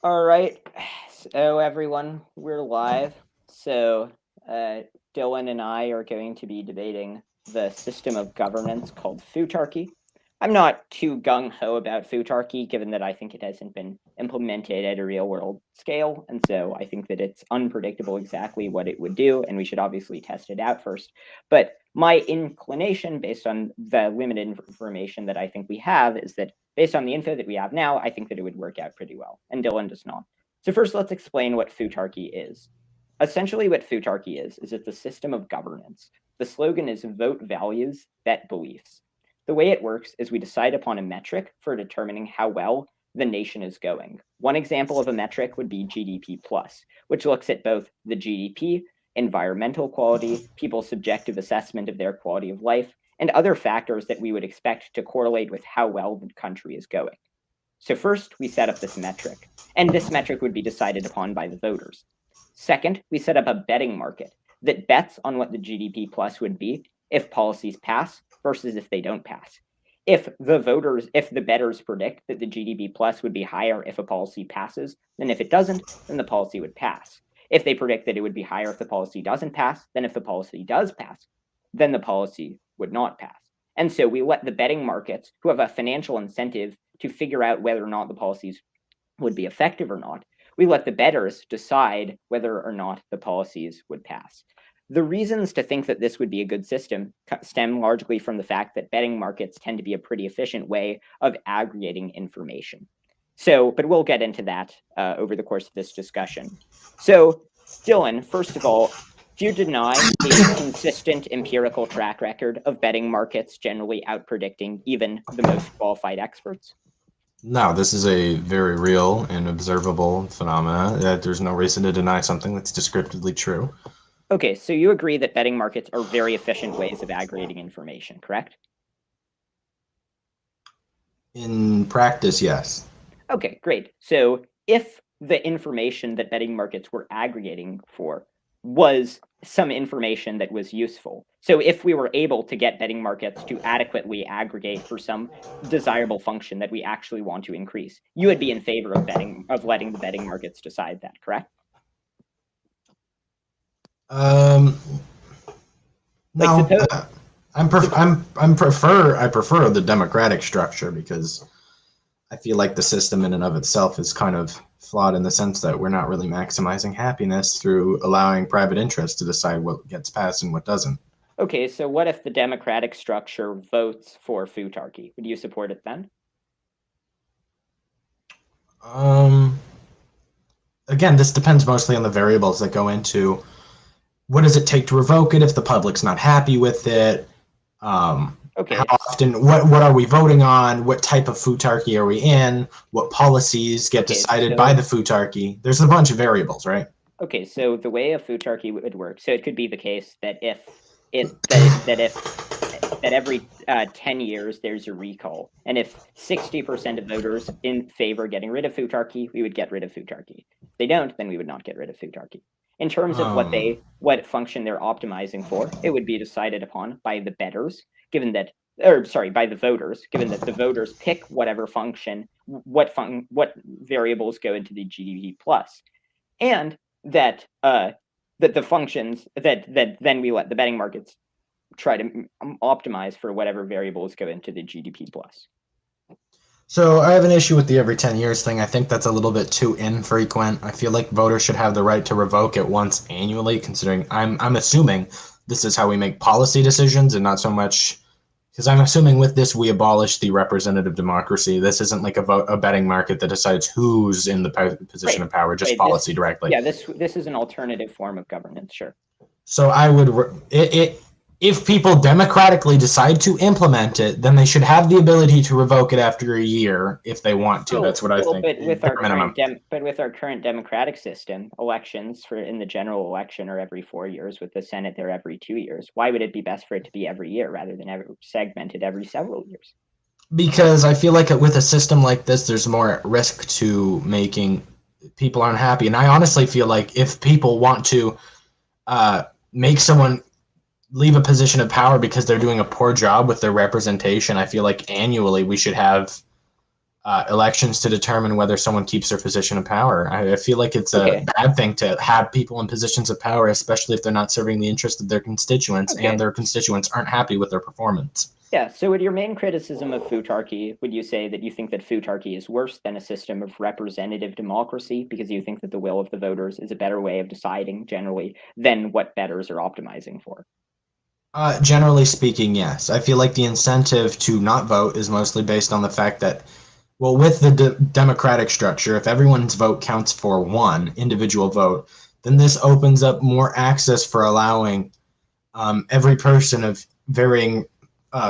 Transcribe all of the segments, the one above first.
All right. So, everyone, we're live. So, Dylan and I are going to be debating the system of governance called Futarchy. I'm not too gung ho about Futarchy, given that I think it hasn't been implemented at a real world scale. And so I think that it's unpredictable exactly what it would do, and we should obviously test it out first. But my inclination, based on the limited information that I think we have, is that based on the info that we have now, I think that it would work out pretty well. And Dylan does not. So first, let's explain what Futarchy is. Essentially, what Futarchy is it's a system of governance. The slogan is vote values, bet beliefs. The way it works is we decide upon a metric for determining how well the nation is going. One example of a metric would be GDP plus, which looks at both the GDP, environmental quality, people's subjective assessment of their quality of life, and other factors that we would expect to correlate with how well the country is going. So first, we set up this metric, and this metric would be decided upon by the voters. Second, we set up a betting market that bets on what the GDP plus would be if policies pass versus if they don't pass. If the bettors predict that the GDP plus would be higher if a policy passes than if it doesn't, then the policy would pass. If they predict that it would be higher if the policy doesn't pass, then if the policy does pass, then the policy would not pass. And so we let the betting markets, who have a financial incentive to figure out whether or not the policies would be effective or not, we let the bettors decide whether or not the policies would pass. The reasons to think that this would be a good system stem largely from the fact that betting markets tend to be a pretty efficient way of aggregating information. But we'll get into that over the course of this discussion. So, Dylan, first of all, do you deny a consistent empirical track record of betting markets generally outpredicting even the most qualified experts? No, this is a very real and observable phenomena. There's no reason to deny something that's descriptively true. Okay, so you agree that betting markets are very efficient ways of aggregating information, correct? In practice, yes. Okay, great. So if the information that betting markets were aggregating for was some information that was useful. So if we were able to get betting markets to adequately aggregate for some desirable function that we actually want to increase, you would be in favor of letting the betting markets decide that, correct? No, Like I prefer the democratic structure because I feel like the system in and of itself is kind of flawed in the sense that we're not really maximizing happiness through allowing private interest to decide what gets passed and what doesn't. Okay, so what if the democratic structure votes for Futarki? Would you support it then? Again, this depends mostly on the variables that go into what does it take to revoke it if the public's not happy with it. Okay. How often? What are we voting on? What type of Futarki are we in? What policies get decided by the Futarki? There's a bunch of variables, right? Okay, so the way a Futarki would work, so it could be the case that if every 10 years there's a recall, and if 60% of voters in favor getting rid of Futarki, we would get rid of Futarki. If they don't, then we would not get rid of Futarki. In terms of what function they're optimizing for, it would be decided upon by the bettors, by the voters, given that the voters pick whatever function, what variables go into the GDP plus, and that the functions that then we let the betting markets try to optimize for whatever variables go into the GDP plus. So I have an issue with the every 10 years thing. I think that's a little bit too infrequent. I feel like voters should have the right to revoke it once annually, considering I'm assuming this is how we make policy decisions and not so much because I'm assuming with this we abolish the representative democracy. This isn't like a betting market that decides who's in the position of power, just policy directly. Yeah, this is an alternative form of governance, sure. So I would if people democratically decide to implement it, then they should have the ability to revoke it after a year if they want to. That's what I think. But with our current democratic system, elections in the general election are every 4 years. With the Senate, they're every 2 years. Why would it be best for it to be every year rather than segmented every several years? Because I feel like with a system like this, there's more risk to making people unhappy. And I honestly feel like if people want to make someone leave a position of power because they're doing a poor job with their representation, I feel like annually we should have elections to determine whether someone keeps their position of power. I feel like it's Okay. a bad thing to have people in positions of power, especially if they're not serving the interest of their constituents Okay. and their constituents aren't happy with their performance. Yeah, so with your main criticism of Futarchy, would you say that you think that Futarchy is worse than a system of representative democracy because you think that the will of the voters is a better way of deciding generally than what bettors are optimizing for? Generally speaking, yes. I feel like the incentive to not vote is mostly based on the fact that, well, with the democratic structure, if everyone's vote counts for one individual vote, then this opens up more access for allowing every person of varying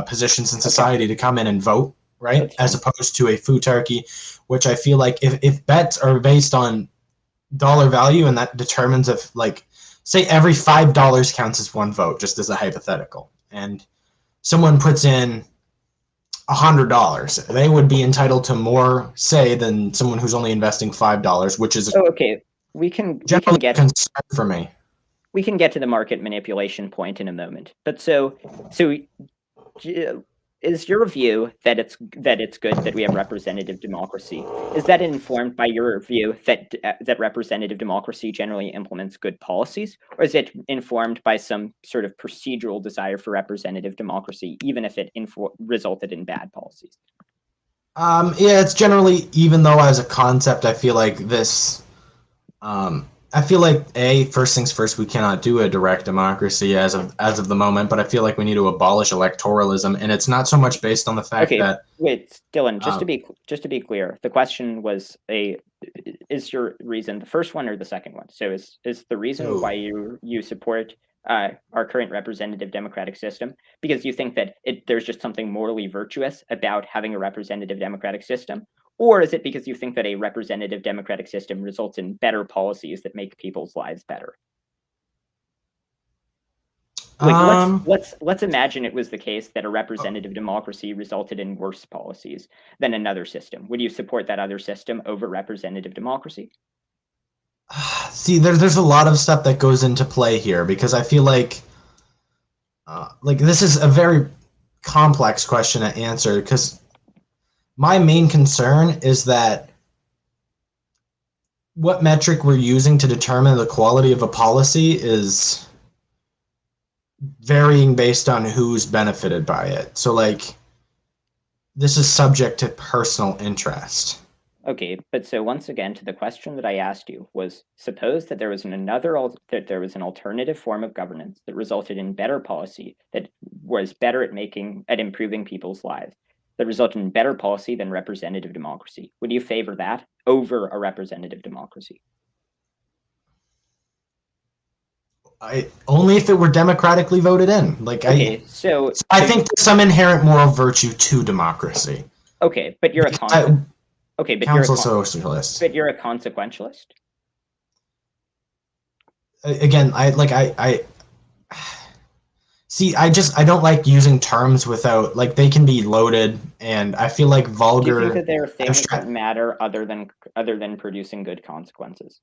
positions in society to come in and vote, right? As opposed to a futarchy, which I feel like if bets are based on dollar value and that determines if, like, say every $5 counts as one vote, just as a hypothetical, and someone puts in $100, they would be entitled to more say than someone who's only investing $5, which is Okay, we can generally a get concern for me. we can get to the market manipulation point in a moment. But so is your view that it's good that we have representative democracy? Is that informed by your view that that representative democracy generally implements good policies, or is it informed by some sort of procedural desire for representative democracy, even if it resulted in bad policies? Yeah, it's generally, even though as a concept, I feel like this. I feel like first things first, we cannot do a direct democracy as of the moment, but I feel like we need to abolish electoralism, and it's not so much based on the fact that. Wait, Dylan, just to be clear, the question was is your reason the first one or the second one? So is the reason why you support our current representative democratic system because you think that there's just something morally virtuous about having a representative democratic system? Or is it because you think that a representative democratic system results in better policies that make people's lives better? Like, let's imagine it was the case that a representative democracy resulted in worse policies than another system. Would you support that other system over representative democracy? See, there's a lot of stuff that goes into play here because I feel like this is a very complex question to answer because my main concern is that what metric we're using to determine the quality of a policy is varying based on who's benefited by it. So, like, this is subject to personal interest. Okay, but so once again, to the question that I asked you was, suppose that there was an alternative form of governance that resulted in better policy, that was better at improving people's lives, that resulted in better policy than representative democracy. Would you favor that over a representative democracy? Only if it were democratically voted in. So I think there's some inherent moral virtue to democracy. Okay, but you're socialist. But you're a consequentialist. Again, see, I don't like using terms without, like, they can be loaded, and I feel like vulgar. Do you think that there are things that matter other than producing good consequences?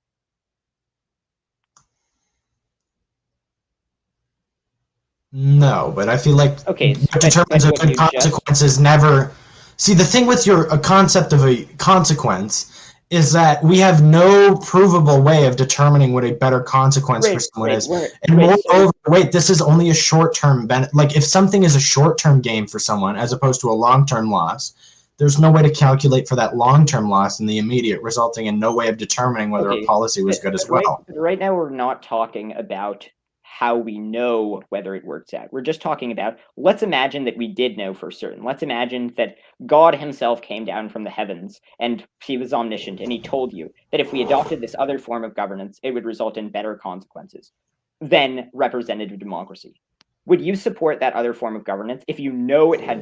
No, but I feel like what determines a good consequence is never. See, the thing with a concept of a consequence is that we have no provable way of determining what a better consequence for someone is. Moreover, this is only a short-term benefit. Like, if something is a short-term gain for someone as opposed to a long-term loss, there's no way to calculate for that long-term loss in the immediate, resulting in no way of determining whether a policy was good as well. Right now, we're not talking about how we know whether it works out. We're just talking about, let's imagine that we did know for certain. Let's imagine that God himself came down from the heavens and he was omniscient and he told you that if we adopted this other form of governance, it would result in better consequences than representative democracy. Would you support that other form of governance if you knew it had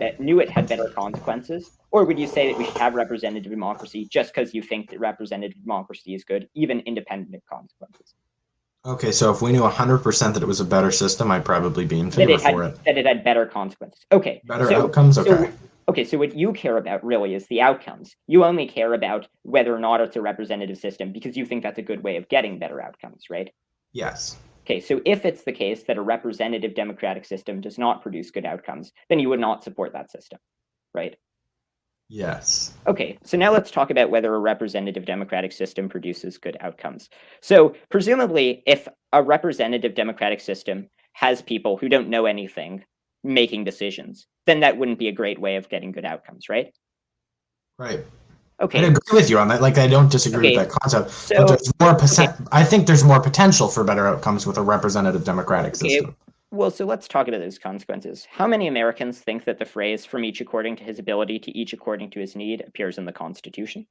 better consequences? Or would you say that we should have representative democracy just because you think that representative democracy is good, even independent of consequences? Okay, so if we knew 100% that it was a better system, I'd probably be in favor for it. That it had better consequences. Okay. Better outcomes? Okay. So what you care about really is the outcomes. You only care about whether or not it's a representative system because you think that's a good way of getting better outcomes, right? Yes. Okay, so if it's the case that a representative democratic system does not produce good outcomes, then you would not support that system, right? Yes. Okay, so now let's talk about whether a representative democratic system produces good outcomes. So presumably, if a representative democratic system has people who don't know anything making decisions, then that wouldn't be a great way of getting good outcomes, right? Right. I'd Okay, agree with you on that. Like, I don't disagree with okay, that concept, but so there's more okay, I think there's more potential for better outcomes with a representative democratic okay. system. Well, so let's talk about those consequences. How many Americans think that the phrase "from each according to his ability to each according to his need" appears in the Constitution?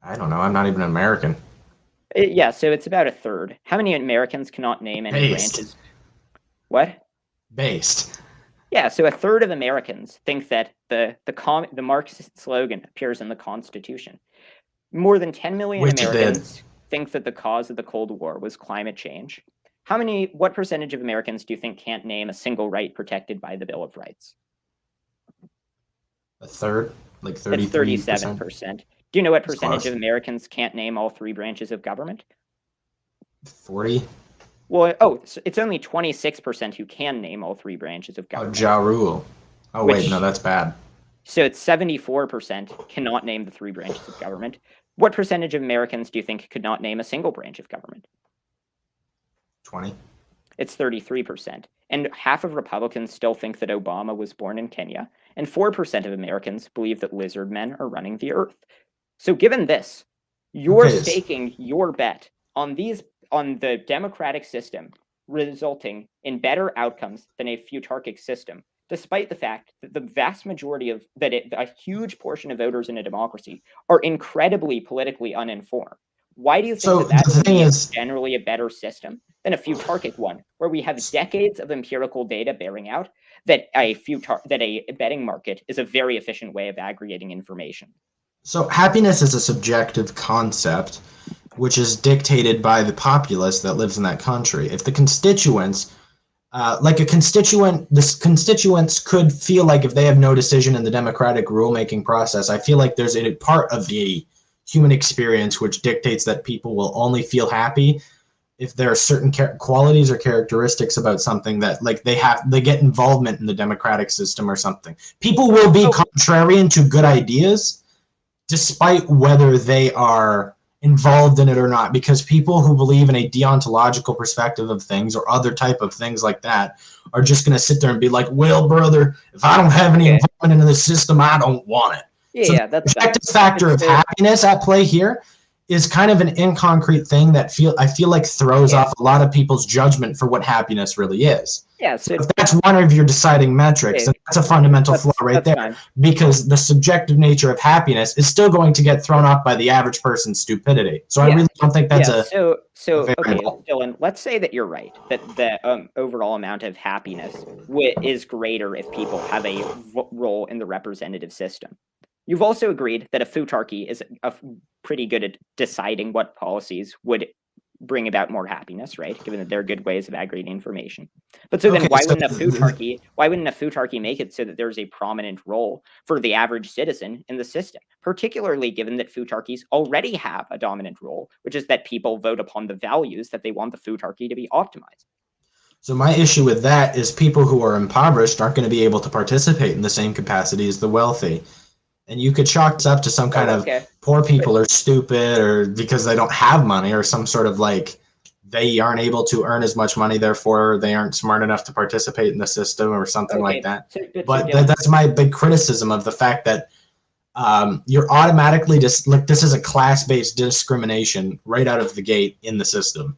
I don't know. I'm not even an American. Yeah, so it's about a third. How many Americans cannot name any Based. branches? What? Based. Yeah, so a third of Americans think that the Marxist slogan appears in the Constitution. More than 10 million Which it did. Americans think that the cause of the Cold War was climate change. What percentage of Americans do you think can't name a single right protected by the Bill of Rights? A third? Like It's 33%? 37%. Do you know what That's percentage close. of Americans can't name all three branches of government? 40? Well, so it's only 26% who can name all three branches of Oh, government. Ja Rule. Oh, wait, no, Which, that's bad. so it's 74% cannot name the three branches of government. What percentage of Americans do you think could not name a single branch of government? 20? It's 33%. And half of Republicans still think that Obama was born in Kenya. And 4% of Americans believe that lizard men are running the earth. So given this, you're Okay, staking your bet on the democratic system resulting in better outcomes than a futarchic system, despite the fact that the vast majority of a huge portion of voters in a democracy are incredibly politically uninformed. Why do you think So that the would thing be is, generally a better system than a futarchic one, where we have decades of empirical data bearing out that a betting market is a very efficient way of aggregating information? so happiness is a subjective concept which is dictated by the populace that lives in that country. If the constituents, the constituents could feel like if they have no decision in the democratic rulemaking process, I feel like there's a part of the human experience which dictates that people will only feel happy if there are certain qualities or characteristics about something that like they get involvement in the democratic system or something. People will be contrarian to good ideas despite whether they are involved in it or not, because people who believe in a deontological perspective of things or other type of things like that are just going to sit there and be like, well, brother, if I don't have any involvement into the system, I don't want it. Yeah, the that's objective factor of happiness at play here is kind of an inconcrete thing that I feel like throws off a lot of people's judgment for what happiness really is. Yeah, so if that's one of your deciding metrics, then that's a fundamental flaw right there. Fine. Because the subjective nature of happiness is still going to get thrown off by the average person's stupidity. So I really don't think that's okay, Dylan, let's say that you're right, that the overall amount of happiness is greater if people have a role in the representative system. You've also agreed that a futarchy is pretty good at deciding what policies would bring about more happiness, right? Given that they're good ways of aggregating information. But so then why wouldn't a futarchy make it so that there's a prominent role for the average citizen in the system, particularly given that futarchies already have a dominant role, which is that people vote upon the values that they want the futarchy to be optimized? So my issue with that is people who are impoverished aren't going to be able to participate in the same capacity as the wealthy. And you could chalk this up to some kind of poor people are stupid or because they don't have money or some sort of like they aren't able to earn as much money, therefore they aren't smart enough to participate in the system or something like that. But that's my big criticism of the fact that you're automatically just like this is a class-based discrimination right out of the gate in the system.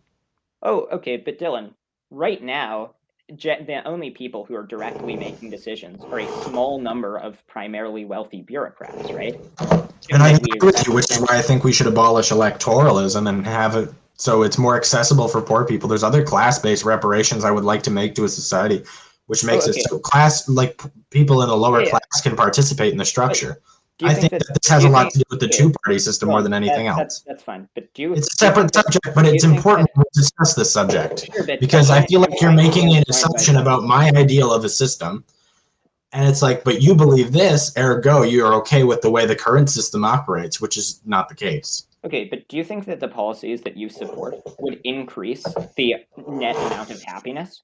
Oh, okay, but Dylan, right now, the only people who are directly making decisions are a small number of primarily wealthy bureaucrats, right? And I agree with you, which is why I think we should abolish electoralism and have it so it's more accessible for poor people. There's other class-based reparations I would like to make to a society, which makes it so people in the lower class can participate in the structure. I think that this has a lot to do with the two-party system more than anything else. That's fine, but it's a separate subject, but it's important to discuss this subject because I feel like you're making an assumption about my ideal of a system, and it's like, but you believe this, ergo you're okay with the way the current system operates, which is not the case. Okay, but do you think that the policies that you support would increase the net amount of happiness?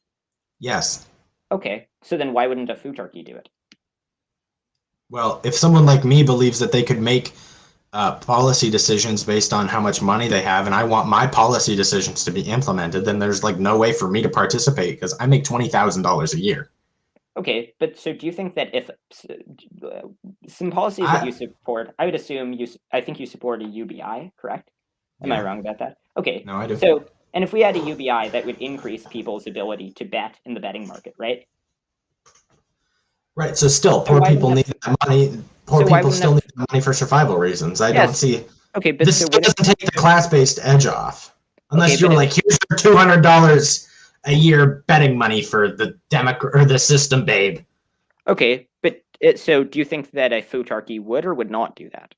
Yes. Okay, so then why wouldn't a futarchy do it? Well, if someone like me believes that they could make policy decisions based on how much money they have, and I want my policy decisions to be implemented, then there's like no way for me to participate because I make $20,000 a year. Okay, but so do you think that if some policies that you support, I would assume I think you support a UBI, correct? Am I wrong about that? Okay. No, I do. So, and if we had a UBI, that would increase people's ability to bet in the betting market, right? Right. So still, poor people need that money. Poor people still need the money for survival reasons. I don't see. Okay, but this still doesn't take the class-based edge off, unless you're like, here's your $200 a year betting money for the or the system, babe. Okay, but so do you think that a Futarki would or would not do that?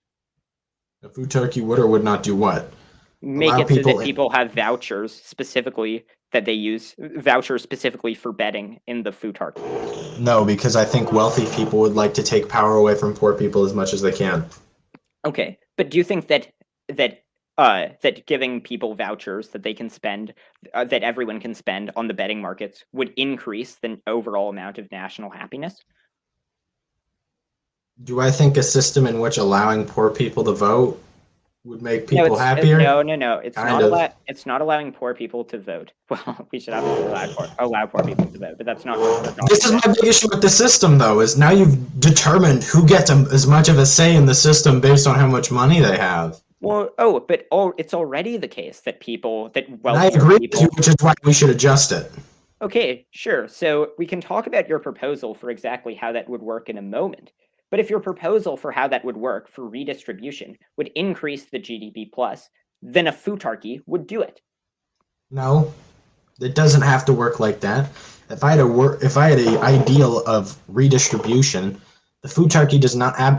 A Futarki would or would not do what? Make it so that people have vouchers specifically that they use vouchers specifically for betting in the Futarki. No, because I think wealthy people would like to take power away from poor people as much as they can. Okay, but do you think that giving people vouchers that they can spend, that everyone can spend on the betting markets would increase the overall amount of national happiness? Do I think a system in which allowing poor people to vote would make people happier? No. It's not allowing poor people to vote. Well, we should obviously allow poor people to vote, but that's not. This is my big issue with the system, though, is now you've determined who gets as much of a say in the system based on how much money they have. Well, it's already the case that I agree with you, which is why we should adjust it. Okay, sure. So we can talk about your proposal for exactly how that would work in a moment. But if your proposal for how that would work for redistribution would increase the GDP plus, then a Futarki would do it. No, it doesn't have to work like that. If I had an ideal of redistribution, the Futarki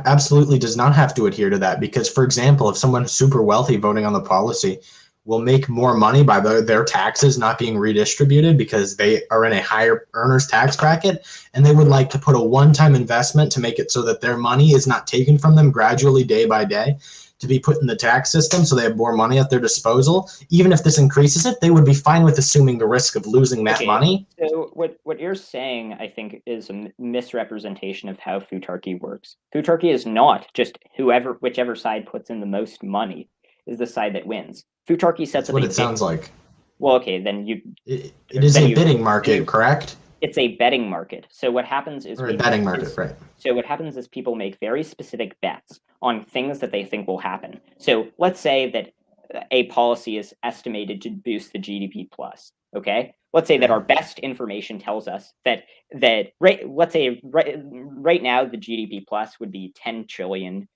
absolutely does not have to adhere to that, because, for example, if someone's super wealthy voting on the policy will make more money by their taxes not being redistributed because they are in a higher earner's tax bracket, and they would like to put a one-time investment to make it so that their money is not taken from them gradually day by day to be put in the tax system so they have more money at their disposal. Even if this increases it, they would be fine with assuming the risk of losing that money. So what you're saying, I think, is a misrepresentation of how Futarki works. Futarki is not just whichever side puts in the most money is the side that wins. Futarki sets up what it sounds like. Well, okay, then it is a bidding market, correct? It's a betting market. So what happens is a betting market, right? So what happens is people make very specific bets on things that they think will happen. So let's say that a policy is estimated to boost the GDP plus. Okay, let's say that our best information tells us that right now the GDP plus would be 10 trillion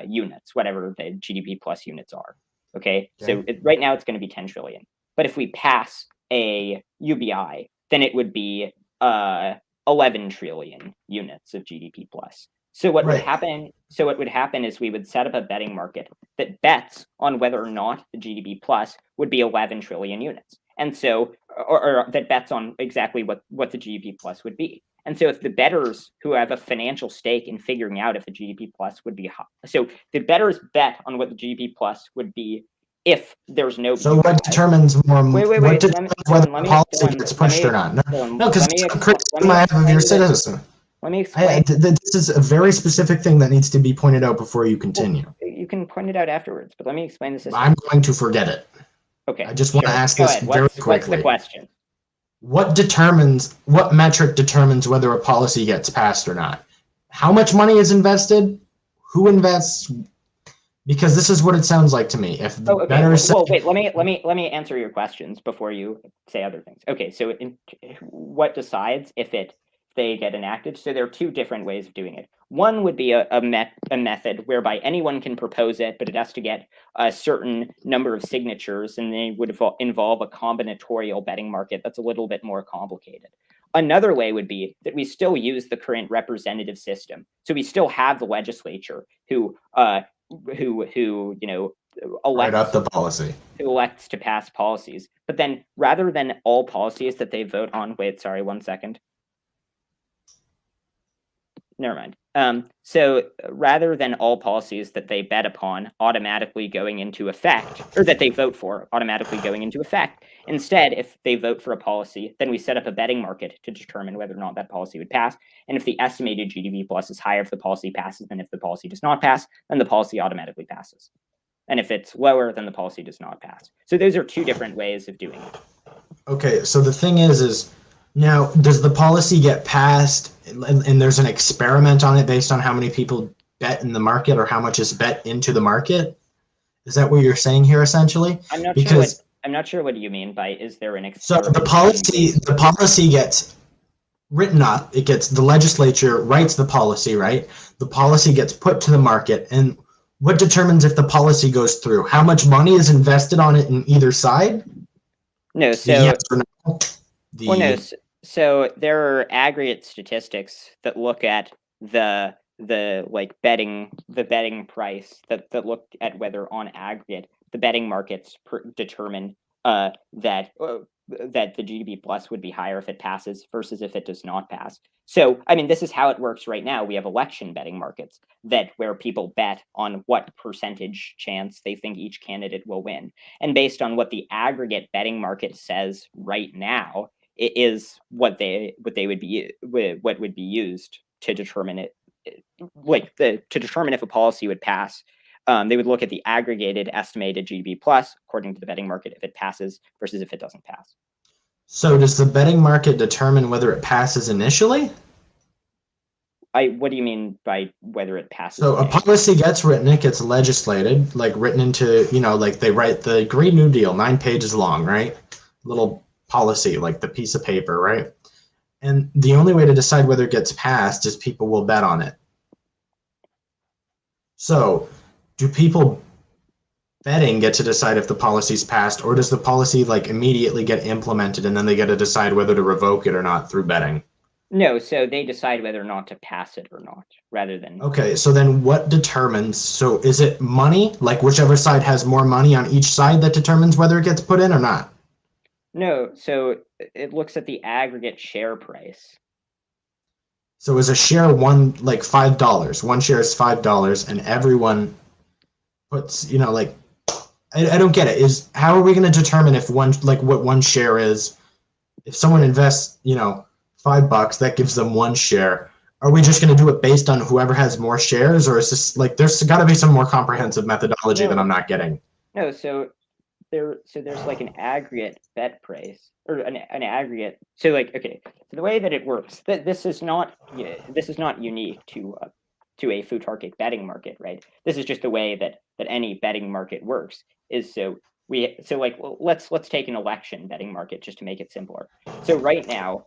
units, whatever the GDP plus units are. Okay. So right now it's going to be 10 trillion. But if we pass a UBI, then it would be 11 trillion units of GDP plus. So what would happen? So what would happen is we would set up a betting market that bets on whether or not the GDP plus would be 11 trillion units, and so or that bets on exactly what the GDP plus would be. And so if the bettors who have a financial stake in figuring out if the GDP plus would be high, so the bettors bet on what the GDP plus would be if there's no. So what determines more? What determines whether the policy gets pushed or not? No, because it's a criticism I have of your citizen. Let me explain. This is a very specific thing that needs to be pointed out before you continue. Well, you can point it out afterwards, but let me explain this. I'm going to forget it. Okay. I just want to ask this very quickly. What's the question? What metric determines whether a policy gets passed or not? How much money is invested? Who invests? Because this is what it sounds like to me. If the wait, let me answer your questions before you say other things. Okay, so what decides if they get enacted? So there are two different ways of doing it. One would be a method whereby anyone can propose it, but it has to get a certain number of signatures, and they would involve a combinatorial betting market that's a little bit more complicated. Another way would be that we still use the current representative system. So we still have the legislature who write up the policy, who elects to pass policies. But then rather than all policies that they vote on, wait, sorry, 1 second. Never mind. So rather than all policies that they bet upon automatically going into effect, or that they vote for automatically going into effect, instead, if they vote for a policy, then we set up a betting market to determine whether or not that policy would pass. And if the estimated GDP plus is higher if the policy passes than if the policy does not pass, then the policy automatically passes. And if it's lower, then the policy does not pass. So those are two different ways of doing it. Okay, so the thing is now, does the policy get passed and there's an experiment on it based on how many people bet in the market or how much is bet into the market? Is that what you're saying here, essentially? I'm not sure what you mean by is there an experiment? So the policy gets written up. The legislature writes the policy, right? The policy gets put to the market, and what determines if the policy goes through? How much money is invested on it in either side? No, so yes or no? So there are aggregate statistics that look at the betting price that look at whether on aggregate the betting markets determine that the GDP plus would be higher if it passes versus if it does not pass. So I mean, this is how it works right now. We have election betting markets where people bet on what percentage chance they think each candidate will win, and based on what the aggregate betting market says right now, it is what would be used to determine it, to determine if a policy would pass. They would look at the aggregated estimated GDP plus according to the betting market if it passes versus if it doesn't pass. So does the betting market determine whether it passes initially? What do you mean by whether it passes? So initially? A policy gets written, it gets legislated, written into, they write the Green New Deal, 9 pages long, right? Little policy, like the piece of paper, right? And the only way to decide whether it gets passed is people will bet on it. So do people betting get to decide if the policy's passed, or does the policy immediately get implemented and then they get to decide whether to revoke it or not through betting? No, so they decide whether or not to pass it or not, rather than... Okay, so then what determines, so is it money, whichever side has more money on each side that determines whether it gets put in or not? No, so it looks at the aggregate share price. So is a share $5? One share is $5, and everyone puts, I don't get it. How are we going to determine if what one share is? If someone invests, $5, that gives them one share. Are we just going to do it based on whoever has more shares, or is this there's got to be some more comprehensive methodology that I'm not getting? No, so there's an aggregate bet price or an aggregate. So okay, so the way that it works, this is not unique to a Futarchy betting market, right? This is just the way that any betting market works. Let's take an election betting market just to make it simpler. So right now,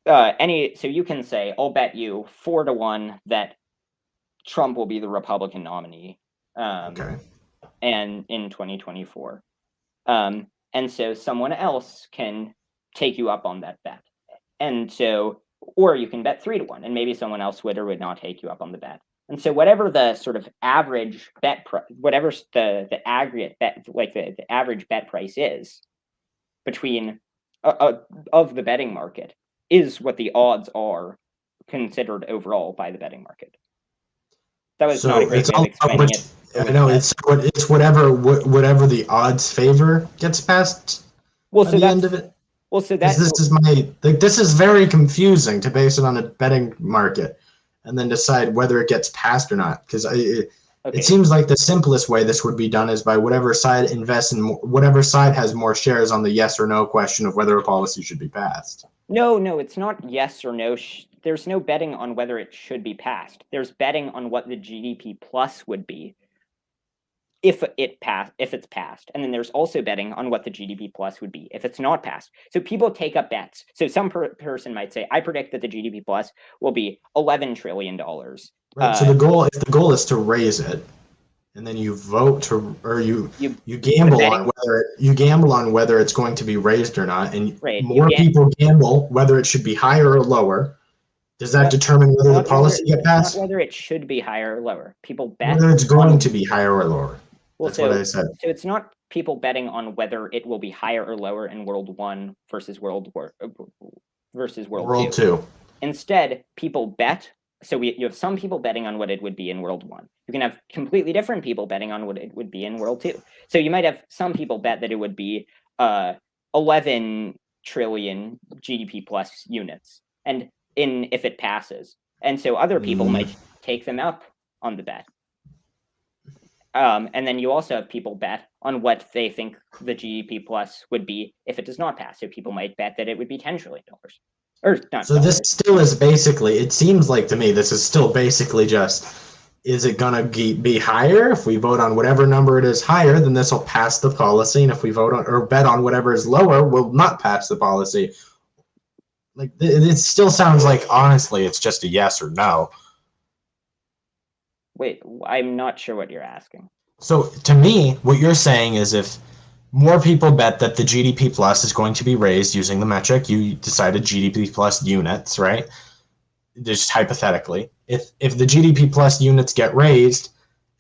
so you can say, I'll bet you 4-1 that Trump will be the Republican nominee. Okay. And in 2024. And so someone else can take you up on that bet. And so, or you can bet 3-1, and maybe someone else would or would not take you up on the bet. And so whatever the sort of average bet price, whatever the aggregate bet, the average bet price is between of the betting market is what the odds are considered overall by the betting market. That was not a great way of explaining it. I know it's whatever the odds favor gets passed. Well, so at the end of it. Well, so that this is very confusing to base it on a betting market and then decide whether it gets passed or not. Because it seems like the simplest way this would be done is by whatever side invests in whatever side has more shares on the yes or no question of whether a policy should be passed. No, it's not yes or no. There's no betting on whether it should be passed. There's betting on what the GDP plus would be if it's passed. And then there's also betting on what the GDP plus would be if it's not passed. So people take up bets. So some person might say, I predict that the GDP plus will be $11 trillion. Right. So if the goal is to raise it, and then you vote you gamble on whether it's going to be raised or not, and more people gamble whether it should be higher or lower. Does that determine whether the policy gets passed? Not whether it should be higher or lower. People bet whether it's going to be higher or lower. Well, That's what I said. So it's not people betting on whether it will be higher or lower in World 1 versus World 2. instead, people bet. So you have some people betting on what it would be in World 1. You can have completely different people betting on what it would be in World 2. So you might have some people bet that it would be 11 trillion GDP plus units, and if it passes. And so other people might take them up on the bet. And then you also have people bet on what they think the GDP plus would be if it does not pass. So people might bet that it would be $10 trillion. Or not. So this still is basically, it seems like to me, this is still basically just, is it going to be higher? If we vote on whatever number it is higher, then this will pass the policy. And if we vote on or bet on whatever is lower, we'll not pass the policy. Like, it still sounds like, honestly, it's just a yes or no. Wait, I'm not sure what you're asking. So to me, what you're saying is if more people bet that the GDP plus is going to be raised using the metric, you decided GDP plus units, right? Just hypothetically, if the GDP plus units get raised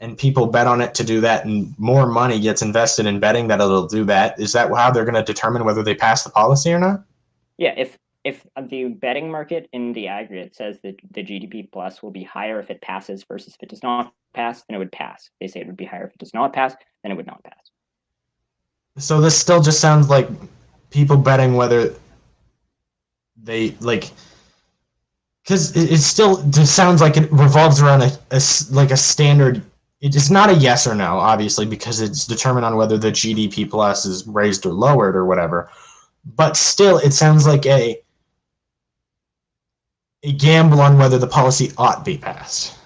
and people bet on it to do that and more money gets invested in betting that it'll do that, is that how they're going to determine whether they pass the policy or not? Yeah, if the betting market in the aggregate says that the GDP plus will be higher if it passes versus if it does not pass, then it would pass. They say it would be higher if it does not pass, then it would not pass. So this still just sounds like people betting whether they like, because it still just sounds like it revolves around a standard. It's not a yes or no, obviously, because it's determined on whether the GDP plus is raised or lowered or whatever. But still, it sounds like a gamble on whether the policy ought be passed.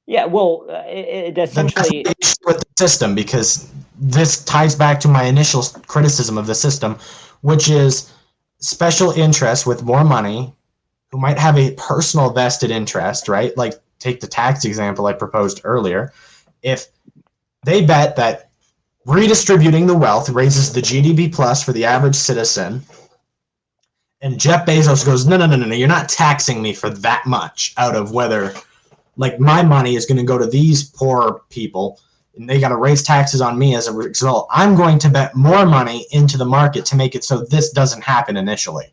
Yeah, well, it essentially that's with the system, because this ties back to my initial criticism of the system, which is special interests with more money who might have a personal vested interest, right? Like take the tax example I proposed earlier. If they bet that redistributing the wealth raises the GDP plus for the average citizen, and Jeff Bezos goes, no, you're not taxing me for that much out of whether, like, my money is going to go to these poor people, and they got to raise taxes on me as a result. I'm going to bet more money into the market to make it so this doesn't happen initially.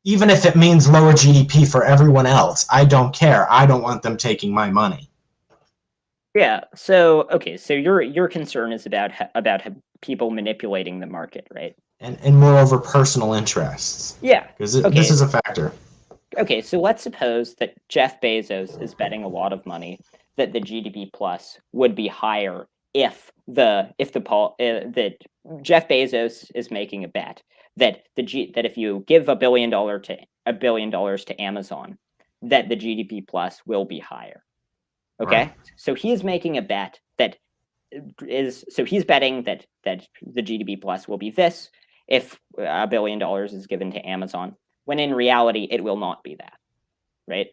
Even if it means lower GDP for everyone else, I don't care. I don't want them taking my money. Yeah. So okay. So your concern is about people manipulating the market, right? And moreover, personal interests. Yeah. Because this is a factor. Okay. So let's suppose that Jeff Bezos is betting a lot of money that the GDP plus would be higher if that Jeff Bezos is making a bet that that if you give $1 billion to Amazon, that the GDP plus will be higher. Okay, right. So he's making a bet he's betting that the GDP plus will be this if $1 billion is given to Amazon, when in reality it will not be that, right?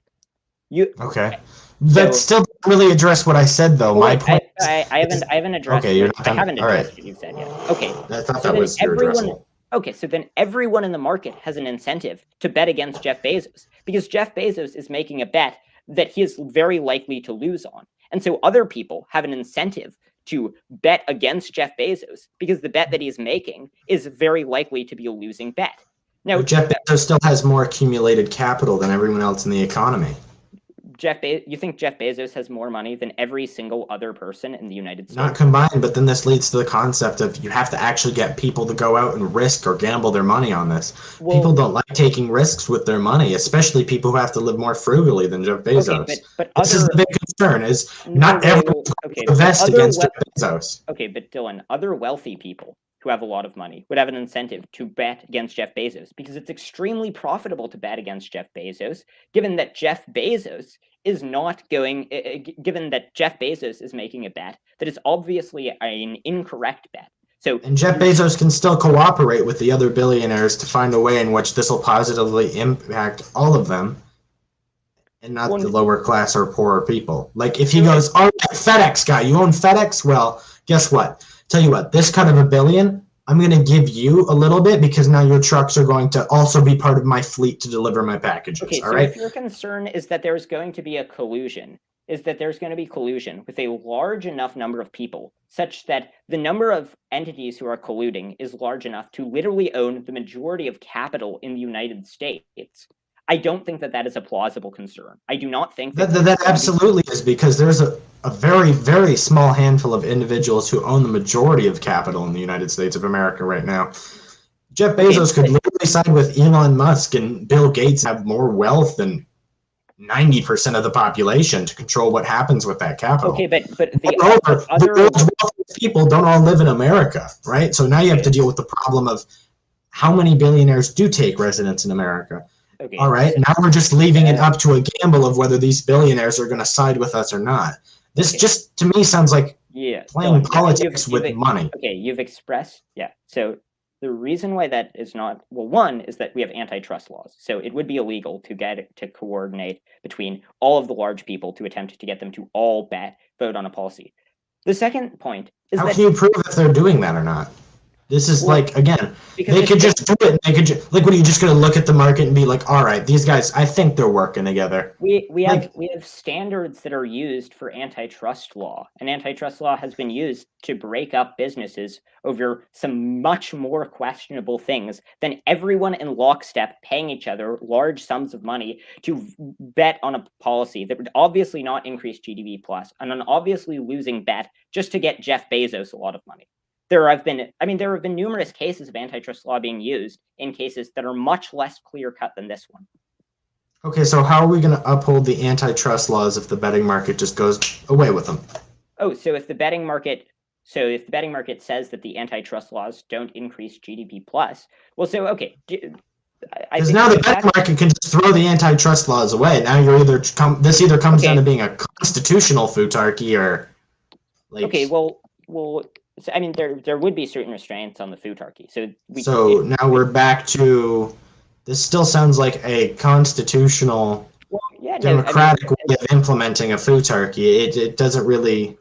Okay. That still doesn't really address what I said, though. My point. I haven't addressed. Okay, I haven't addressed what you said yet. Okay. I thought that was your addressable. Okay, so then everyone in the market has an incentive to bet against Jeff Bezos, because Jeff Bezos is making a bet that he is very likely to lose on. And so other people have an incentive to bet against Jeff Bezos because the bet that he's making is very likely to be a losing bet. Now, but Jeff Bezos still has more accumulated capital than everyone else in the economy. You think Jeff Bezos has more money than every single other person in the United States? Not combined, but then this leads to the concept of you have to actually get people to go out and risk or gamble their money on this. Well, people don't like taking risks with their money, especially people who have to live more frugally than Jeff Bezos. Okay, but this is the big concern, is not everyone invest against Jeff Bezos. Okay, but Dylan, other wealthy people who have a lot of money would have an incentive to bet against Jeff Bezos, because it's extremely profitable to bet against Jeff Bezos, given that Jeff Bezos is making a bet that is obviously an incorrect bet. And Jeff Bezos can still cooperate with the other billionaires to find a way in which this will positively impact all of them, and not the lower class or poorer people. Like if he goes, "Oh, FedEx guy, you own FedEx? Well, guess what? Tell you what, this cut of $1 billion, I'm going to give you a little bit because now your trucks are going to also be part of my fleet to deliver my packages." Okay, all so right? If your concern is that there's going to be collusion with a large enough number of people, such that the number of entities who are colluding is large enough to literally own the majority of capital in the United States, I don't think that that is a plausible concern. I do not think that absolutely is, because there's a very, very small handful of individuals who own the majority of capital in the United States of America right now. Jeff Bezos could literally side with Elon Musk and Bill Gates, have more wealth than 90% of the population to control what happens with that capital. Okay, but the world's wealthiest people don't all live in America, right? So now you have to deal with the problem of how many billionaires do take residence in America. Okay, all right, now we're just leaving it up to a gamble of whether these billionaires are going to side with us or not. This just, to me, sounds like playing politics with money. Okay, you've expressed, so the reason why that is not, well, one is that we have antitrust laws. So it would be illegal to coordinate between all of the large people to attempt to get them to all vote on a policy. The second point is how can you prove if they're doing that or not? This is like, again, they could just do it. They could like, what are you just going to look at the market and be like, all right, these guys, I think they're working together. We have standards that are used for antitrust law, and antitrust law has been used to break up businesses over some much more questionable things than everyone in lockstep paying each other large sums of money to bet on a policy that would obviously not increase GDP plus, and an obviously losing bet just to get Jeff Bezos a lot of money. There have been numerous cases of antitrust law being used in cases that are much less clear-cut than this one. Okay, so how are we going to uphold the antitrust laws if the betting market just goes away with them? Oh, so if the betting market says that the antitrust laws don't increase GDP plus, well, so okay. Because now the betting market can just throw the antitrust laws away. Now you're this either comes down to being a constitutional futarchy or like. Okay, well. So, I mean, there would be certain restraints on the Futarki. So now we're back to, this still sounds like a constitutional, democratic way of implementing a Futarki. It doesn't really.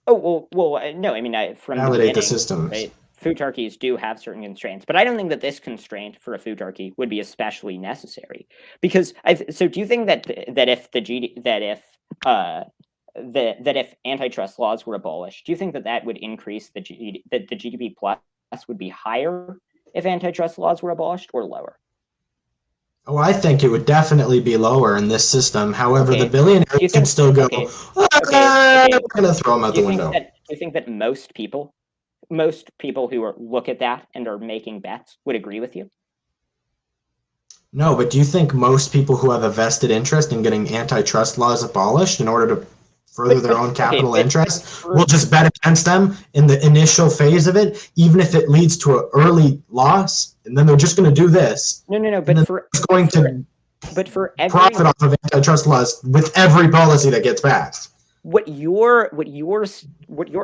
Oh well, no. I mean, from validate the systems. Right, Futarkis do have certain constraints, but I don't think that this constraint for a Futarki would be especially necessary, because so do you think that if antitrust laws were abolished, do you think that would increase that the GDP plus would be higher if antitrust laws were abolished, or lower? Oh, I think it would definitely be lower in this system. However, the billionaires can still go, we're going to throw them out the window. Do you think that most people who look at that and are making bets would agree with you? No, but do you think most people who have a vested interest in getting antitrust laws abolished in order to further their own capital interests will just bet against them in the initial phase of it, even if it leads to an early loss, and then they're just going to do this? No. But for every profit off of antitrust laws with every policy that gets passed. What your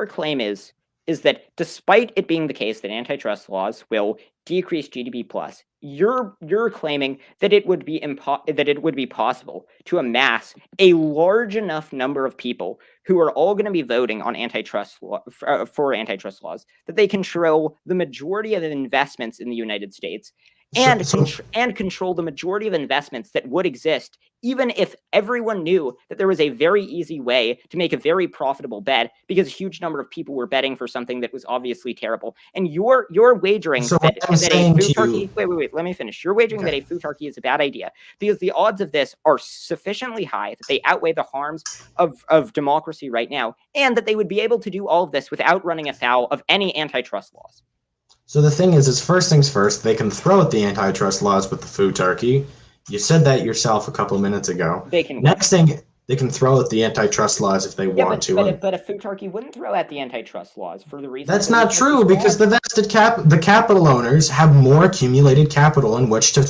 claim is that despite it being the case that antitrust laws will decrease GDP plus, you're claiming that it would be possible to amass a large enough number of people who are all going to be voting on for antitrust laws that they control the majority of the investments in the United States and control the majority of investments that would exist, even if everyone knew that there was a very easy way to make a very profitable bet, because a huge number of people were betting for something that was obviously terrible. And you're wagering that a Futarki, wait, let me finish. You're wagering that a Futarki is a bad idea because the odds of this are sufficiently high that they outweigh the harms of democracy right now, and that they would be able to do all of this without running afoul of any antitrust laws. So the thing is first things first, they can throw out the antitrust laws with the Futarki. You said that yourself a couple of minutes ago. Next thing, they can throw out the antitrust laws if they want to. But a Futarki wouldn't throw out the antitrust laws for the reason. That's not true, because the capital owners have more accumulated capital in which to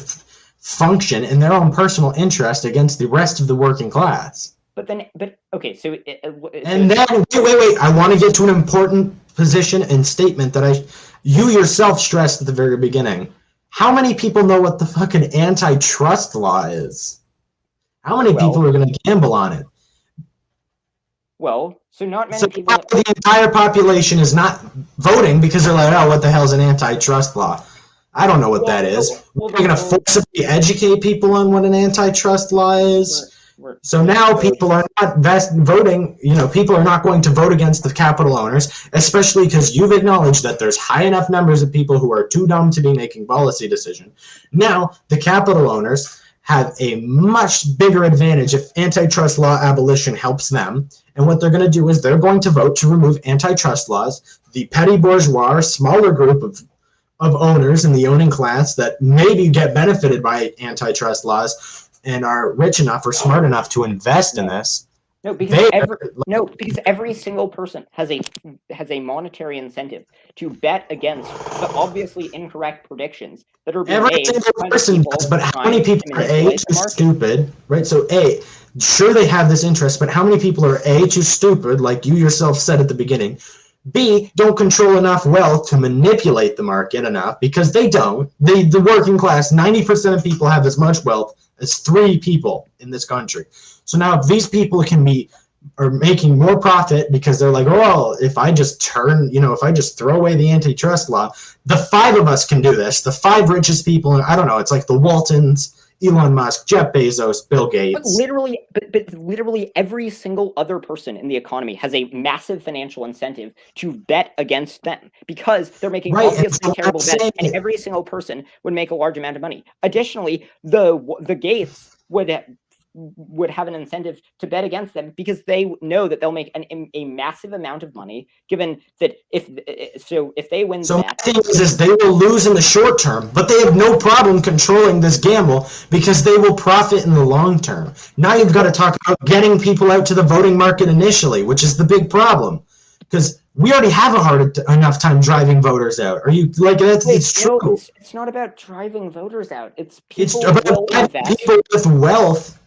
function in their own personal interest against the rest of the working class. Okay, so then wait. I want to get to an important position and statement that you yourself stressed at the very beginning. How many people know what the fucking antitrust law is? How many people are going to gamble on it? Well, so not many people. The entire population is not voting because they're like, oh, what the hell is an antitrust law? I don't know what that is. We're going to forcibly educate people on what an antitrust law is. So now people are not voting, people are not going to vote against the capital owners, especially because you've acknowledged that there's high enough numbers of people who are too dumb to be making policy decisions. Now, the capital owners have a much bigger advantage if antitrust law abolition helps them. And what they're going to do is they're going to vote to remove antitrust laws. The petty bourgeois, smaller group of owners in the owning class that maybe get benefited by antitrust laws and are rich enough or smart enough to invest in this. No, because every single person has a monetary incentive to bet against the obviously incorrect predictions that are being made. Every single person does, but how many people are A, too stupid, right? So A, sure they have this interest, but how many people are A, too stupid, like you yourself said at the beginning, B, don't control enough wealth to manipulate the market enough, because they don't. The working class, 90% of people have as much wealth as 3 people in this country. So now if these people are making more profit because they're like, oh, if I just throw away the antitrust law, the 5 of us can do this. The 5 richest people, I don't know, it's like the Waltons, Elon Musk, Jeff Bezos, Bill Gates. But literally every single other person in the economy has a massive financial incentive to bet against them because they're making obviously terrible bets, and every single person would make a large amount of money. Additionally, the Gates would have an incentive to bet against them because they know that they'll make a massive amount of money, given that if they win. So my thing is they will lose in the short term, but they have no problem controlling this gamble because they will profit in the long term. Now you've got to talk about getting people out to the voting market initially, which is the big problem, because we already have a hard enough time driving voters out. Are you like that's? It's true. No, it's not about driving voters out. It's people about people with wealth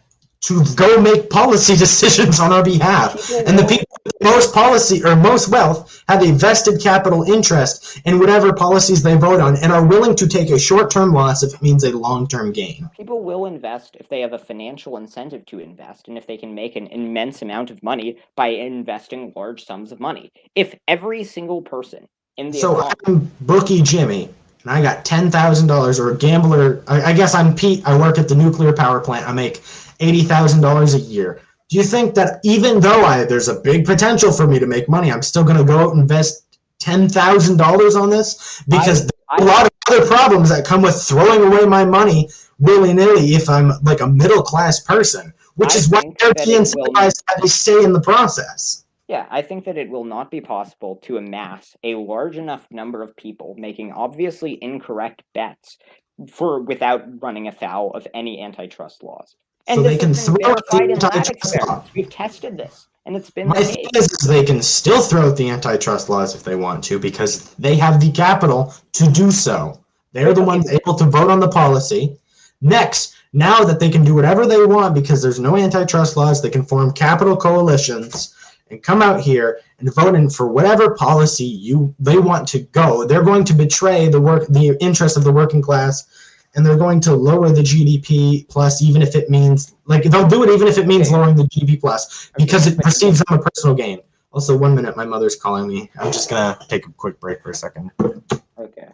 to go make policy decisions on our behalf. And the people with most policy or most wealth have a vested capital interest in whatever policies they vote on and are willing to take a short-term loss if it means a long-term gain. People will invest if they have a financial incentive to invest and if they can make an immense amount of money by investing large sums of money. If every single person in the economy... I'm Bookie Jimmy, and I got $10,000, or a gambler. I guess I'm Pete. I work at the nuclear power plant. I make $80,000 a year. Do you think that even though there's a big potential for me to make money, I'm still going to go out and invest $10,000 on this? Because there's a lot of other problems that come with throwing away my money willy-nilly if I'm like a middle-class person, which is why they're incentivized to have a say in the process. Yeah, I think that it will not be possible to amass a large enough number of people making obviously incorrect bets without running afoul of any antitrust laws. And so they can throw out the antitrust laws. We've tested this, and it's been. My thing is they can still throw out the antitrust laws if they want to, because they have the capital to do so. They're the ones able to vote on the policy. Next, now that they can do whatever they want because there's no antitrust laws, they can form capital coalitions and come out here and vote in for whatever policy they want to go. They're going to betray the interest of the working class. And they're going to lower the GDP plus, even if it means, they'll do it even if it means lowering the GDP plus, because it perceives them a personal gain. Also, 1 minute, my mother's calling me. I'm just going to take a quick break for a second. Okay.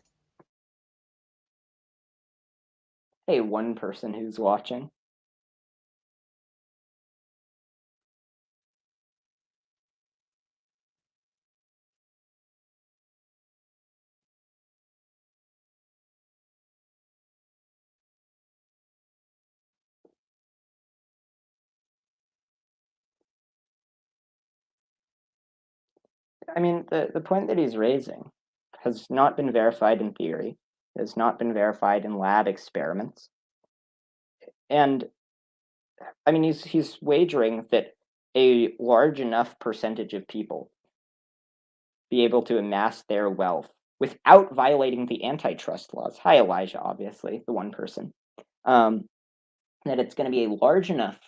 Hey, one person who's watching. I mean, the point that he's raising has not been verified in theory, has not been verified in lab experiments. And, I mean, he's wagering that a large enough percentage of people be able to amass their wealth without violating the antitrust laws. Hi, Elijah, obviously, the one person. That it's going to be a large enough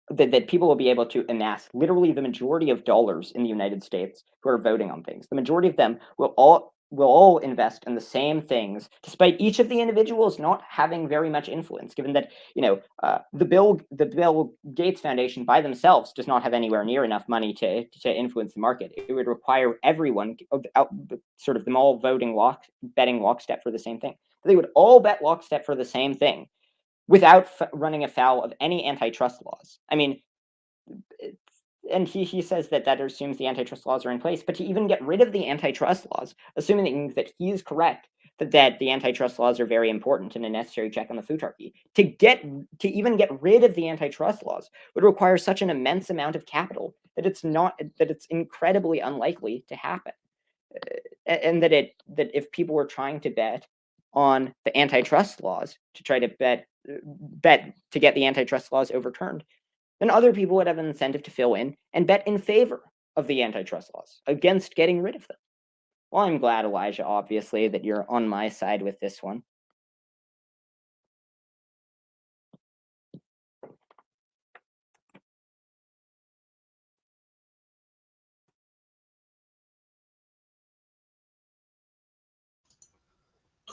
that people will be able to amass literally the majority of dollars in the United States who are voting on things. The majority of them will all invest in the same things, despite each of the individuals not having very much influence, given that, the Bill Gates Foundation by themselves does not have anywhere near enough money to influence the market. It would require everyone, sort of them all betting lockstep for the same thing. They would all bet lockstep for the same thing, without running afoul of any antitrust laws. I mean, and he says that assumes the antitrust laws are in place, but to even get rid of the antitrust laws, assuming that he's correct, that the antitrust laws are very important and a necessary check on the Futarki. To even get rid of the antitrust laws would require such an immense amount of capital that it's incredibly unlikely to happen. And that if people were trying to bet on the antitrust laws to try to bet to get the antitrust laws overturned, then other people would have an incentive to fill in and bet in favor of the antitrust laws against getting rid of them. Well, I'm glad, Elijah, obviously, that you're on my side with this one.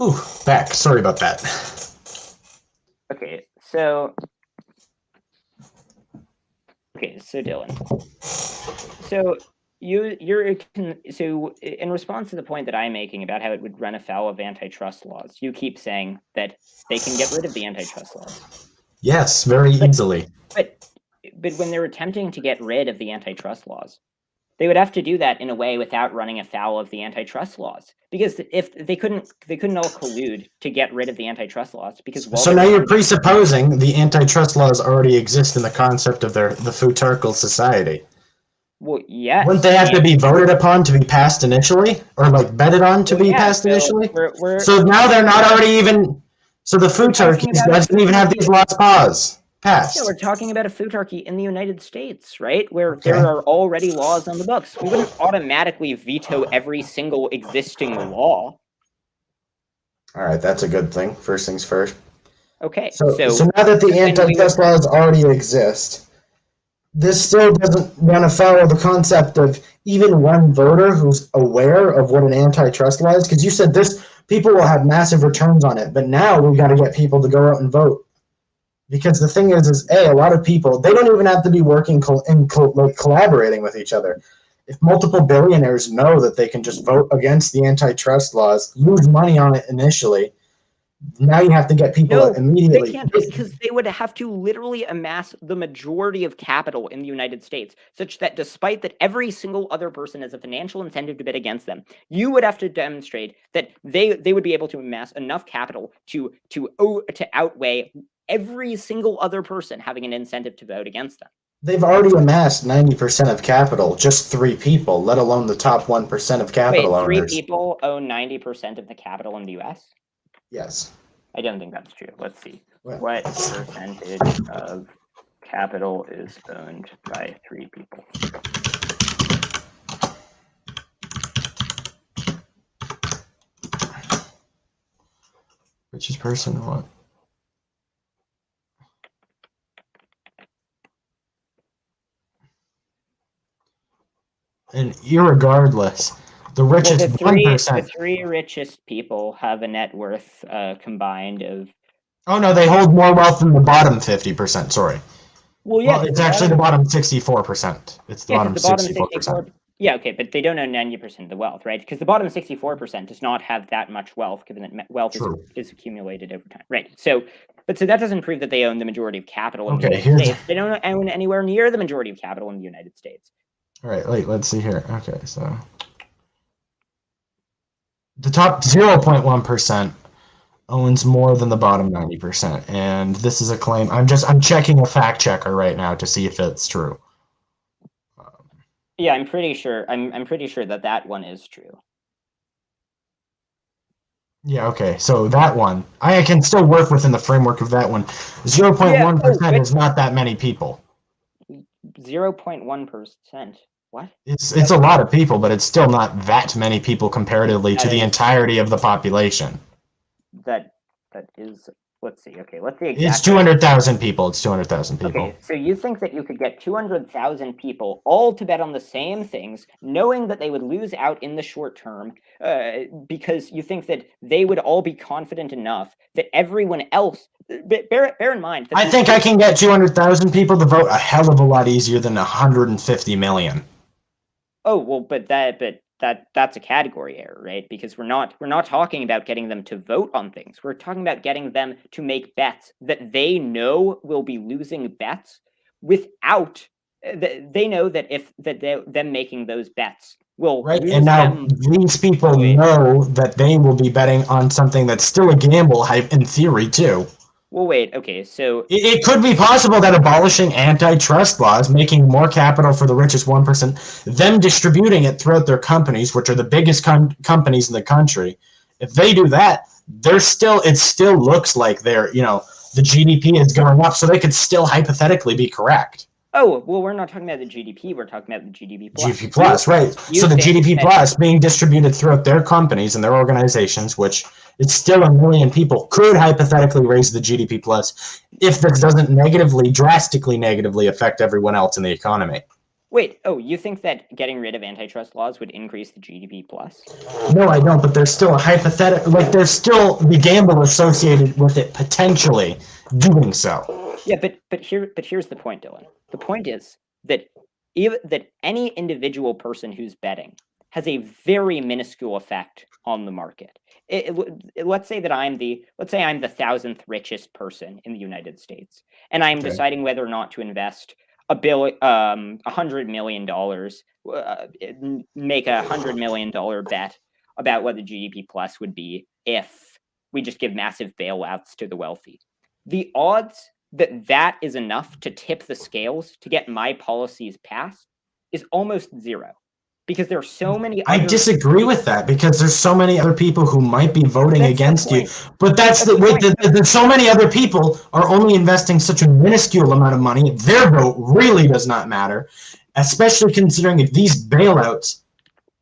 Ooh, back. Sorry about that. Okay, so Dylan. So so in response to the point that I'm making about how it would run afoul of antitrust laws, you keep saying that they can get rid of the antitrust laws. Yes, very easily. But when they're attempting to get rid of the antitrust laws, they would have to do that in a way without running afoul of the antitrust laws. Because if they couldn't all collude to get rid of the antitrust laws. Because so now you're presupposing the antitrust laws already exist in the concept of the Futarchy society. Well, yes. Wouldn't they have to be voted upon to be passed initially, or like betted on to be passed initially? So now they're not already even. So the Futarchy doesn't even have these laws passed. Yeah, we're talking about a Futarchy in the United States, right? Where there are already laws on the books. We wouldn't automatically veto every single existing law. All right, that's a good thing. First things first. Okay. So now that the antitrust laws already exist, this still doesn't run afoul of the concept of even one voter who's aware of what an antitrust law is. Because you said people will have massive returns on it, but now we've got to get people to go out and vote. Because the thing is a lot of people, they don't even have to be working collaborating with each other. If multiple billionaires know that they can just vote against the antitrust laws, lose money on it initially, now you have to get people immediately. They can't, because they would have to literally amass the majority of capital in the United States, such that despite that every single other person has a financial incentive to bid against them, you would have to demonstrate that they would be able to amass enough capital to outweigh every single other person having an incentive to vote against them. They've already amassed 90% of capital, just 3 people, let alone the top 1% of capital owners. Wait, 3 people own 90% of the capital in the U.S.? Yes. I don't think that's true. Let's see. What percentage of capital is owned by 3 people? Richest person, what? And irregardless, the richest 1%. The 3 richest people have a net worth combined of. Oh no, they hold more wealth than the bottom 50%. Sorry. Well, yeah. Well, it's actually the bottom 64%. It's the bottom 64%. Yeah, okay, but they don't own 90% of the wealth, right? Because the bottom 64% does not have that much wealth, given that wealth is accumulated over time, right? So that doesn't prove that they own the majority of capital in the United States. They don't own anywhere near the majority of capital in the United States. All right, wait, let's see here. Okay, so the top 0.1% owns more than the bottom 90%, and this is a claim. I'm checking a fact checker right now to see if it's true. Yeah, I'm pretty sure. I'm pretty sure that one is true. Yeah, okay. So that one, I can still work within the framework of that one. 0.1% is not that many people. 0.1%. What? It's a lot of people, but it's still not that many people comparatively to the entirety of the population. That is. Let's see. Okay, let's see. It's 200,000 people. It's 200,000 people. Okay, so you think that you could get 200,000 people all to bet on the same things, knowing that they would lose out in the short term, because you think that they would all be confident enough that everyone else. Bear in mind. That I think I can get 200,000 people to vote a hell of a lot easier than 150 million. Oh well, but that's a category error, right? Because we're not talking about getting them to vote on things. We're talking about getting them to make bets that they know will be losing bets without they know that them making those bets will Right, lose and now them. these people know that they will be betting on something that's still a gamble, in theory, too. Well, wait, okay, so It could be possible that abolishing antitrust laws, making more capital for the richest 1%, them distributing it throughout their companies, which are the biggest companies in the country, if they do that, it still looks like the GDP is going up, so they could still hypothetically be correct. oh, well, we're not talking about the GDP, we're talking about the GDP plus. GDP plus, right. You So the think GDP that- plus being distributed throughout their companies and their organizations, which it's still a million people, could hypothetically raise the GDP plus if this doesn't drastically negatively affect everyone else in the economy. Wait, oh, you think that getting rid of antitrust laws would increase the GDP plus? No, I don't, but there's still a hypothetical, there's still the gamble associated with it potentially doing so. Yeah, but here's the point, Dylan. The point is that that any individual person who's betting has a very minuscule effect on the market. Let's say I'm the 1,000th richest person in the United States, and I'm deciding whether or not to invest $100 million, make $100 million bet about what the GDP plus would be if we just give massive bailouts to the wealthy. The odds that is enough to tip the scales to get my policies passed is almost zero, because there are so many. I disagree with that, because there's so many other people who might be voting against you. But that's the way. There's so many other people are only investing such a minuscule amount of money. Their vote really does not matter, especially considering if these bailouts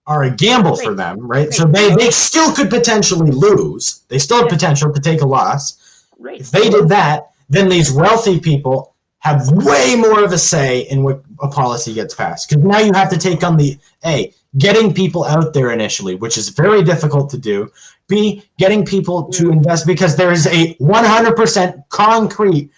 are a gamble for them, right? So they still could potentially lose. They still have potential to take a loss. If they did that, then these wealthy people have way more of a say in what a policy gets passed. Because now you have to take on getting people out there initially, which is very difficult to do. B, getting people to invest, because there is a 100% concrete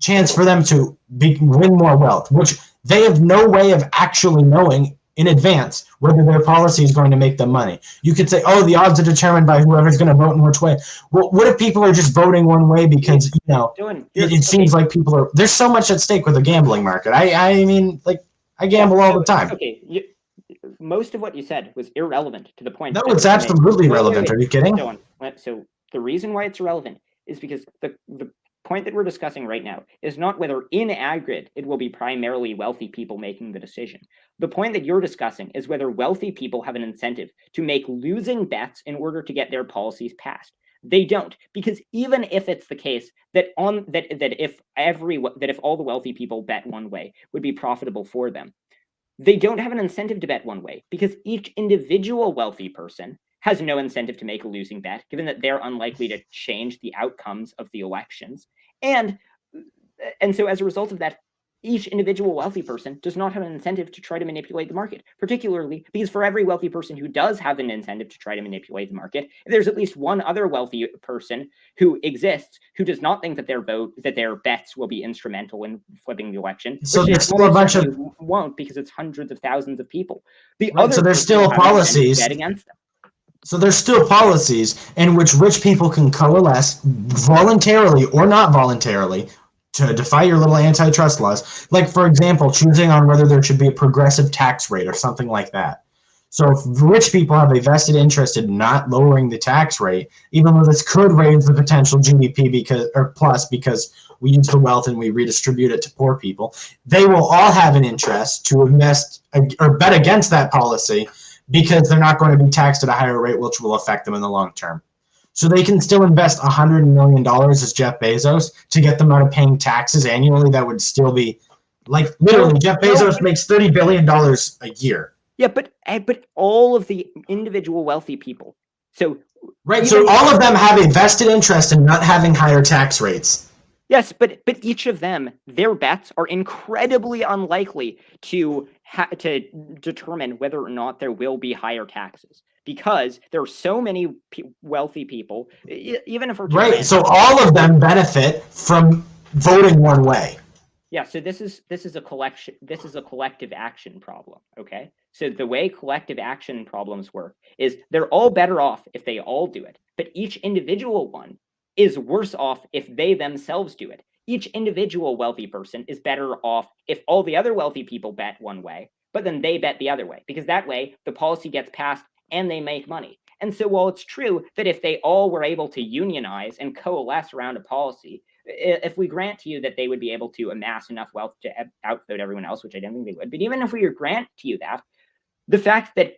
chance for them to win more wealth, which they have no way of actually knowing in advance whether their policy is going to make them money. You could say, oh, the odds are determined by whoever's going to vote in which way. Well, what if people are just voting one way because, it seems like there's so much at stake with the gambling market. I mean, I gamble all the time. Okay, most of what you said was irrelevant to the point. No, it's absolutely relevant. Are you kidding? So the reason why it's relevant is because the point that we're discussing right now is not whether in aggregate it will be primarily wealthy people making the decision. The point that you're discussing is whether wealthy people have an incentive to make losing bets in order to get their policies passed. They don't, because even if it's the case that if all the wealthy people bet one way would be profitable for them, they don't have an incentive to bet one way, because each individual wealthy person has no incentive to make a losing bet, given that they're unlikely to change the outcomes of the elections. And so as a result of that, each individual wealthy person does not have an incentive to try to manipulate the market, particularly because for every wealthy person who does have an incentive to try to manipulate the market, if there's at least one other wealthy person who exists who does not think that their bets will be instrumental in flipping the election. So there's still a bunch of won't, because it's hundreds of thousands of people. So there's still policies bet against them. So there's still policies in which rich people can coalesce voluntarily or not voluntarily to defy your little antitrust laws. Like, for example, choosing on whether there should be a progressive tax rate or something like that. So if rich people have a vested interest in not lowering the tax rate, even though this could raise the potential GDP because we use the wealth and we redistribute it to poor people, they will all have an interest to invest or bet against that policy, because they're not going to be taxed at a higher rate, which will affect them in the long term. So they can still invest $100 million as Jeff Bezos to get them out of paying taxes annually. That would still be literally Jeff Bezos makes $30 billion a year. Yeah, but all of the individual wealthy people. So all of them have a vested interest in not having higher tax rates. Yes, but each of them, their bets are incredibly unlikely to determine whether or not there will be higher taxes, because there are so many wealthy people. Even if we're so all of them benefit from voting one way. Yeah, so this is a collection. This is a collective action problem. Okay, so the way collective action problems work is they're all better off if they all do it, but each individual one is worse off if they themselves do it. each individual wealthy person is better off if all the other wealthy people bet one way, but then they bet the other way, because that way the policy gets passed and they make money. And so while it's true that if they all were able to unionize and coalesce around a policy, if we grant to you that they would be able to amass enough wealth to outvote everyone else, which I don't think they would, but even if we grant to you that, the fact that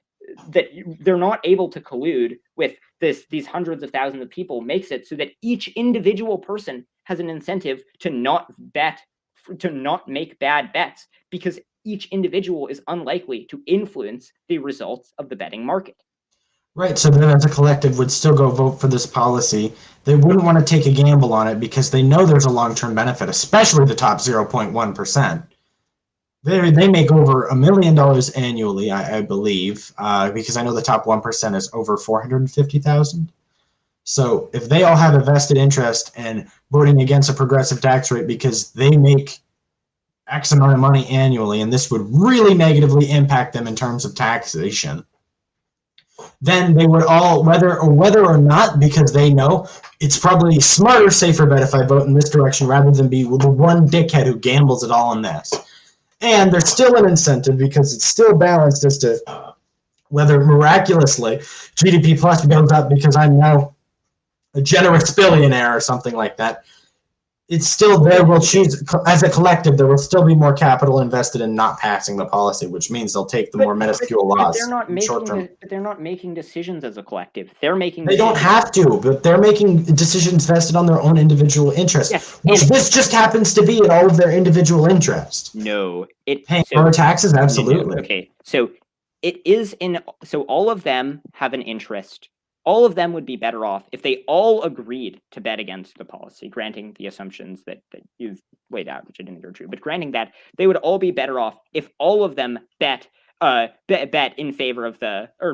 they're not able to collude with these hundreds of thousands of people makes it so that each individual person has an incentive to not make bad bets, because each individual is unlikely to influence the results of the betting market. Right, so then as a collective would still go vote for this policy. They wouldn't want to take a gamble on it because they know there's a long-term benefit, especially the top 0.1%. They make over $1 million annually, I believe, because I know the top 1% is over 450,000. So if they all have a vested interest in voting against a progressive tax rate because they make X amount of money annually, and this would really negatively impact them in terms of taxation, then they would all, whether or not, because they know it's probably smarter, safer bet if I vote in this direction rather than be the one dickhead who gambles it all on this. And there's still an incentive because it's still balanced as to whether miraculously GDP plus goes up because I'm now a generous billionaire or something like that. It's still there. We'll choose as a collective. There will still be more capital invested in not passing the policy, which means they'll take the more minuscule laws. But they're not making decisions as a collective. They're making. They don't have to, but they're making decisions vested on their own individual interests. Yes, which this just happens to be in all of their individual interests. No, paying more taxes, absolutely. Okay, so it is in. So all of them have an interest. All of them would be better off if they all agreed to bet against the policy, granting the assumptions that you've laid out, which I didn't think are true, but granting that, they would all be better off if all of them bet in favor of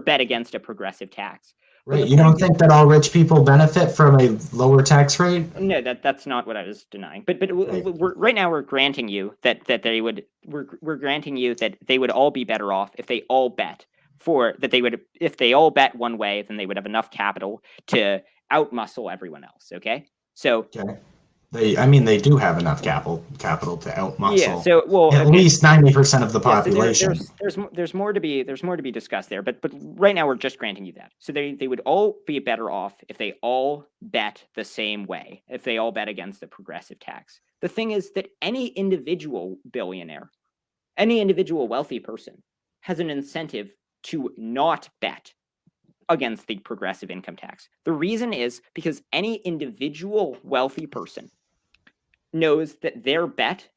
bet against a progressive tax. Right. You don't think that all rich people benefit from a lower tax rate? No, that's not what I was denying. But right now we're granting you that they would. We're granting you that they would all be better off if they all bet. If they all bet one way, then they would have enough capital to outmuscle everyone else. Okay, so they do have enough capital to outmuscle. Yeah, so at least 90% of the population. So there's more to be discussed there, but right now we're just granting you that. So they would all be better off if they all bet the same way. If they all bet against the progressive tax. The thing is that any individual billionaire, any individual wealthy person, has an incentive to not bet against the progressive income tax. The reason is because any individual wealthy person knows that their bet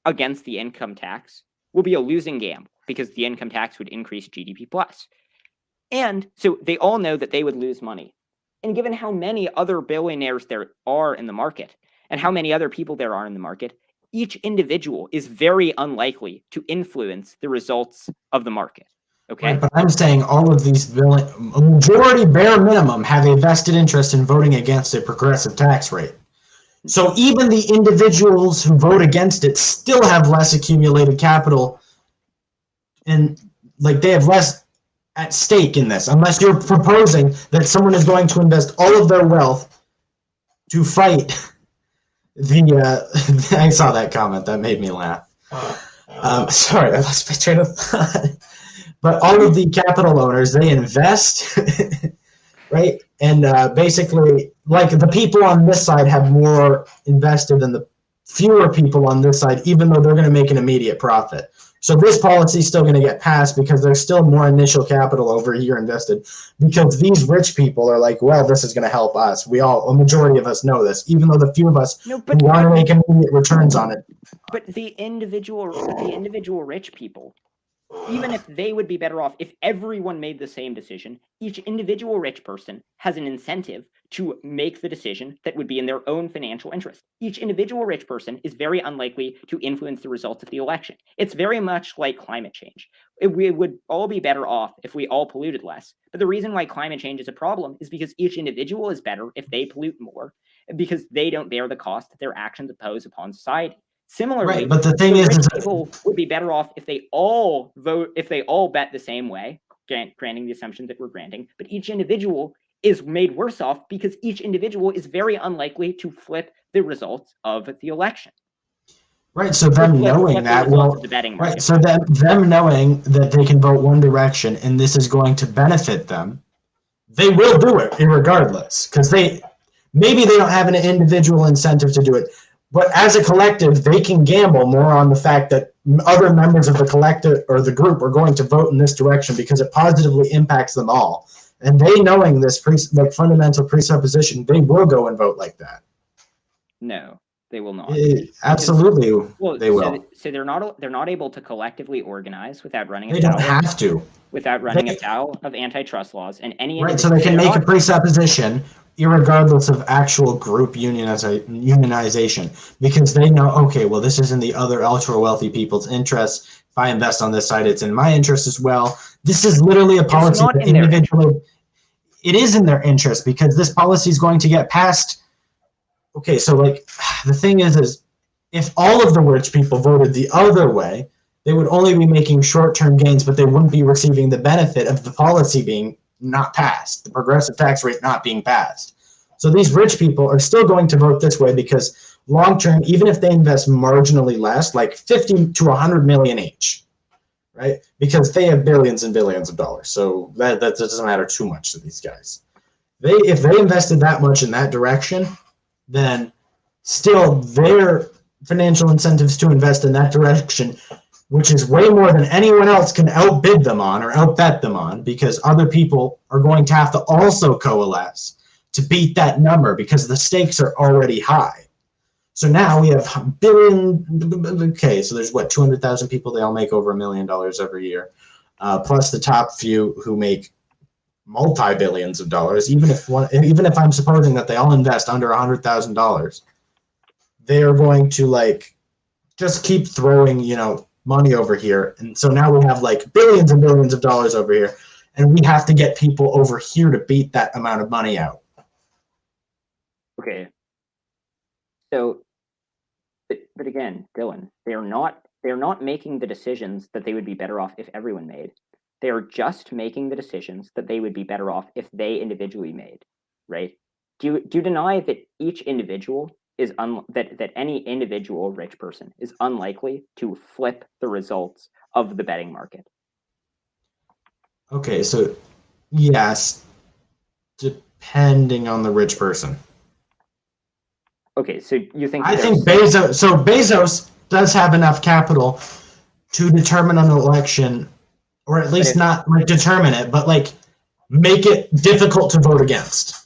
against the income tax will be a losing gamble because the income tax would increase GDP plus. And so they all know that they would lose money. And given how many other billionaires there are in the market and how many other people there are in the market, each individual is very unlikely to influence the results of the market. Okay. Right, but I'm saying all of these a majority, bare minimum, have a vested interest in voting against a progressive tax rate. So even the individuals who vote against it still have less accumulated capital, and they have less at stake in this, unless you're proposing that someone is going to invest all of their wealth to fight the. I saw that comment. That made me laugh. Sorry, I lost my train of thought. But all of the capital owners, they invest, right? And basically, the people on this side have more invested than the fewer people on this side, even though they're going to make an immediate profit. So this policy is still going to get passed because there's still more initial capital over here invested, because these rich people are like, well, this is going to help us. A majority of us know this, even though the few of us who want to make immediate returns on it. But the individual rich people, even if they would be better off if everyone made the same decision, each individual rich person has an incentive to make the decision that would be in their own financial interest. Each individual rich person is very unlikely to influence the results of the election. It's very much like climate change. We would all be better off if we all polluted less. But the reason why climate change is a problem is because each individual is better if they pollute more, because they don't bear the cost that their actions impose upon society. Similarly, right, but the thing is people would be better off if they all bet the same way, granting the assumption that we're granting, but each individual is made worse off because each individual is very unlikely to flip the results of the election. Right, so them knowing that, well, right, so them knowing that they can vote one direction and this is going to benefit them, they will do it regardless, because maybe they don't have an individual incentive to do it, but as a collective, they can gamble more on the fact that other members of the collective or the group are going to vote in this direction because it positively impacts them all. And they knowing this fundamental presupposition, they will go and vote like that. No, they will not. Absolutely, they will. So they're not able to collectively organize without running. They don't have to. Without running afoul of antitrust laws and any. Right, so they can make a presupposition, irregardless of actual group unionization, because they know, okay, well, this is in the other ultra wealthy people's interests. If I invest on this side, it's in my interest as well. This is literally a policy that individually. It is in their interest because this policy is going to get passed. Okay, so like the thing is if all of the rich people voted the other way, they would only be making short-term gains, but they wouldn't be receiving the benefit of the policy being not passed, the progressive tax rate not being passed. So these rich people are still going to vote this way because long-term, even if they invest marginally less, like 50 to 100 million each, right? Because they have billions and billions of dollars. So that doesn't matter too much to these guys. If they invested that much in that direction, then still their financial incentives to invest in that direction, which is way more than anyone else can outbid them on or outbet them on, because other people are going to have to also coalesce to beat that number because the stakes are already high. So now we have okay, so there's what, 200,000 people, they all make over $1 million every year, plus the top few who make multi-billions of dollars. Even if I'm supposing that they all invest under $100,000, they are going to like just keep throwing, money over here. And so now we have like billions and billions of dollars over here, and we have to get people over here to beat that amount of money out. Okay. So, but again, Dylan, they're not making the decisions that they would be better off if everyone made. They are just making the decisions that they would be better off if they individually made, right? Do you deny that each individual is that any individual rich person is unlikely to flip the results of the betting market? Okay, so yes, depending on the rich person. Okay, so you think I think Bezos does have enough capital to determine an election, or at least not like determine it, but like make it difficult to vote against.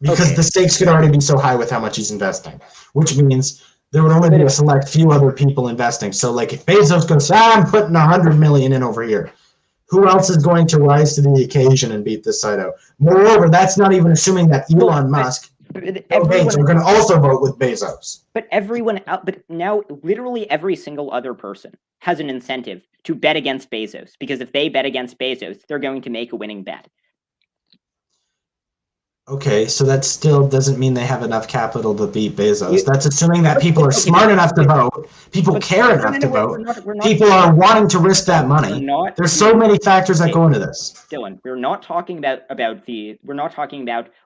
Because the stakes could already be so high with how much he's investing, which means there would only be a select few other people investing. So like if Bezos goes, I'm putting 100 million in over here, who else is going to rise to the occasion and beat this side out? Moreover, that's not even assuming that Elon Musk and Bill Gates are going to also vote with Bezos. But now literally every single other person has an incentive to bet against Bezos, because if they bet against Bezos, they're going to make a winning bet. Okay, so that still doesn't mean they have enough capital to beat Bezos. That's assuming that people are smart enough to vote, people care enough to vote, people are wanting to risk that money. There's so many factors that go into this. Dylan, we're not talking about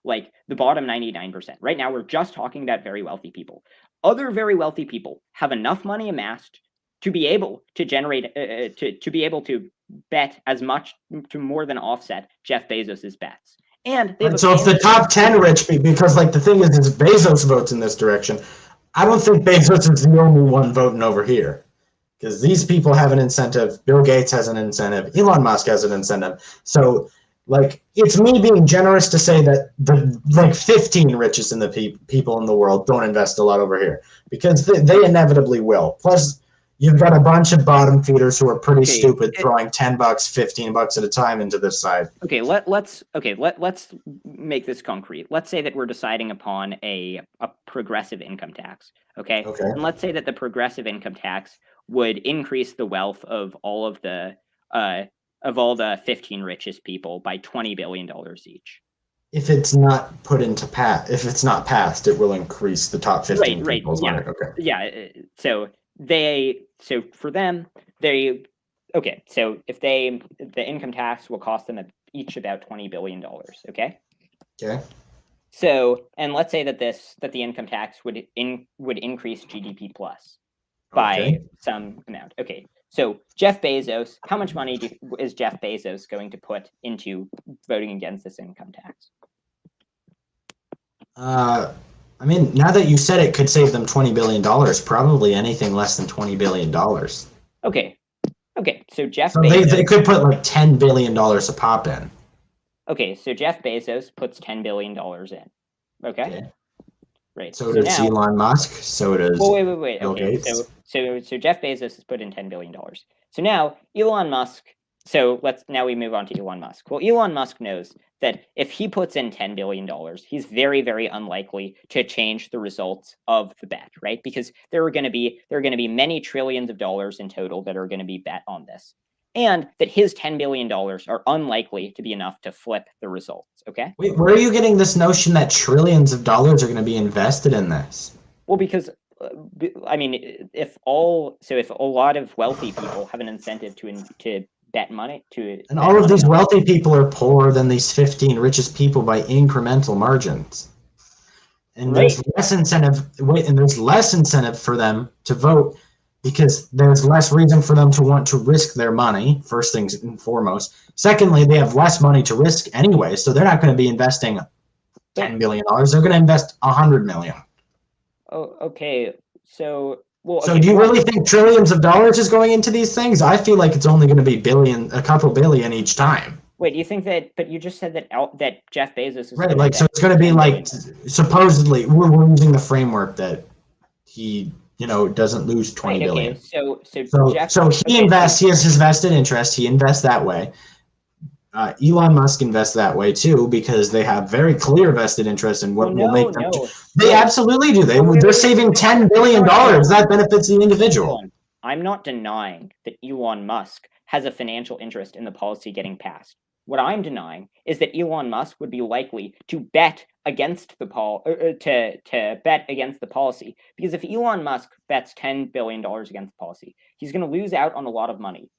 like the bottom 99%. Right now, we're just talking about very wealthy people. Other very wealthy people have enough money amassed to be able to generate, to be able to bet as much to more than offset Jeff Bezos's bets. And so if the top 10 rich people, because like the thing is Bezos votes in this direction, I don't think Bezos is the only one voting over here, because these people have an incentive. Bill Gates has an incentive. Elon Musk has an incentive. So like it's me being generous to say that the like 15 richest in the people in the world don't invest a lot over here, because they inevitably will. Plus, you've got a bunch of bottom feeders who are pretty stupid, throwing $10, $15 at a time into this side. Okay, let's make this concrete. Let's say that we're deciding upon a progressive income tax. Okay. And let's say that the progressive income tax would increase the wealth of all the 15 richest people by $20 billion each. If it's not if it's not passed, it will increase the top 15 people's money. Okay. Yeah. So for them, so if the income tax will cost them each about $20 billion, okay? Okay. So, and let's say that the income tax would increase GDP plus by Okay. some amount. Okay. So Jeff Bezos, how much money is Jeff Bezos going to put into voting against this income tax? I mean, now that you said it could save them $20 billion, probably anything less than $20 billion. Okay. Okay. So Jeff So Bezos. they could put like $10 billion a pop in. Okay. So Jeff Bezos puts $10 billion in. Okay. Right. So does now, Elon Musk. So does well, wait. Bill Okay. Gates. So Jeff Bezos has put in $10 billion. So now Elon Musk. So now we move on to Elon Musk. Well, Elon Musk knows that if he puts in $10 billion, he's very, very unlikely to change the results of the bet, right? Because there are going to be many trillions of dollars in total that are going to be bet on this. And that his $10 billion are unlikely to be enough to flip the results. Okay. Wait, where are you getting this notion that trillions of dollars are going to be invested in this? Well, because I mean, if a lot of wealthy people have an incentive to bet money and all of these wealthy people are poorer than these 15 richest people by incremental margins. And there's less incentive. And there's less incentive for them to vote because there's less reason for them to want to risk their money. First things and foremost. Secondly, they have less money to risk anyway, so they're not going to be investing $10 billion. They're going to invest $100 million. Oh, okay. So, so do you really think trillions of dollars is going into these things? I feel like it's only going to be a couple billion each time. Wait, do you think that? But you just said that Jeff Bezos is right. Like, so it's going to be like supposedly we're using the framework that he doesn't lose 20 billion. Okay. So he invests. He has his vested interest. He invests that way. Elon Musk invests that way too because they have very clear vested interest in what will make them. They absolutely do. They're saving $10 billion. That benefits the individual. I'm not denying that Elon Musk has a financial interest in the policy getting passed. What I'm denying is that Elon Musk would be likely to bet against the bet against the policy, because if Elon Musk bets $10 billion against the policy, he's going to lose out on a lot of money.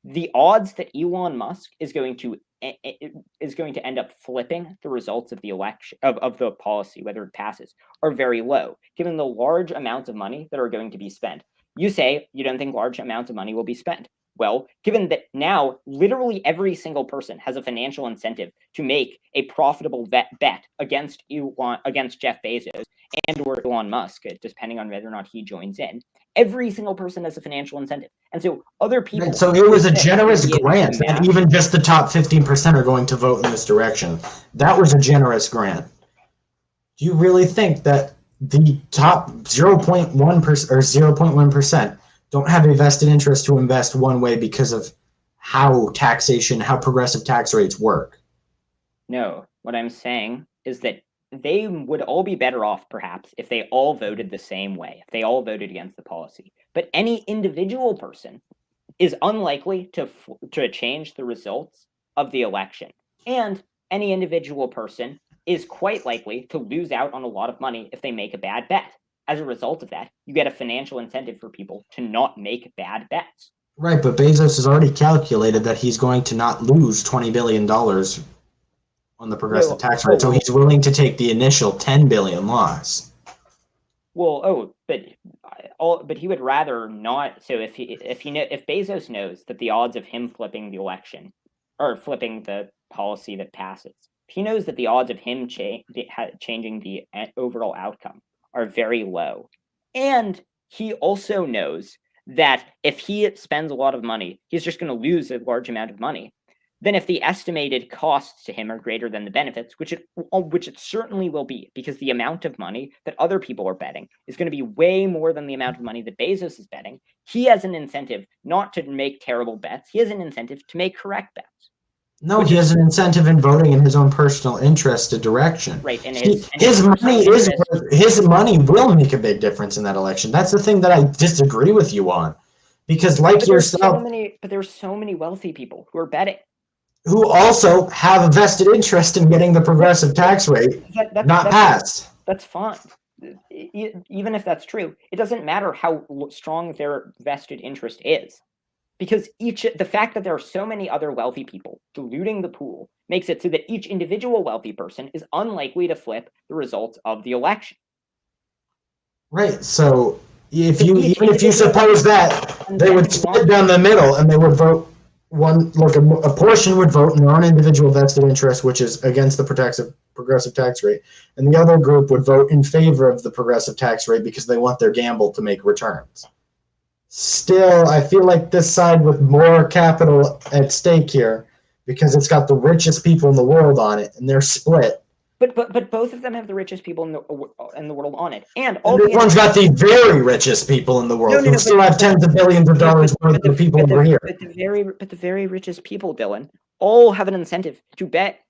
The odds that Elon Musk is going to end up flipping the results of the election of the policy, whether it passes, are very low, given the large amounts of money that are going to be spent. You say you don't think large amounts of money will be spent. Well, given that now literally every single person has a financial incentive to make a profitable bet against Jeff Bezos and or Elon Musk, depending on whether or not he joins in, every single person has a financial incentive. And so other people... Right, so it was a generous grant, and even just the top 15% are going to vote in this direction. That was a generous grant. Do you really think that the top 0.1% or 0.1% don't have a vested interest to invest one way because of how progressive tax rates work? No, what I'm saying is that they would all be better off, perhaps, if they all voted the same way, if they all voted against the policy. But any individual person is unlikely to change the results of the election. And any individual person is quite likely to lose out on a lot of money if they make a bad bet. As a result of that, you get a financial incentive for people to not make bad bets. Right, but Bezos has already calculated that he's going to not lose $20 billion on the progressive tax rate, so he's willing to take the initial $10 billion loss. Well, but he would rather not. So if Bezos knows that the odds of him flipping the election or flipping the policy that passes, if he knows that the odds of him changing the overall outcome are very low, and he also knows that if he spends a lot of money, he's just going to lose a large amount of money. Then if the estimated costs to him are greater than the benefits, which it certainly will be, because the amount of money that other people are betting is going to be way more than the amount of money that Bezos is betting, he has an incentive not to make terrible bets. He has an incentive to make correct bets. No, he has an incentive in voting in his own personal interest direction. Right, and his money will make a big difference in that election. That's the thing that I disagree with you on, because yourself, but there's so many wealthy people who are betting, who also have a vested interest in getting the progressive tax rate not passed. That's fine. Even if that's true, it doesn't matter how strong their vested interest is. Because the fact that there are so many other wealthy people diluting the pool makes it so that each individual wealthy person is unlikely to flip the results of the election. Right. So So even if you suppose that they would split down the middle and they would vote a portion would vote in their own individual vested interest, which is against the progressive tax rate, and the other group would vote in favor of the progressive tax rate because they want their gamble to make returns. Still, I feel like this side with more capital at stake here, because it's got the richest people in the world on it, and they're split. But both of them have the richest people in the world on it, and this one's got the very richest people in the world who still have tens of billions of dollars more than the people over here. But the very richest people, Dylan, all have an incentive to bet.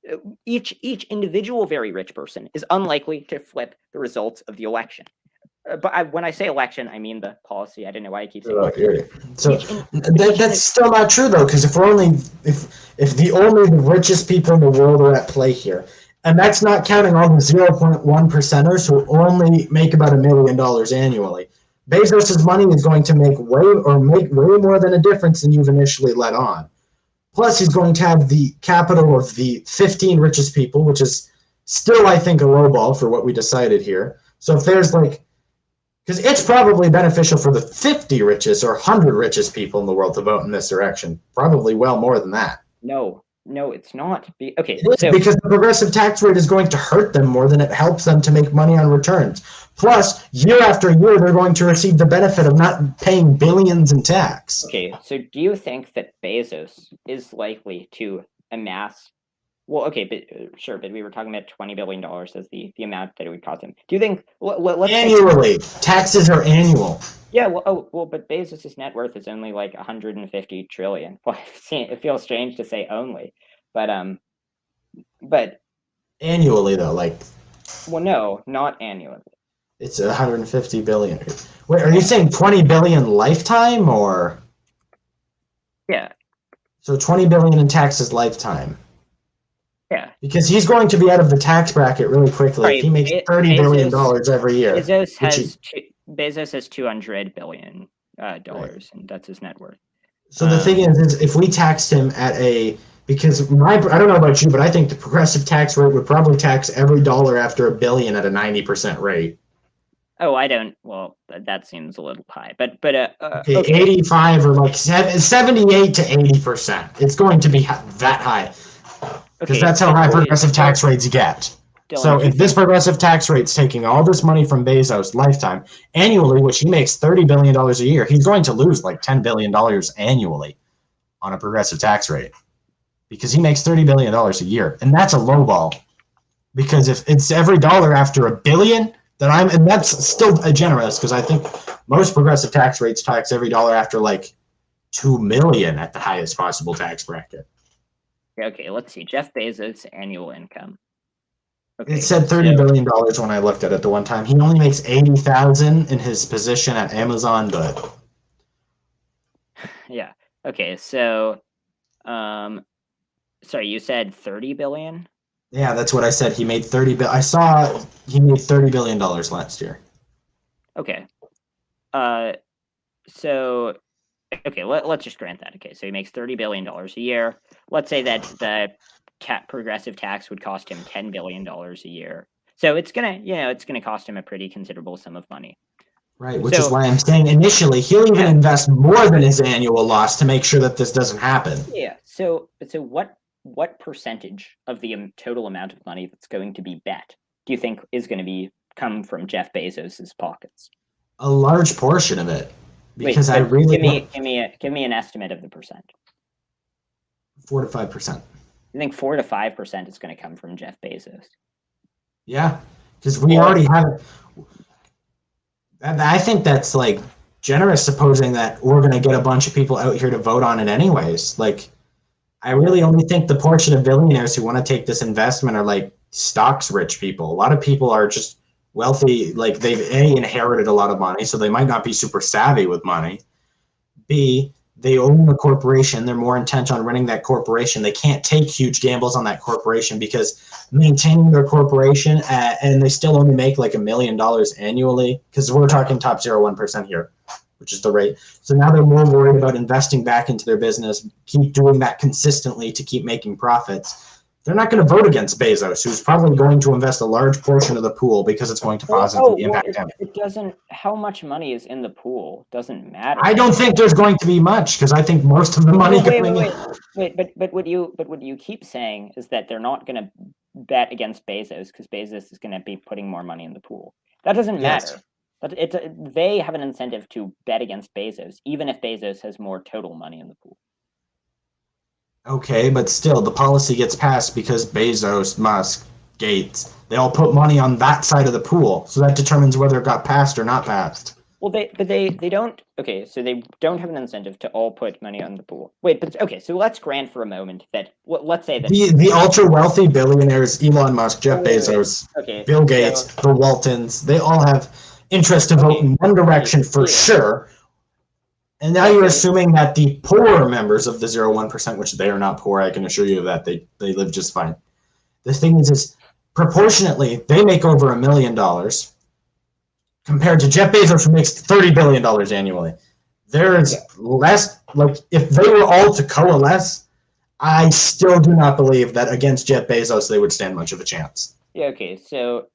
Each individual very rich person is unlikely to flip the results of the election. But when I say election, I mean the policy. I don't know why I keep saying election. So that's still not true though, because if the only richest people in the world are at play here. And that's not counting all the 0.1 percenters who only make about $1 million annually. Bezos' money is going to make way more than a difference than you've initially let on. Plus, he's going to have the capital of the 15 richest people, which is still, I think, a lowball for what we decided here. So if there's because it's probably beneficial for the 50 richest or 100 richest people in the world to vote in this direction. Probably well more than that. No, it's not. Okay, so because the progressive tax rate is going to hurt them more than it helps them to make money on returns. Plus, year after year, they're going to receive the benefit of not paying billions in tax. Okay, so do you think that Bezos is likely to amass? Well, okay, but we were talking about $20 billion as the amount that it would cost him. Do you think let's annually? Taxes are annual. Yeah, but Bezos' net worth is only like 150 trillion. Well, it feels strange to say only, but annually though, well, no, not annually. It's 150 billion. Wait, are you saying 20 billion lifetime or? Yeah. So 20 billion in taxes lifetime. Yeah. Because he's going to be out of the tax bracket really quickly. Right, he makes $30 billion every year. Bezos has $200 billion dollars, and that's his net worth. So the thing is if we taxed him at because I don't know about you, but I think the progressive tax rate would probably tax every dollar after $1 billion at a 90% rate. Oh, I don't. Well, that seems a little high, but okay, 85 or 78 to 80%. It's going to be that high because that's how high progressive tax rates get. Dylan, so if this progressive tax rate's taking all this money from Bezos lifetime annually, which he makes $30 billion a year, he's going to lose $10 billion annually on a progressive tax rate because he makes $30 billion a year. And that's a low ball because if it's every dollar after $1 billion, and that's still generous because I think most progressive tax rates tax every dollar after $2 million at the highest possible tax bracket. Okay, let's see. Jeff Bezos' annual income. Okay, it said $30 billion when I looked at it the one time. He only makes $80,000 in his position at Amazon, but yeah. Okay, so sorry, you said 30 billion? Yeah, that's what I said. He made 30 billion. I saw he made $30 billion last year. Okay. So okay, let's just grant that. Okay, so he makes $30 billion a year. Let's say that the progressive tax would cost him $10 billion a year. So it's gonna cost him a pretty considerable sum of money. Right, which is why I'm saying initially he'll even invest more than his annual loss to make sure that this doesn't happen. Yeah. So what percentage of the total amount of money that's going to be bet do you think is going to come from Jeff Bezos's pockets? A large portion of it, because Wait, I really give me an estimate of the percent. 4 to 5%. You think 4 to 5% is going to come from Jeff Bezos? Yeah, because we already have. I think that's generous, supposing that we're going to get a bunch of people out here to vote on it anyways. I really only think the portion of billionaires who want to take this investment are stocks rich people. A lot of people are just wealthy, they've inherited a lot of money, so they might not be super savvy with money. B, they own a corporation. They're more intent on running that corporation. They can't take huge gambles on that corporation because maintaining their corporation and they still only make $1 million annually because we're talking top 0.1% here, which is the rate. So now they're more worried about investing back into their business, keep doing that consistently to keep making profits. They're not going to vote against Bezos, who's probably going to invest a large portion of the pool because it's going to positively impact him. It doesn't. How much money is in the pool doesn't matter. I don't think there's going to be much because I think most of the money But what you keep saying is that they're not going to bet against Bezos because Bezos is going to be putting more money in the pool. That doesn't matter. But they have an incentive to bet against Bezos, even if Bezos has more total money in the pool. Okay, but still, the policy gets passed because Bezos, Musk, Gates, they all put money on that side of the pool, so that determines whether it got passed or not passed. Well, they don't. Okay, so they don't have an incentive to all put money on the pool. Wait, but okay, so let's grant for a moment that let's say that the ultra wealthy billionaires, Elon Musk, Jeff Bezos, Bill Gates, the Waltons, they all have interest to vote in one direction for sure. And now you're assuming that the poorer members of the 0.1%, which they are not poor, I can assure you of that, they live just fine. The thing is proportionately, they make over $1 million compared to Jeff Bezos, who makes $30 billion annually. There's less, like, if they were all to coalesce, I still do not believe that against Jeff Bezos they would stand much of a chance. Yeah, so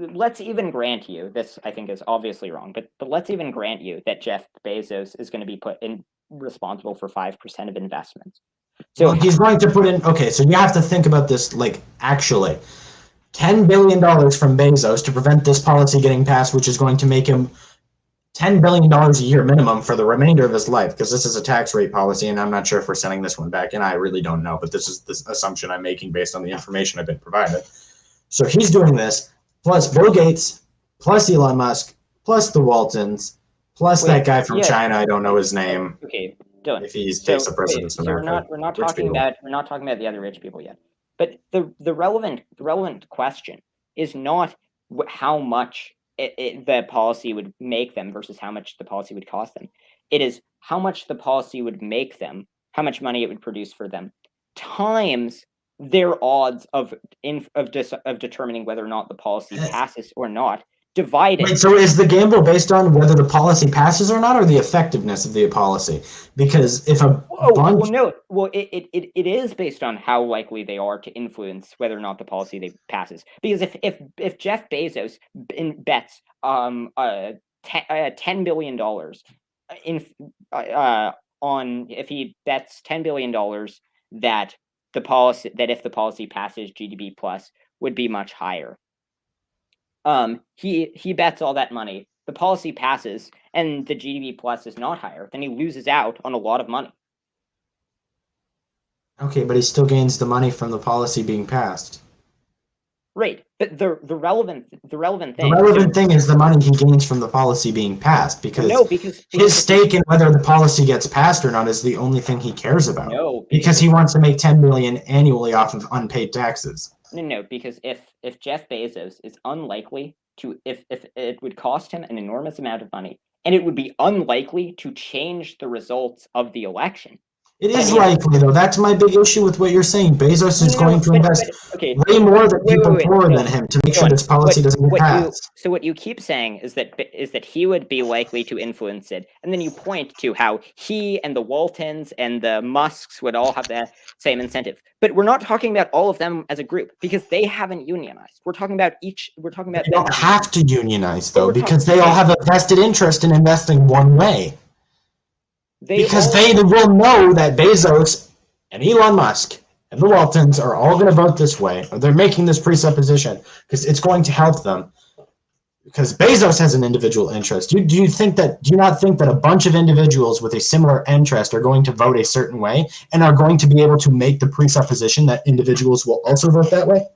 let's even grant you this. I think is obviously wrong, but let's even grant you that Jeff Bezos is going to be put in responsible for 5% of investments. So well, he's going to put in. Okay, so you have to think about this. Like, actually, $10 billion from Bezos to prevent this policy getting passed, which is going to make him $10 billion a year minimum for the remainder of his life, because this is a tax rate policy, and I'm not sure if we're sending this one back, and I really don't know, but this is the assumption I'm making based on the information I've been provided. So he's doing this, plus Bill Gates, plus Elon Musk, plus the Waltons, plus that guy from China, I don't know his name. Okay, Dylan. If he takes the presidency of America. We're not talking about the other rich people yet. But the relevant question is not how much the policy would make them versus how much the policy would cost them. It is how much the policy would make them, how much money it would produce for them, times their odds of determining whether or not the policy passes or not, divided. Wait, so is the gamble based on whether the policy passes or not, or the effectiveness of the policy? Because if it is based on how likely they are to influence whether or not the policy passes. Because if Jeff Bezos bets $10 billion if he bets $10 billion that if the policy passes, GDP plus would be much higher. He bets all that money. The policy passes, and the GDP plus is not higher. Then he loses out on a lot of money. Okay, but he still gains the money from the policy being passed. Right, but the relevant thing. The relevant thing is the money he gains from the policy being passed, because his stake in whether the policy gets passed or not is the only thing he cares about. No, because he wants to make $10 million annually off of unpaid taxes. No, because if Jeff Bezos is unlikely to, if it would cost him an enormous amount of money, and it would be unlikely to change the results of the election. It is likely, though. That's my big issue with what you're saying. Bezos is going to invest way more than people poorer than him to make sure this policy doesn't get passed. So what you keep saying is that he would be likely to influence it, and then you point to how he and the Waltons and the Musks would all have the same incentive. But we're not talking about all of them as a group, because they haven't unionized. We're talking about they don't have to unionize, though, because they all have a vested interest in investing one way. They will know that Bezos and Elon Musk and the Waltons are all going to vote this way, or they're making this presupposition because it's going to help them. Because Bezos has an individual interest. Do you not think that a bunch of individuals with a similar interest are going to vote a certain way and are going to be able to make the presupposition that individuals will also vote that way?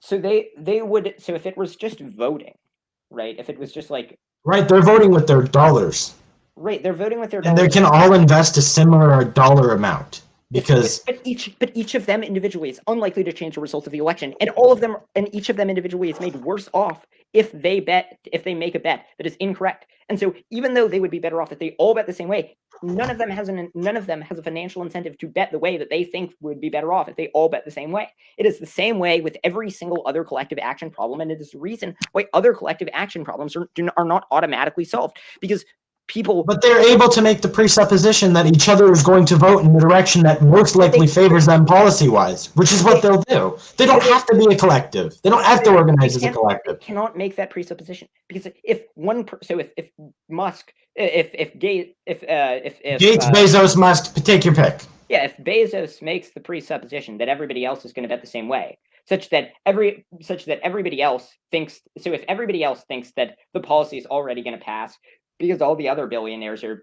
So they would. So if it was just voting, right? If it was just like they're voting with their dollars. Right, they're voting with their dollars. And they can all invest a similar dollar amount. Because but each of them individually is unlikely to change the result of the election, and each of them individually is made worse off if they make a bet that is incorrect. And so even though they would be better off if they all bet the same way, none of them has a financial incentive to bet the way that they think would be better off if they all bet the same way. It is the same way with every single other collective action problem, and it is the reason why other collective action problems are not automatically solved, because people. But they're able to make the presupposition that each other is going to vote in the direction that most likely favors them policy-wise, which is what they'll do. They don't have to be a collective. They don't have to organize as a collective. They cannot make that presupposition because if Musk, if Gates, Bezos, Musk, take your pick. Yeah, if Bezos makes the presupposition that everybody else is going to bet the same way, such that everybody else thinks, so if everybody else thinks that the policy is already going to pass because all the other billionaires are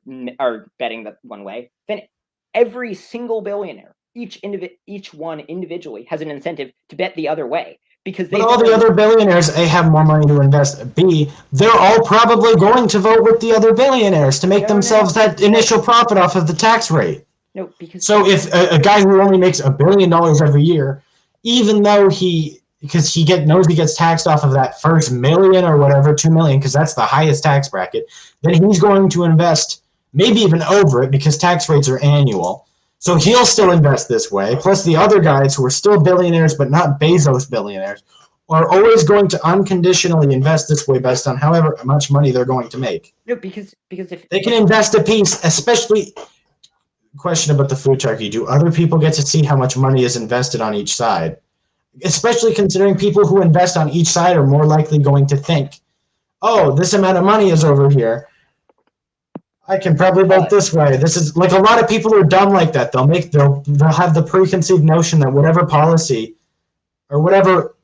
betting that one way, then every single billionaire, each one individually, has an incentive to bet the other way. Because all the other billionaires, A, have more money to invest. B, they're all probably going to vote with the other billionaires to make themselves that initial profit off of the tax rate. No, because so if a guy who only makes $1 billion every year, even though because he gets taxed off of that first million or whatever, 2 million, because that's the highest tax bracket, then he's going to invest maybe even over it because tax rates are annual. So he'll still invest this way. Plus the other guys who are still billionaires but not Bezos billionaires are always going to unconditionally invest this way based on however much money they're going to make. No, because if they can invest a piece, especially. Question about the Futarki. Do other people get to see how much money is invested on each side? Especially considering people who invest on each side are more likely going to think, oh, this amount of money is over here. I can probably vote this way. This is like a lot of people are dumb like that. They'll have the preconceived notion that whatever policy or whatever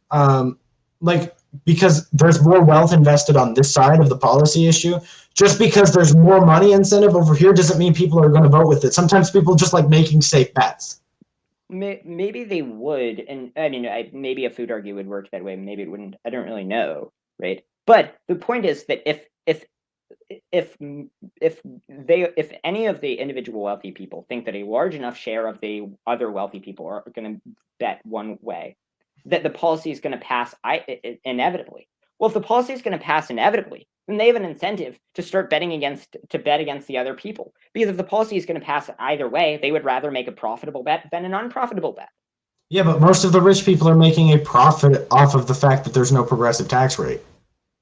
because there's more wealth invested on this side of the policy issue, just because there's more money incentive over here doesn't mean people are going to vote with it. Sometimes people just like making safe bets. Maybe they would, and I mean, maybe a Futarki would work that way. Maybe it wouldn't. I don't really know, right? But the point is that if any of the individual wealthy people think that a large enough share of the other wealthy people are going to bet one way, that the policy is going to pass inevitably. Well, if the policy is going to pass inevitably, then they have an incentive to start bet against the other people. Because if the policy is going to pass either way, they would rather make a profitable bet than an unprofitable bet. Yeah, but most of the rich people are making a profit off of the fact that there's no progressive tax rate.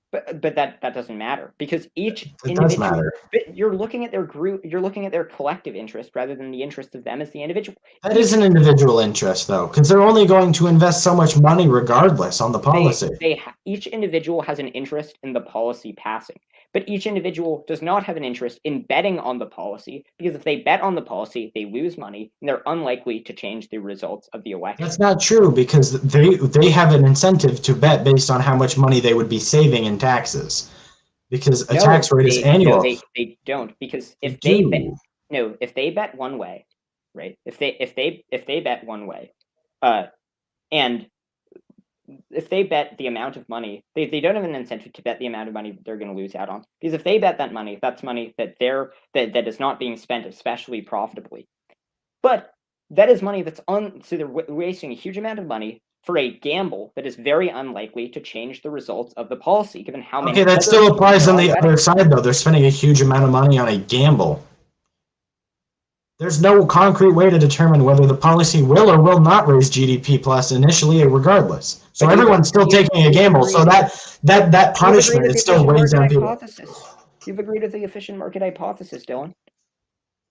But that doesn't matter because each does matter. But you're looking at their group. You're looking at their collective interest rather than the interest of them as the individual. That is an individual interest, though, because they're only going to invest so much money regardless on the policy. Each individual has an interest in the policy passing, but each individual does not have an interest in betting on the policy because if they bet on the policy, they lose money and they're unlikely to change the results of the election. That's not true because they have an incentive to bet based on how much money they would be saving in taxes, because a tax rate is annual. No, they don't, because if they bet one way, right? If they bet one way, and if they bet the amount of money, they don't have an incentive to bet the amount of money they're going to lose out on, because if they bet that money, that's money that is not being spent especially profitably, but that is money that's so they're wasting a huge amount of money for a gamble that is very unlikely to change the results of the policy, given how many. Okay, that still applies on the other side, though. They're spending a huge amount of money on a gamble. There's no concrete way to determine whether the policy will or will not raise GDP plus initially, regardless. So everyone's still taking a gamble. So that punishment is still weighs down people. You've agreed with the efficient market hypothesis, Dylan.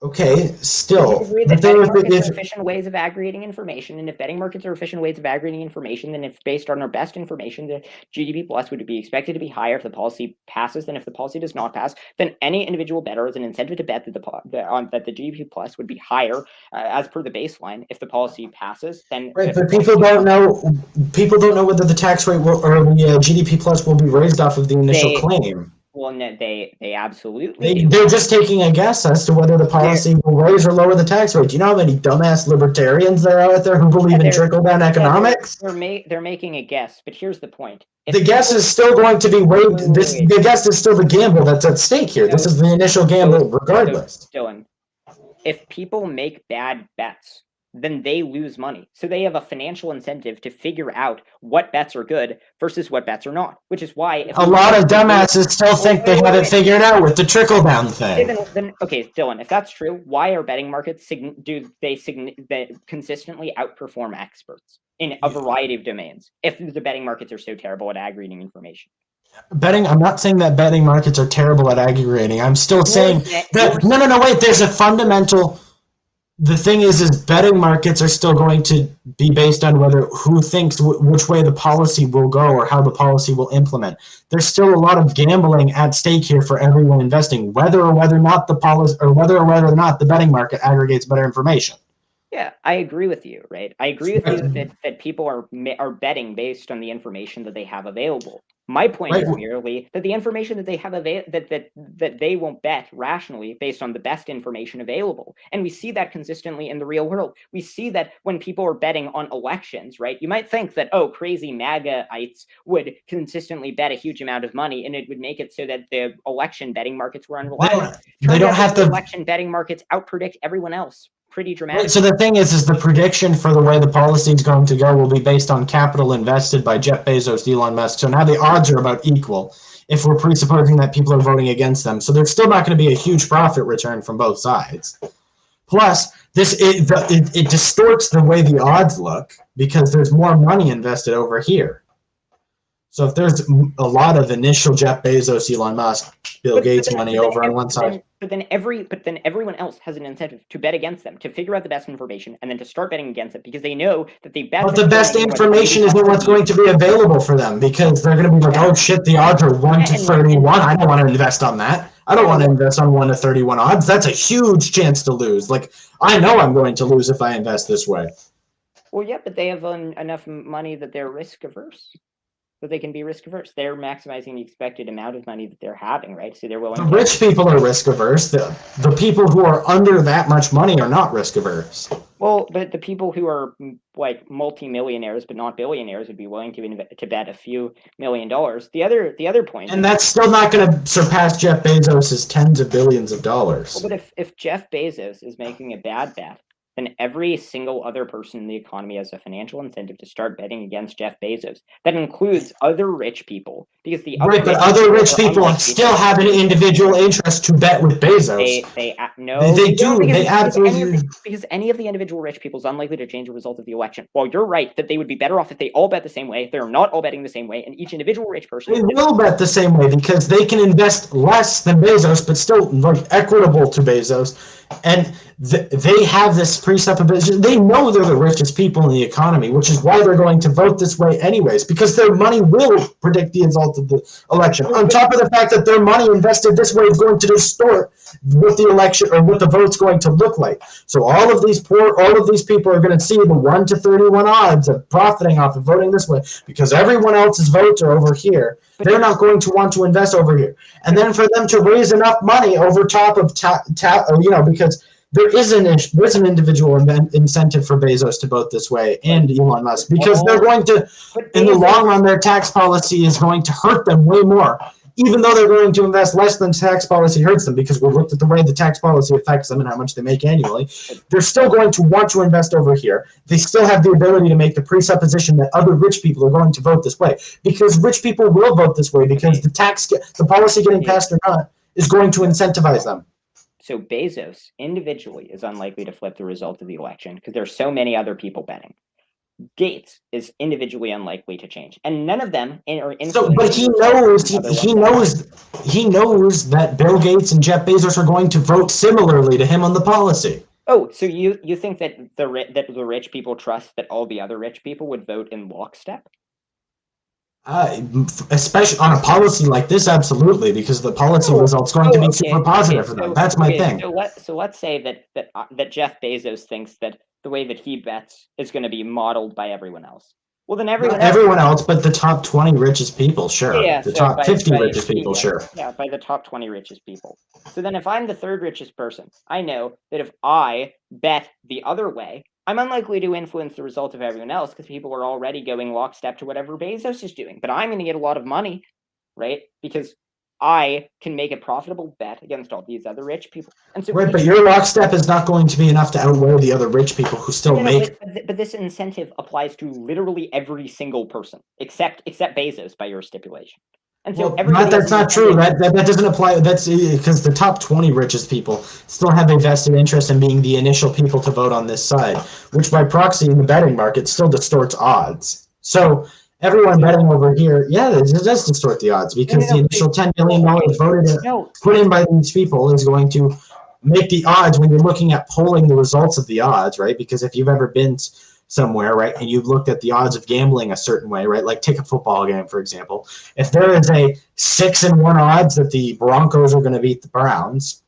Okay, still. Agree that betting markets are efficient ways of aggregating information, and if betting markets are efficient ways of aggregating information, then if based on our best information, the GDP plus would be expected to be higher if the policy passes than if the policy does not pass. Then any individual bettor has an incentive to bet that the GDP plus would be higher as per the baseline if the policy passes. Then right, but people don't know whether the tax rate will or the GDP plus will be raised off of the initial claim. Well, no, they absolutely. They're just taking a guess as to whether the policy will raise or lower the tax rate. Do you know how many dumbass libertarians there are out there who believe in trickle-down economics? They're making a guess, but here's the point. The guess is still going to be weighed. The guess is still the gamble that's at stake here. This is the initial gamble, regardless. Dylan, if people make bad bets, then they lose money. So they have a financial incentive to figure out what bets are good versus what bets are not, which is why a lot of dumbasses still think they have it figured out with the trickle-down thing. Okay, Dylan, if that's true, why are betting markets consistently outperform experts in a variety of domains if the betting markets are so terrible at aggregating information? I'm not saying that betting markets are terrible at aggregating. I'm still saying that, no, wait, there's a fundamental, the thing is betting markets are still going to be based on who thinks which way the policy will go or how the policy will implement. There's still a lot of gambling at stake here for everyone investing, whether or not the betting market aggregates better information. Yeah, I agree with you, right? I agree with you that people are betting based on the information that they have available. My point is merely that the information that they have that they won't bet rationally based on the best information available. And we see that consistently in the real world. We see that when people are betting on elections, right? You might think that, oh, crazy MAGA-ites would consistently bet a huge amount of money and it would make it so that the election betting markets were unreliable. They don't have to. Election betting markets outpredict everyone else. Pretty dramatic. So the thing is the prediction for the way the policy is going to go will be based on capital invested by Jeff Bezos, Elon Musk. So now the odds are about equal if we're presupposing that people are voting against them. So there's still not going to be a huge profit return from both sides. Plus, it distorts the way the odds look because there's more money invested over here. So if there's a lot of initial Jeff Bezos, Elon Musk, Bill Gates money over on one side. But then everyone else has an incentive to bet against them, to figure out the best information, and then to start betting against it because they know that the best. But the best information isn't what's going to be available for them because they're going to be like, oh shit, the odds are 1 to 31. I don't want to invest on that. I don't want to invest on 1 to 31 odds. That's a huge chance to lose. Like I know I'm going to lose if I invest this way. Well, yeah, but they have enough money that they're risk averse. So they can be risk averse. They're maximizing the expected amount of money that they're having, right? So they're willing. The rich people are risk averse. The people who are under that much money are not risk averse. Well, but the people who are like multimillionaires but not billionaires would be willing to bet a few $1 million. The other point. And that's still not going to surpass Jeff Bezos' tens of billions of dollars. Well, but if Jeff Bezos is making a bad bet, then every single other person in the economy has a financial incentive to start betting against Jeff Bezos. That includes other rich people, because other rich people still have an individual interest to bet with Bezos. They do. They absolutely because any of the individual rich people is unlikely to change the result of the election. Well, you're right that they would be better off if they all bet the same way. They're not all betting the same way, and each individual rich person will bet the same way because they can invest less than Bezos, but still equitable to Bezos, and they have this presupposition. They know they're the richest people in the economy, which is why they're going to vote this way anyways, because their money will predict the result of the election. On top of the fact that their money invested this way is going to distort what the election or what the vote's going to look like. So all of these people are going to see the 1 to 31 odds of profiting off of voting this way because everyone else's votes are over here. They're not going to want to invest over here. And then for them to raise enough money over top of because there's an individual incentive for Bezos to vote this way and Elon Musk because they're going to, in the long run, their tax policy is going to hurt them way more, even though they're going to invest less than tax policy hurts them because we looked at the way the tax policy affects them and how much they make annually. They're still going to want to invest over here. They still have the ability to make the presupposition that other rich people are going to vote this way because rich people will vote this way because the policy getting passed or not is going to incentivize them. So Bezos individually is unlikely to flip the result of the election because there's so many other people betting. Gates is individually unlikely to change, and none of them are. But he knows that Bill Gates and Jeff Bezos are going to vote similarly to him on the policy. Oh, so you think that the rich people trust that all the other rich people would vote in lockstep? Especially on a policy like this, absolutely, because the policy result's going to be super positive for them. That's my thing. So let's say that Jeff Bezos thinks that the way that he bets is going to be modeled by everyone else. Well, then everyone else, but the top 20 richest people, sure. Yeah, the top 50 richest people, sure. Yeah, by the top 20 richest people. So then if I'm the third richest person, I know that if I bet the other way, I'm unlikely to influence the result of everyone else because people are already going lockstep to whatever Bezos is doing. But I'm going to get a lot of money, right? Because I can make a profitable bet against all these other rich people. And so right, but your lockstep is not going to be enough to outweigh the other rich people who still make. But this incentive applies to literally every single person, except Bezos by your stipulation. And so that's not true. That doesn't apply. That's because the top 20 richest people still have a vested interest in being the initial people to vote on this side, which by proxy in the betting market still distorts odds. So everyone betting over here, yeah, it does distort the odds because the initial $10 billion put in by these people is going to make the odds when you're looking at polling the results of the odds, right? Because if you've ever been somewhere, right, and you've looked at the odds of gambling a certain way, right, like take a football game, for example. If there is a 6-1 odds that the Broncos are going to beat the Browns,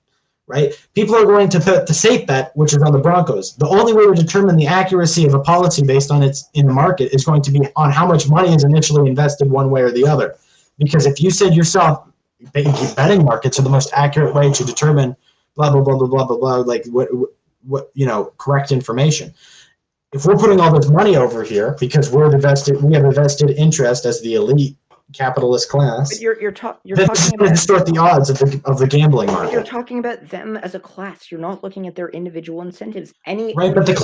right, people are going to put the safe bet, which is on the Broncos. The only way to determine the accuracy of a policy based on its in the market is going to be on how much money is initially invested one way or the other. Because if you said yourself, betting markets are the most accurate way to determine blah, blah, blah, blah, blah, blah, blah, like what correct information. If we're putting all this money over here because we have a vested interest as the elite capitalist class. But you're talking about distort the odds of the gambling market. You're talking about them as a class. You're not looking at their individual incentives. Right, but the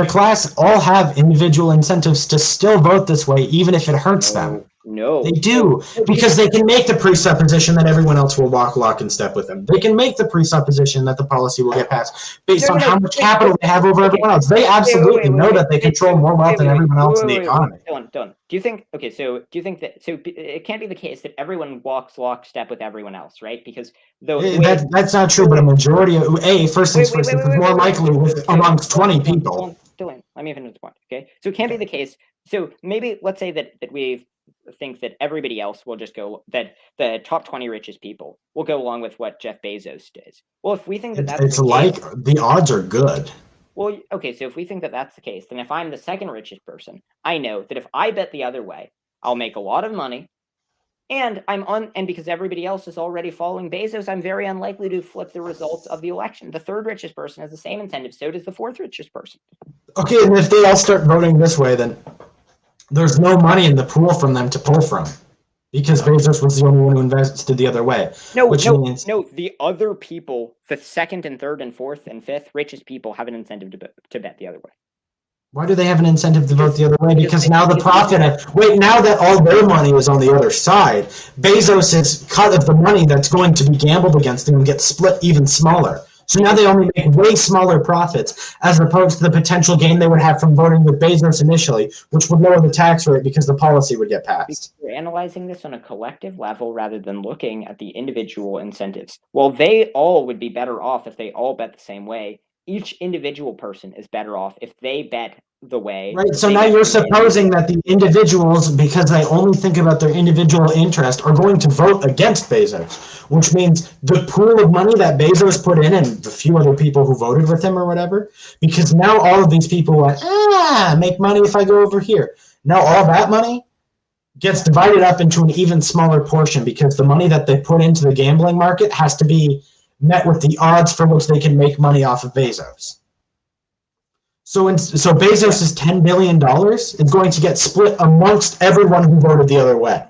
class all have individual incentives to still vote this way, even if it hurts them. No, they do, because they can make the presupposition that everyone else will walk lock and step with them. They can make the presupposition that the policy will get passed based on how much capital they have over everyone else. They absolutely know that they control more wealth than everyone else in the economy. Dylan, do you think it can't be the case that everyone walks lockstep with everyone else, right? Because that's not true, but a majority of first things first, it's more likely amongst 20 people. Dylan, let me finish the point, okay? So it can't be the case. So maybe let's say that we think that everybody else will just go, that the top 20 richest people will go along with what Jeff Bezos does. Well, if we think that that's the case, the odds are good. Well, okay, so if we think that that's the case, then if I'm the second richest person, I know that if I bet the other way, I'll make a lot of money, and and because everybody else is already following Bezos, I'm very unlikely to flip the results of the election. The third richest person has the same incentive, so does the fourth richest person. Okay, and if they all start voting this way, then there's no money in the pool from them to pull from, because Bezos was the only one who invested the other way. No, the other people, the second and third and fourth and fifth richest people have an incentive to bet the other way. Why do they have an incentive to vote the other way? Because now the profit, now that all their money is on the other side, Bezos' cut of the money that's going to be gambled against them gets split even smaller. So now they only make way smaller profits as opposed to the potential gain they would have from voting with Bezos initially, which would lower the tax rate because the policy would get passed. We're analyzing this on a collective level rather than looking at the individual incentives. Well, they all would be better off if they all bet the same way. Each individual person is better off if they bet the way. Right, so now you're supposing that the individuals, because they only think about their individual interest, are going to vote against Bezos, which means the pool of money that Bezos put in and the few other people who voted with him or whatever, because now all of these people are, make money if I go over here. Now all that money gets divided up into an even smaller portion because the money that they put into the gambling market has to be met with the odds for which they can make money off of Bezos. So Bezos' $10 billion is going to get split amongst everyone who voted the other way.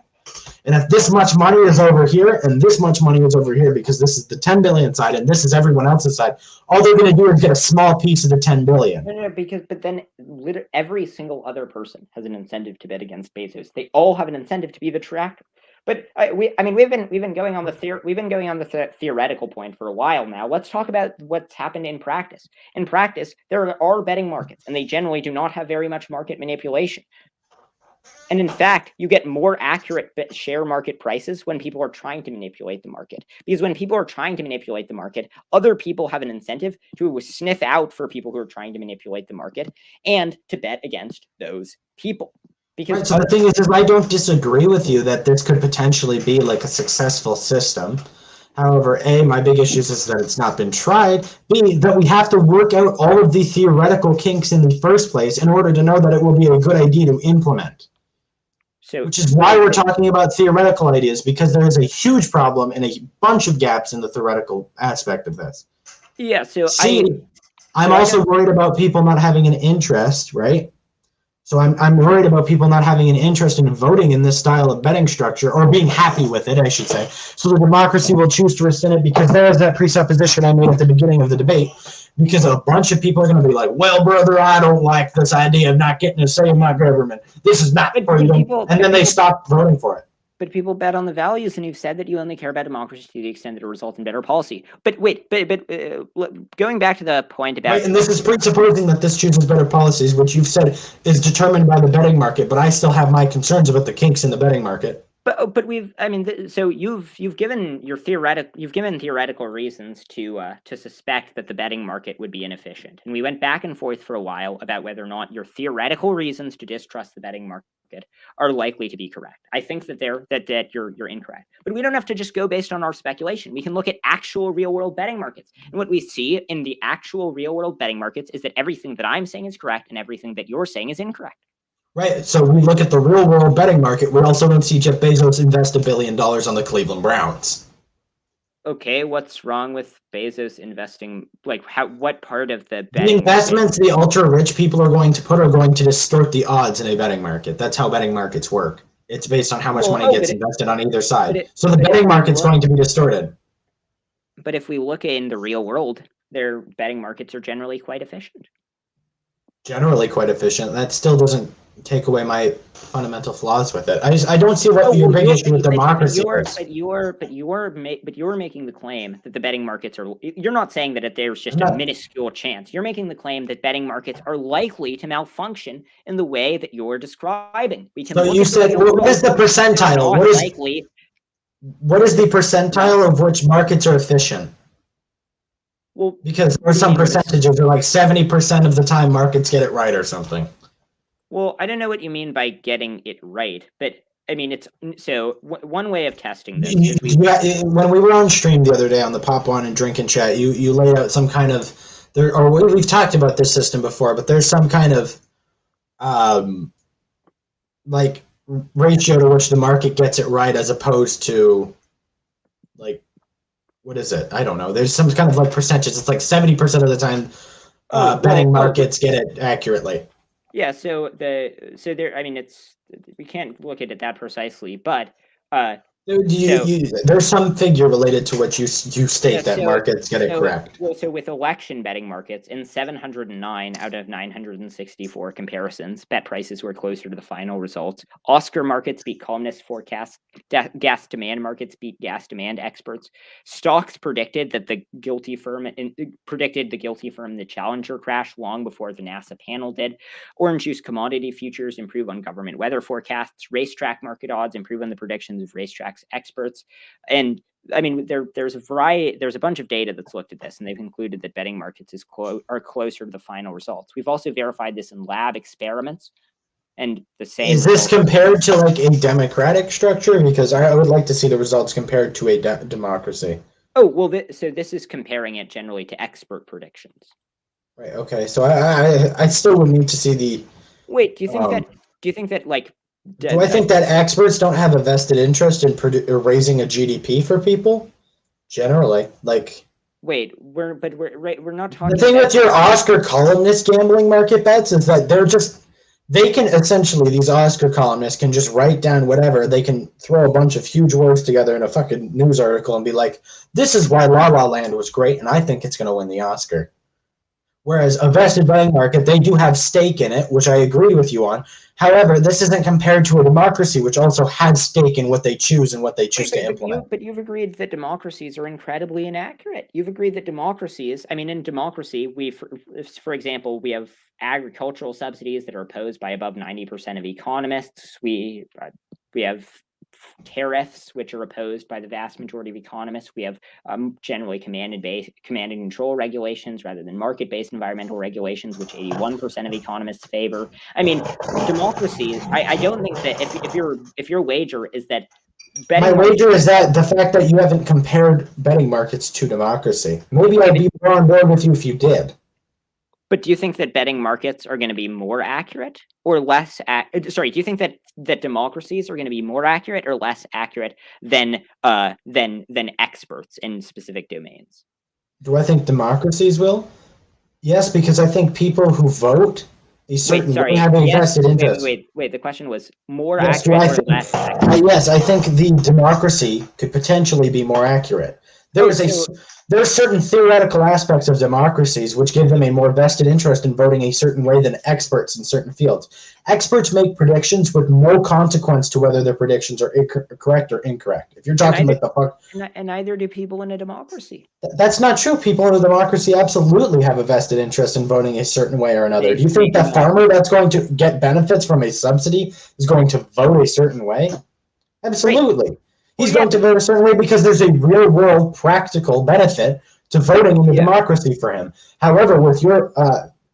And if this much money is over here and this much money is over here, because this is the 10 billion side and this is everyone else's side, all they're going to do is get a small piece of the 10 billion. No, but then every single other person has an incentive to bet against Bezos. They all have an incentive to be the true actor. But we've been going on the theoretical point for a while now. Let's talk about what's happened in practice. In practice, there are betting markets, and they generally do not have very much market manipulation. And in fact, you get more accurate share market prices when people are trying to manipulate the market. Because when people are trying to manipulate the market, other people have an incentive to sniff out for people who are trying to manipulate the market and to bet against those people. Right, so the thing is I don't disagree with you that this could potentially be like a successful system. However, A, my big issue is that it's not been tried. B, that we have to work out all of the theoretical kinks in the first place in order to know that it will be a good idea to implement. Which is why we're talking about theoretical ideas, because there is a huge problem and a bunch of gaps in the theoretical aspect of this. Yeah, so I'm also worried about people not having an interest, right? So I'm worried about people not having an interest in voting in this style of betting structure, or being happy with it, I should say. So the democracy will choose to rescind it, because there is that presupposition I made at the beginning of the debate, because a bunch of people are going to be like, well, brother, I don't like this idea of not getting a say in my government. This is not for you. And then they stop voting for it. But people bet on the values, and you've said that you only care about democracy to the extent that it results in better policy. But wait, going back to the point about... Right, and this is presupposing that this chooses better policies, which you've said is determined by the betting market, but I still have my concerns about the kinks in the betting market. But so you've given theoretical reasons to suspect that the betting market would be inefficient, and we went back and forth for a while about whether or not your theoretical reasons to distrust the betting market are likely to be correct. I think that you're incorrect, but we don't have to just go based on our speculation. We can look at actual real world betting markets, and what we see in the actual real world betting markets is that everything that I'm saying is correct and everything that you're saying is incorrect. Right, so we look at the real world betting market. We also don't see Jeff Bezos invest $1 billion on the Cleveland Browns. Okay, what's wrong with Bezos investing? Like, what part of the betting investments the ultra rich people are going to put are going to distort the odds in a betting market. That's how betting markets work. It's based on how much money gets invested on either side. So the betting market's going to be distorted. But if we look in the real world, their betting markets are generally quite efficient. Generally quite efficient. That still doesn't take away my fundamental flaws with it. I don't see what your big issue with democracy is. But you're making the claim that the betting markets are. You're not saying that there's just a minuscule chance. You're making the claim that betting markets are likely to malfunction in the way that you're describing. So you said, what is the percentile? What is the percentile of which markets are efficient? Well, because there are some percentages are like 70% of the time markets get it right or something. Well, I don't know what you mean by getting it right, but I mean, one way of testing this. When we were on stream the other day on the Pop On and Drink and Chat, you laid out some kind of we've talked about this system before, but there's some kind of like ratio to which the market gets it right as opposed to like, what is it? I don't know. There's some kind of like percentage. It's like 70% of the time betting markets get it accurately. Yeah, we can't look at it that precisely, but there's some figure related to what you state that markets get it correct. Well, so with election betting markets, in 709 out of 964 comparisons, bet prices were closer to the final result. Oscar markets beat columnist forecasts. Gas demand markets beat gas demand experts. Stocks predicted the guilty firm in the Challenger crash long before the NASA panel did. Orange juice commodity futures improve on government weather forecasts. Racetrack market odds improve on the predictions of racetrack experts. And I mean, there's a bunch of data that's looked at this, and they've concluded that betting markets are closer to the final results. We've also verified this in lab experiments, and the same. Is this compared to like a democratic structure? Because I would like to see the results compared to a democracy. Oh well, so this is comparing it generally to expert predictions. Right. Okay. So I still would need to see the. Wait. Do you think that like? Do I think that experts don't have a vested interest in raising a GDP for people? Generally, like. Wait, we're not talking. The thing with your Oscar columnist gambling market bets is that they can essentially, these Oscar columnists can just write down whatever. They can throw a bunch of huge words together in a fucking news article and be like, "This is why La La Land was great, and I think it's going to win the Oscar." Whereas a vested betting market, they do have stake in it, which I agree with you on. However, this isn't compared to a democracy, which also has stake in what they choose and what they choose to implement. But you've agreed that democracies are incredibly inaccurate. You've agreed that in democracy, for example, we have agricultural subsidies that are opposed by above 90% of economists. We have tariffs, which are opposed by the vast majority of economists. We have generally command and control regulations rather than market-based environmental regulations, which 81% of economists favor. I mean, democracy. I don't think that if your wager is that my wager is that the fact that you haven't compared betting markets to democracy. Maybe I'd be more on board with you if you did. But do you think that betting markets are going to be more accurate or less? Do you think that democracies are going to be more accurate or less accurate than experts in specific domains? Do I think democracies will? Yes, because I think people who vote have a vested interest. Wait. The question was more accurate or less accurate? Yes, I think the democracy could potentially be more accurate. There are certain theoretical aspects of democracies which give them a more vested interest in voting a certain way than experts in certain fields. Experts make predictions with no consequence to whether their predictions are correct or incorrect. If you're talking like the fuck, and neither do people in a democracy. That's not true. People in a democracy absolutely have a vested interest in voting a certain way or another. Do you think that farmer that's going to get benefits from a subsidy is going to vote a certain way? Absolutely. Right. He's going to vote a certain way because there's a real-world practical benefit to voting in a democracy for him. However, with your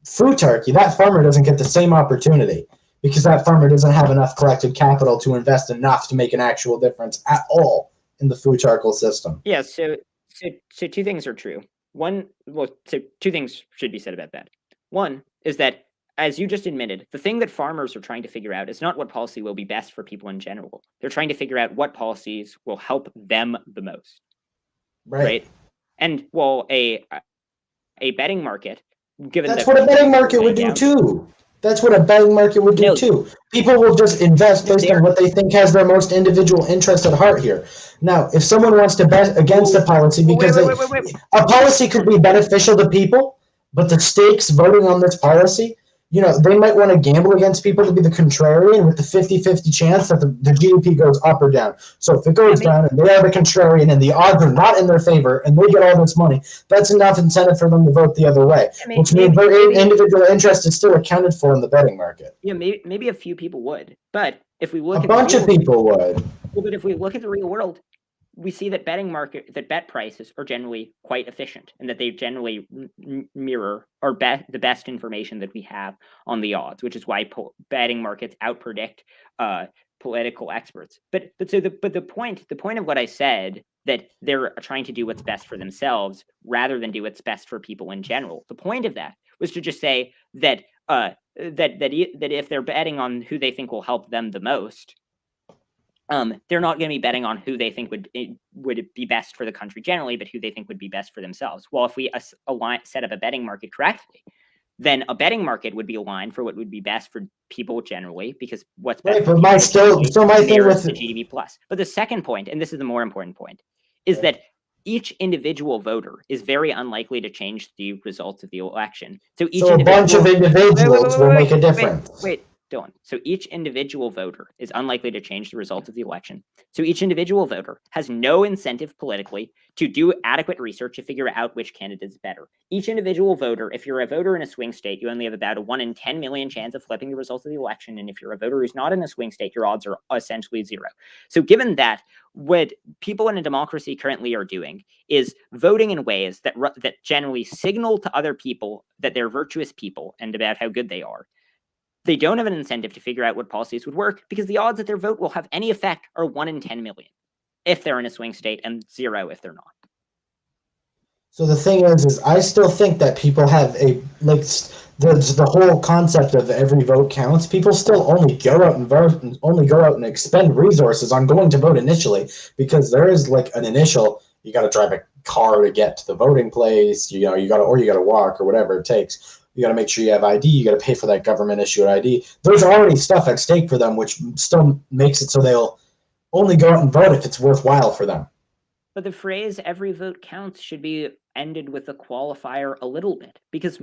Futarchy, that farmer doesn't get the same opportunity because that farmer doesn't have enough collected capital to invest enough to make an actual difference at all in the Futarchy system. Yeah, so two things are true. Two things should be said about that. One is that, as you just admitted, the thing that farmers are trying to figure out is not what policy will be best for people in general. They're trying to figure out what policies will help them the most. Right? And well, a betting market, given that's what a betting market would do too. That's what a betting market would do too. People will just invest based on what they think has their most individual interest at heart here. Now, if someone wants to bet against a policy because a policy could be beneficial to people, but the stakes voting on this policy, they might want to gamble against people to be the contrarian with the 50-50 chance that the GDP goes up or down. So if it goes down and they are the contrarian and the odds are not in their favor and they get all this money, that's enough incentive for them to vote the other way, which means their individual interest is still accounted for in the betting market. Yeah, maybe a few people would. But if we look a bunch of people would. Well, but if we look at the real world, we see that bet prices are generally quite efficient and that they generally mirror or bet the best information that we have on the odds, which is why betting markets outpredict political experts. But the point of what I said, that they're trying to do what's best for themselves rather than do what's best for people in general. The point of that was to just say that if they're betting on who they think will help them the most, they're not going to be betting on who they think would be best for the country generally, but who they think would be best for themselves. Well, if we set up a betting market correctly, then a betting market would be aligned for what would be best for people generally, because what's best for my thing with the GDP plus. But the second point, and this is the more important point, is that each individual voter is very unlikely to change the results of the election. So a bunch of individuals will make a difference. Wait, Dylan. So each individual voter is unlikely to change the result of the election. So each individual voter has no incentive politically to do adequate research to figure out which candidate is better. Each individual voter, if you're a voter in a swing state, you only have about a 1 in 10 million chance of flipping the results of the election. And if you're a voter who's not in a swing state, your odds are essentially zero. So given that, what people in a democracy currently are doing is voting in ways that generally signal to other people that they're virtuous people and about how good they are. They don't have an incentive to figure out what policies would work because the odds that their vote will have any effect are 1 in 10 million if they're in a swing state and 0 if they're not. So the thing is I still think that people have the whole concept of every vote counts. People still only go out and vote and only go out and expend resources on going to vote initially because there is like an initial, you got to drive a car to get to the voting place, you got to walk or whatever it takes. You got to make sure you have ID. You got to pay for that government-issued ID. There's already stuff at stake for them, which still makes it so they'll only go out and vote if it's worthwhile for them. But the phrase "every vote counts" should be ended with a qualifier a little bit, because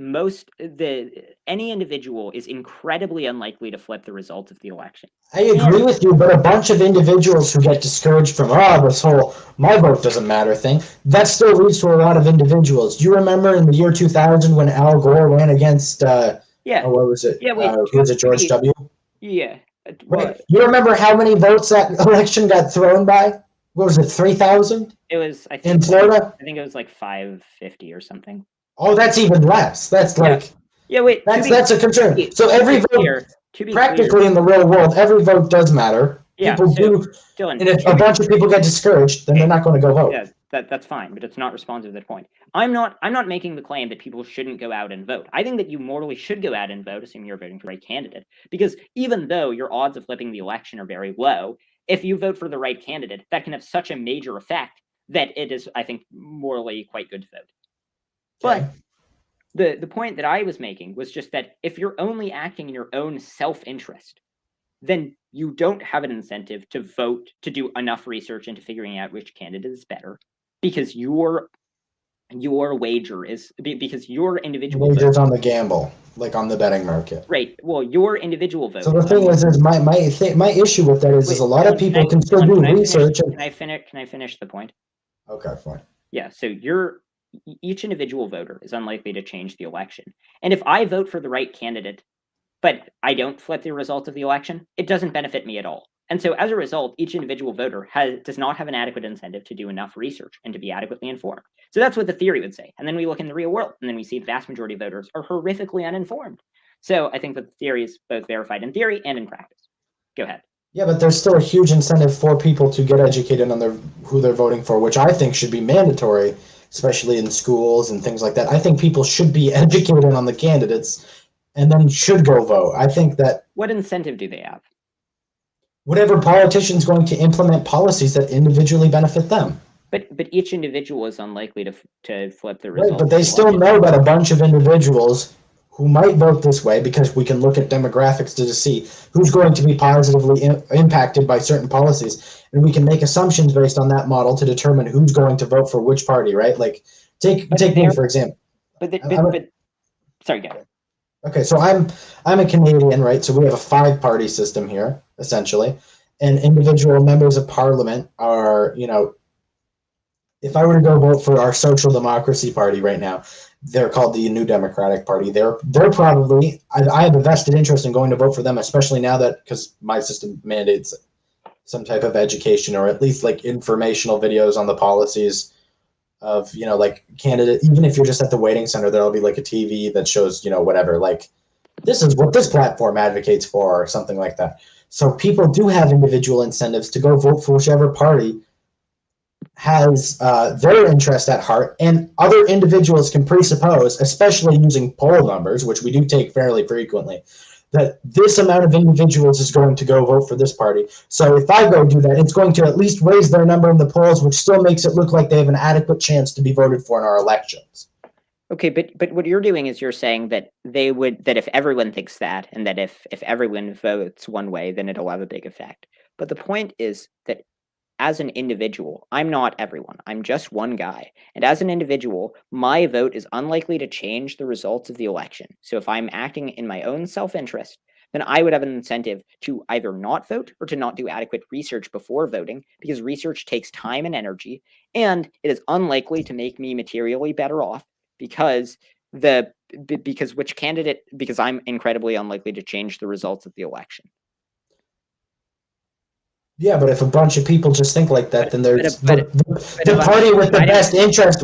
any individual is incredibly unlikely to flip the result of the election. I agree with you, but a bunch of individuals who get discouraged from this whole "my vote doesn't matter" thing, that still leads to a lot of individuals. Do you remember in the year 2000 when Al Gore ran against what was it? Who was it? George W. Yeah. Right. You remember how many votes that election got thrown by? What was it? 3,000? It was, I think, in Florida. I think it was like 550 or something. Oh, that's even less. That's like that's a concern. So every vote, practically in the real world, every vote does matter. People do, Dylan, and if a bunch of people get discouraged, then they're not going to go vote. Yeah, that's fine, but it's not responsive to that point. I'm not making the claim that people shouldn't go out and vote. I think that you morally should go out and vote, assuming you're voting for the right candidate, because even though your odds of flipping the election are very low, if you vote for the right candidate, that can have such a major effect that it is, I think, morally quite good to vote. Okay. But the point that I was making was just that if you're only acting in your own self-interest, then you don't have an incentive to vote, to do enough research into figuring out which candidate is better, because your wager is because your individual Wagers vote, on the gamble, like on the betting market. right? Well, your individual vote. So the thing is my issue with that is a lot of people can still do research. Can I finish the point? Okay, fine. Yeah. So each individual voter is unlikely to change the election, and if I vote for the right candidate, but I don't flip the result of the election, it doesn't benefit me at all. And so as a result, each individual voter does not have an adequate incentive to do enough research and to be adequately informed. So that's what the theory would say. And then we look in the real world, and then we see the vast majority of voters are horrifically uninformed. So I think that the theory is both verified in theory and in practice. Go ahead. Yeah, but there's still a huge incentive for people to get educated on who they're voting for, which I think should be mandatory, especially in schools and things like that. I think people should be educated on the candidates and then should go vote. I think that... What incentive do they have? Whatever politician's going to implement policies that individually benefit them. But each individual is unlikely to flip the result. Right, but they still know that a bunch of individuals who might vote this way, because we can look at demographics to see who's going to be positively impacted by certain policies, and we can make assumptions based on that model to determine who's going to vote for which party, right? Like, take me, for example. Sorry, go ahead. Okay, so I'm a Canadian, right? So we have a 5-party system here, essentially, and individual members of parliament are, if I were to go vote for our Social Democracy Party right now, they're called the New Democratic Party. They're probably, I have a vested interest in going to vote for them, especially now that, because my system mandates some type of education or at least like informational videos on the policies of, like candidate, even if you're just at the waiting center, there'll be like a TV that shows, whatever, like this is what this platform advocates for or something like that. So people do have individual incentives to go vote for whichever party has their interest at heart, and other individuals can presuppose, especially using poll numbers, which we do take fairly frequently, that this amount of individuals is going to go vote for this party. So if I go do that, it's going to at least raise their number in the polls, which still makes it look like they have an adequate chance to be voted for in our elections. Okay, but what you're doing is you're saying that that if everyone thinks that, and that if everyone votes one way, then it'll have a big effect. But the point is that as an individual, I'm not everyone. I'm just one guy. And as an individual, my vote is unlikely to change the results of the election. So if I'm acting in my own self-interest, then I would have an incentive to either not vote or to not do adequate research before voting, because research takes time and energy, and it is unlikely to make me materially better off because I'm incredibly unlikely to change the results of the election. Yeah, but if a bunch of people just think like that, then there's the party with the best interest.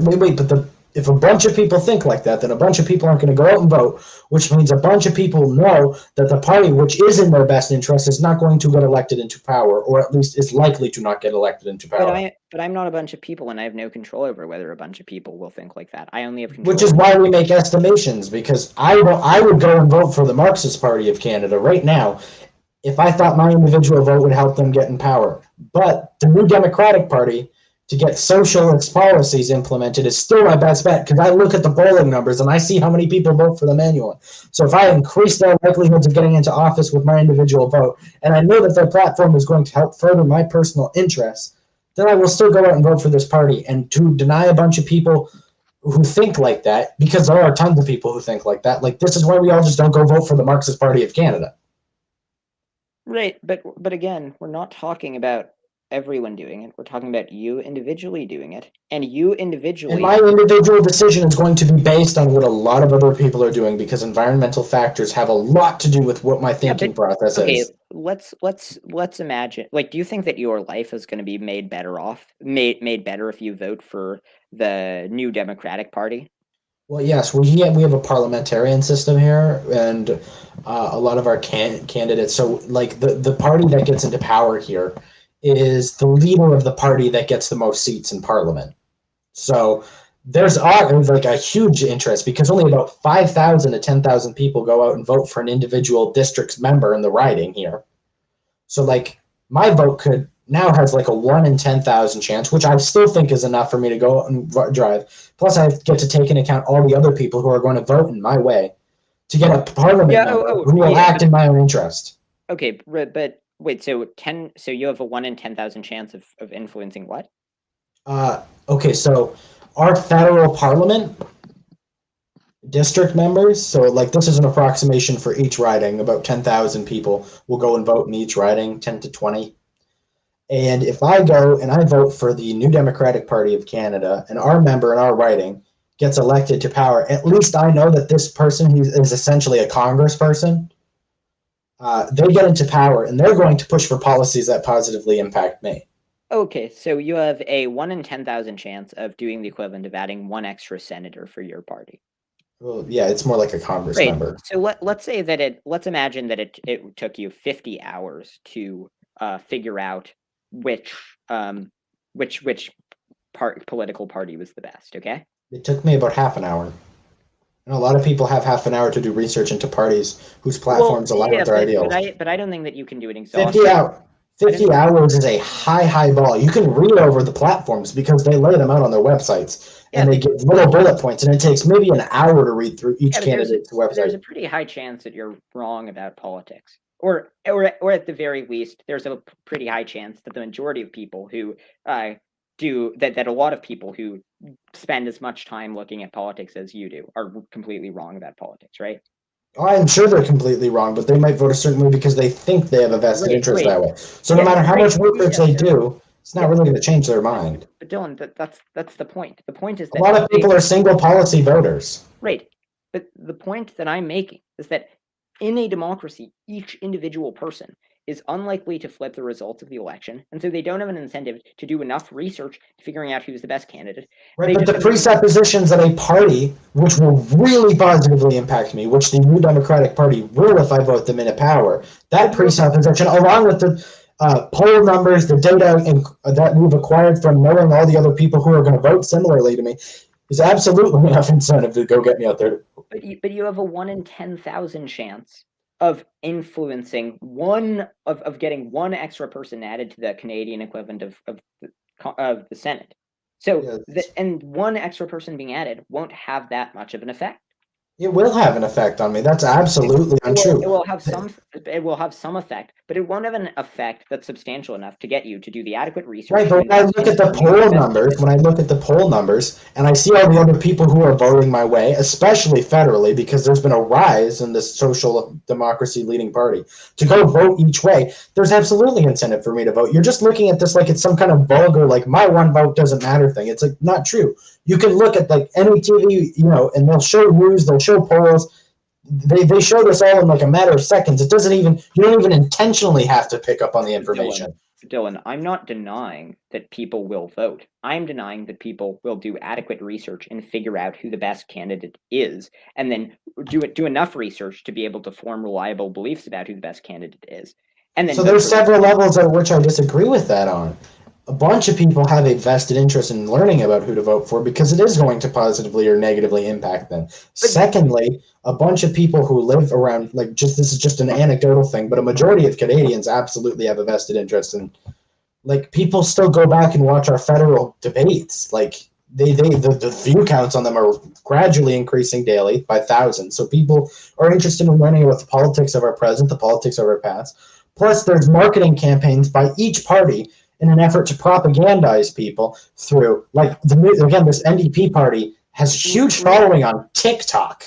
If a bunch of people think like that, then a bunch of people aren't going to go out and vote, which means a bunch of people know that the party which is in their best interest is not going to get elected into power, or at least is likely to not get elected into power. But I'm not a bunch of people, and I have no control over whether a bunch of people will think like that. I only have control. Which is why we make estimations, because I would go and vote for the Marxist Party of Canada right now if I thought my individual vote would help them get in power. But the New Democratic Party, to get socialist policies implemented, is still my best bet, because I look at the polling numbers and I see how many people vote for them annually. So if I increase their likelihoods of getting into office with my individual vote, and I know that their platform is going to help further my personal interests, then I will still go out and vote for this party. And to deny a bunch of people who think like that, because there are tons of people who think like that, like this is why we all just don't go vote for the Marxist Party of Canada. Right, but again, we're not talking about everyone doing it. We're talking about you individually doing it, and you individually. And my individual decision is going to be based on what a lot of other people are doing, because environmental factors have a lot to do with what my thinking process is. Let's imagine. Like, do you think that your life is going to be made better if you vote for the New Democratic Party? Well, yes, we have a parliamentarian system here, and a lot of our candidates. So, like the party that gets into power here is the leader of the party that gets the most seats in parliament. So there's like a huge interest, because only about 5,000 to 10,000 people go out and vote for an individual district's member in the riding here. So like my vote now has like a 1 in 10,000 chance, which I still think is enough for me to go out and drive. Plus I get to take into account all the other people who are going to vote in my way to get a parliament member who will act in my own interest. Okay, but wait, so you have a 1 in 10,000 chance of influencing what? Okay, so our federal parliament district members, so like this is an approximation for each riding, about 10,000 people will go and vote in each riding, 10 to 20. And if I go and I vote for the New Democratic Party of Canada and our member in our riding gets elected to power, at least I know that this person who is essentially a congressperson, they get into power and they're going to push for policies that positively impact me. Okay, so you have a 1 in 10,000 chance of doing the equivalent of adding one extra senator for your party. Well, yeah, it's more like a Congress Right. member. So let's say that let's imagine that it took you 50 hours to figure out which political party was the best. Okay. It took me about half an hour. And a lot of people have half an hour to do research into parties whose platforms align with their ideals. But I don't think that you can do it 50 hours is a high ball. You can read over the platforms because they lay them out on their websites, and they give little bullet points, and it takes maybe an hour to read through each candidate's website. There's a pretty high chance that you're wrong about politics, or at the very least, there's a pretty high chance that the majority of people who do that a lot of people who spend as much time looking at politics as you do are completely wrong about politics, right? I'm sure they're completely wrong, but they might vote a certain way because they think they have a vested interest that way. So no matter how much research they do, it's not really going to change their mind. But Dylan, that's the point. The point is that a lot of people are single policy voters. Right. But the point that I'm making is that in a democracy, each individual person is unlikely to flip the results of the election, and so they don't have an incentive to do enough research to figuring out who's the best candidate. Right, but the presuppositions that a party, which will really positively impact me, which the New Democratic Party will if I vote them into power, that presupposition, along with the poll numbers, the data that we've acquired from knowing all the other people who are going to vote similarly to me, is absolutely enough incentive to go get me out there. But you have a 1 in 10,000 chance of influencing of getting one extra person added to the Canadian equivalent of the Senate. So and one extra person being added won't have that much of an effect. It will have an effect on me. That's absolutely untrue. It will have some effect, but it won't have an effect that's substantial enough to get you to do the adequate research. Right, but when I look at the poll numbers, and I see all the other people who are voting my way, especially federally, because there's been a rise in this social democracy leading party, to go vote each way, there's absolutely incentive for me to vote. You're just looking at this like it's some kind of vulgar, like my one vote doesn't matter thing. It's like not true. You can look at like any TV, and they'll show news, they'll show polls. They show this all in like a matter of seconds. You don't even intentionally have to pick up on the information. Dylan, I'm not denying that people will vote. I'm denying that people will do adequate research and figure out who the best candidate is, and then do enough research to be able to form reliable beliefs about who the best candidate is. And then so there's several levels at which I disagree with that on. A bunch of people have a vested interest in learning about who to vote for because it is going to positively or negatively impact them. Secondly, a bunch of people who live around, this is just an anecdotal thing, but a majority of Canadians absolutely have a vested interest in, people still go back and watch our federal debates. The view counts on them are gradually increasing daily by thousands. So people are interested in learning about the politics of our present, the politics of our past. Plus, there's marketing campaigns by each party in an effort to propagandize people through, this NDP party has a huge following on TikTok.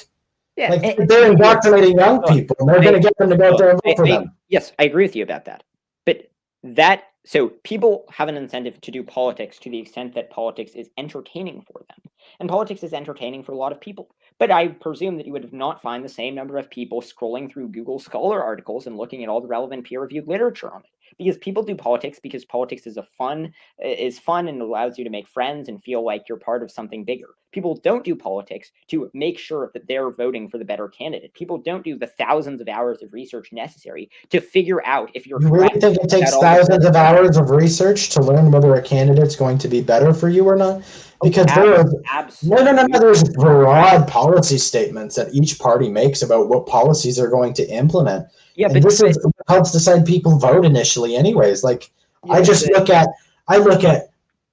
Yeah, they're indoctrinating young people, and they're going to get them to go out there and vote for them. Yes, I agree with you about that. But so people have an incentive to do politics to the extent that politics is entertaining for them. And politics is entertaining for a lot of people. But I presume that you would not find the same number of people scrolling through Google Scholar articles and looking at all the relevant peer-reviewed literature on it. Because people do politics because politics is fun and allows you to make friends and feel like you're part of something bigger. People don't do politics to make sure that they're voting for the better candidate. People don't do the thousands of hours of research necessary to figure out if you're correct. You really think it takes thousands of hours of research to learn whether a candidate's going to be better for you or not? Because there's broad policy statements that each party makes about what policies they're going to implement. Yeah, but this is what helps decide people vote initially anyways. I look at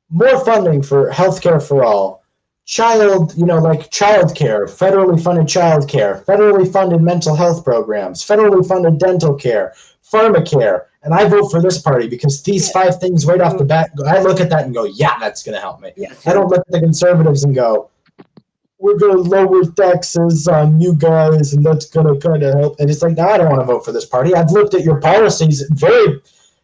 more funding for healthcare for all, like childcare, federally funded childcare, federally funded mental health programs, federally funded dental care, pharmacare, and I vote for this party because these 5 things right off the bat, I look at that and go, yeah, that's going to help me. Yeah, I don't look at the conservatives and go, we're going to lower taxes on you guys, and that's going to kind of help. And it's like, no, I don't want to vote for this party. I've looked at your policies very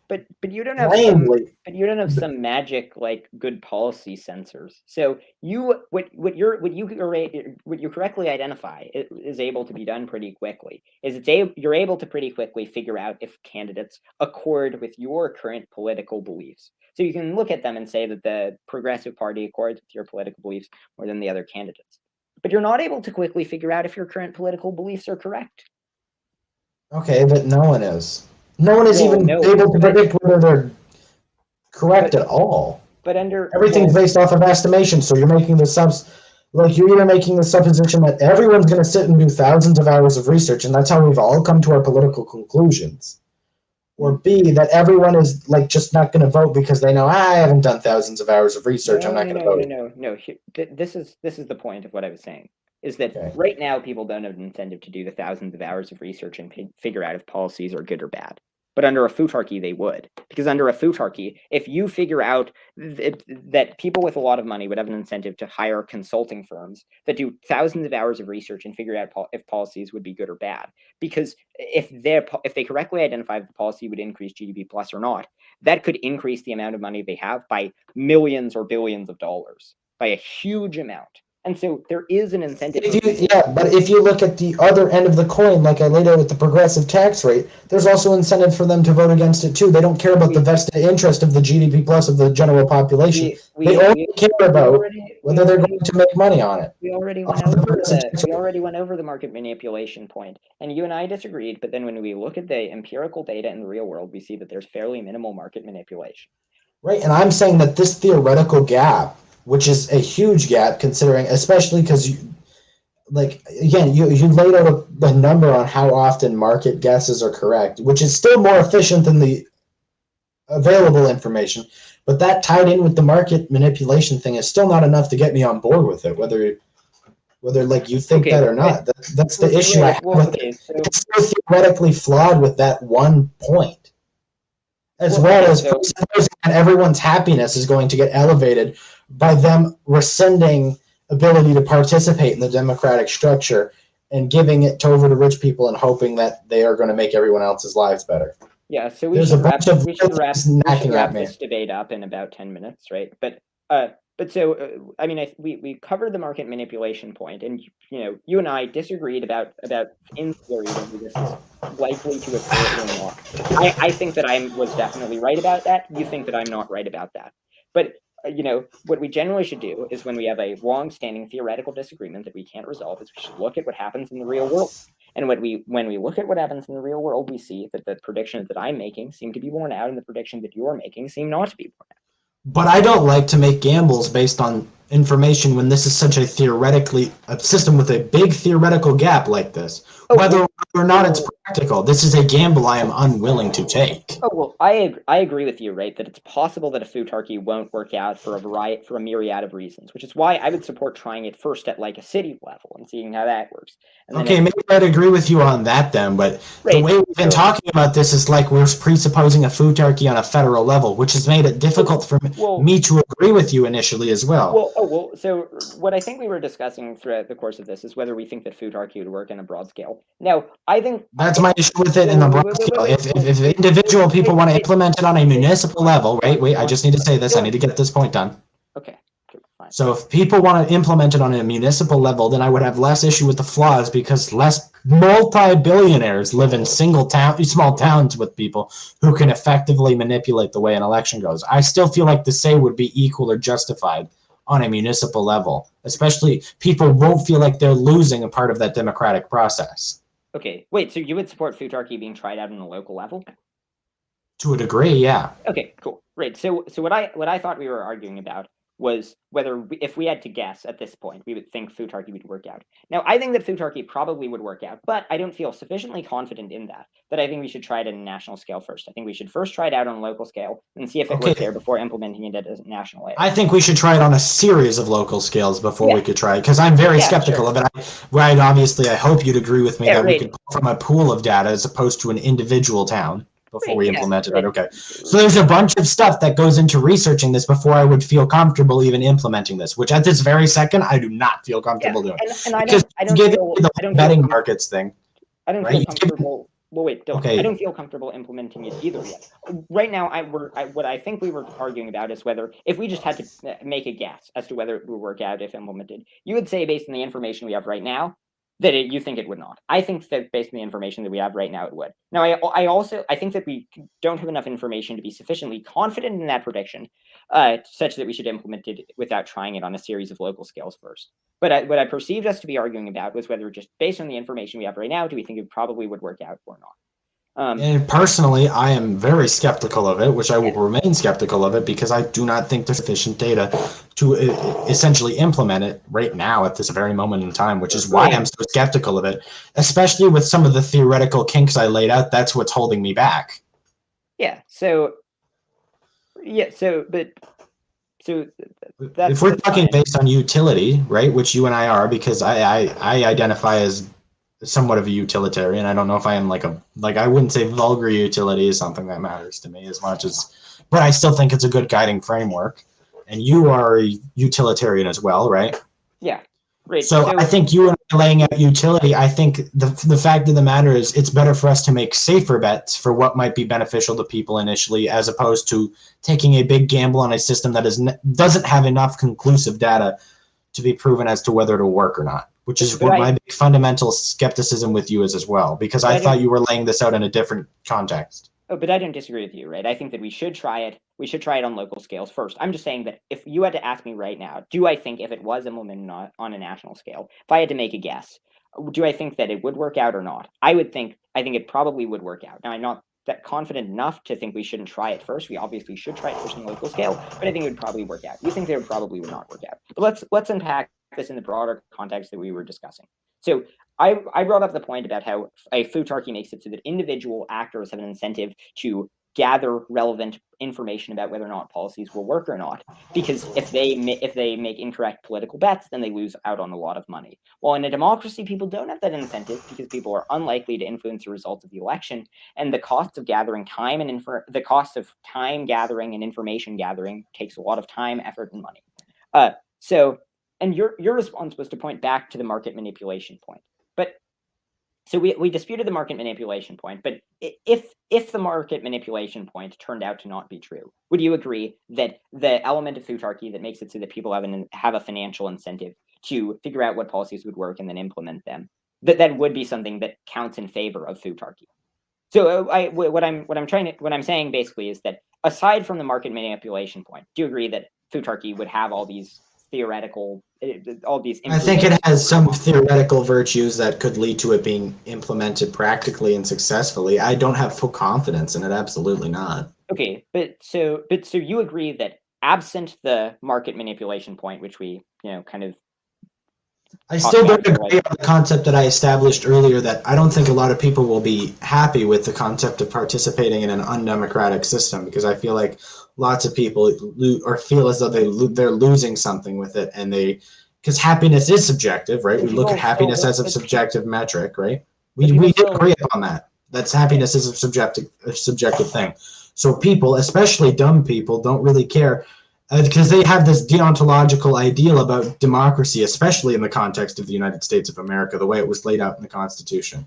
but you don't have some magic like good policy sensors. So what you correctly identify is able to be done pretty quickly. You're able to pretty quickly figure out if candidates accord with your current political beliefs. So you can look at them and say that the Progressive Party accords with your political beliefs more than the other candidates. But you're not able to quickly figure out if your current political beliefs are correct. Okay, but no one is. No one is able to predict whether they're correct at all. But everything's based off of estimation, so you're making you're either making the supposition that everyone's going to sit and do thousands of hours of research, and that's how we've all come to our political conclusions, or B, that everyone is like just not going to vote because they know I haven't done thousands of hours of research. I'm not going to vote. No. This is the point of what I was saying. Is that right now people don't have an incentive to do the thousands of hours of research and figure out if policies are good or bad. But under a Futarki, they would. Because under a Futarki, if you figure out that people with a lot of money would have an incentive to hire consulting firms that do thousands of hours of research and figure out if policies would be good or bad. Because if they correctly identify if the policy would increase GDP plus or not, that could increase the amount of money they have by millions or billions of dollars, by a huge amount. And so there is an incentive. But if you look at the other end of the coin, like I laid out with the progressive tax rate, there's also incentive for them to vote against it too. They don't care about the vested interest of the GDP plus of the general population. They only care about whether they're going to make money on it. We already went over the market manipulation point, and you and I disagreed. But then when we look at the empirical data in the real world, we see that there's fairly minimal market manipulation. Right, and I'm saying that this theoretical gap, which is a huge gap considering, especially because you laid out the number on how often market guesses are correct, which is still more efficient than the available information, but that tied in with the market manipulation thing is still not enough to get me on board with it, whether like you think that or not. That's the issue I have with it. It's still theoretically flawed with that one point. As well as supposing that everyone's happiness is going to get elevated by them rescinding ability to participate in the democratic structure and giving it over to rich people and hoping that they are going to make everyone else's lives better. Yeah, so we should wrap this debate up in about 10 minutes, right? But we covered the market manipulation point, and you and I disagreed about in theory whether this is likely to occur or not. I think that I was definitely right about that. You think that I'm not right about that. But what we generally should do is, when we have a long-standing theoretical disagreement that we can't resolve, is we should look at what happens in the real world. And when we look at what happens in the real world, we see that the predictions that I'm making seem to be borne out, and the predictions that you're making seem not to be borne out. But I don't like to make gambles based on information when this is such a system with a big theoretical gap like this. Whether or not it's practical, this is a gamble I am unwilling to take. Oh, well, I agree with you, right, that it's possible that a Futarki won't work out for a myriad of reasons, which is why I would support trying it first at like a city level and seeing how that works. Okay, maybe I'd agree with you on that then, but the way we've been talking about this is like we're presupposing a Futarki on a federal level, which has made it difficult for me to agree with you initially as well. So what I think we were discussing throughout the course of this is whether we think that Futarki would work in a broad scale. Now, I think that's my issue with it in the broad scale. If individual people want to implement it on a municipal level, I just need to say this. I need to get this point done. Okay. Fine. So if people want to implement it on a municipal level, then I would have less issue with the flaws because less multi-billionaires live in small towns with people who can effectively manipulate the way an election goes. I still feel like the say would be equal or justified on a municipal level, especially people won't feel like they're losing a part of that democratic process. Okay, wait, so you would support Futarki being tried out on a local level? To a degree, yeah. Okay, cool. Right. So what I thought we were arguing about was whether if we had to guess at this point, we would think Futarki would work out. Now, I think that Futarki probably would work out, but I don't feel sufficiently confident in that I think we should try it at a national scale first. I think we should first try it out on a local scale and see if it works there before implementing it at a national layer. I think we should try it on a series of local scales before we could try it, because I'm very skeptical of it. Obviously, I hope you'd agree with me that we could pull from a pool of data as opposed to an individual town before we implemented it. Okay. So there's a bunch of stuff that goes into researching this before I would feel comfortable even implementing this, which at this very second, I do not feel comfortable doing. And I don't feel betting markets thing. I don't feel comfortable. Well, wait, Dylan. Okay. I don't feel comfortable implementing it either yet. Right now, what I think we were arguing about is whether, if we just had to make a guess as to whether it would work out if implemented, you would say based on the information we have right now that you think it would not. I think that based on the information that we have right now, it would. Now, I think that we don't have enough information to be sufficiently confident in that prediction, such that we should implement it without trying it on a series of local scales first. But what I perceived us to be arguing about was whether, just based on the information we have right now, do we think it probably would work out or not? And personally, I am very skeptical of it, which I will remain skeptical of it, because I do not think there's sufficient data to essentially implement it right now at this very moment in time, which is why I'm so skeptical of it, especially with some of the theoretical kinks I laid out. That's what's holding me back. So if we're talking based on utility, right, which you and I are, because I identify as somewhat of a utilitarian. I don't know if I am I wouldn't say vulgar utility is something that matters to me as much as, but I still think it's a good guiding framework. And you are a utilitarian as well, right? Yeah. Right. So I think you and I laying out utility, I think the fact of the matter is it's better for us to make safer bets for what might be beneficial to people initially, as opposed to taking a big gamble on a system that doesn't have enough conclusive data to be proven as to whether it'll work or not. Which is what my big fundamental skepticism with you is as well, because I thought you were laying this out in a different context. Oh, but I don't disagree with you, right? I think that we should try it. We should try it on local scales first. I'm just saying that if you had to ask me right now, do I think if it was implemented on a national scale, if I had to make a guess, do I think that it would work out or not? I think it probably would work out. Now, I'm not that confident enough to think we shouldn't try it first. We obviously should try it first on a local scale, but I think it would probably work out. You think that it probably would not work out. But let's unpack this in the broader context that we were discussing. So I brought up the point about how a Futarki makes it so that individual actors have an incentive to gather relevant information about whether or not policies will work or not, because if they make incorrect political bets, then they lose out on a lot of money. Well, in a democracy, people don't have that incentive because people are unlikely to influence the results of the election, and the cost of gathering time and gathering and information gathering takes a lot of time, effort, and money. And your response was to point back to the market manipulation point. But so we disputed the market manipulation point, but if the market manipulation point turned out to not be true, would you agree that the element of Futarki that makes it so that people have a financial incentive to figure out what policies would work and then implement them, that would be something that counts in favor of Futarki? So what I'm saying basically is that aside from the market manipulation point, do you agree that Futarki would have all these theoretical, I think it has some theoretical virtues that could lead to it being implemented practically and successfully. I don't have full confidence in it. Absolutely not. Okay, but so you agree that absent the market manipulation point, which we kind of, I still don't agree on the concept that I established earlier, that I don't think a lot of people will be happy with the concept of participating in an undemocratic system, because I feel like lots of people feel as though they're losing something with it, and because happiness is subjective, right? We look at happiness as a subjective metric, right? We did agree upon that. That's happiness is a subjective thing. So people, especially dumb people, don't really care, because they have this deontological ideal about democracy, especially in the context of the United States of America, the way it was laid out in the Constitution.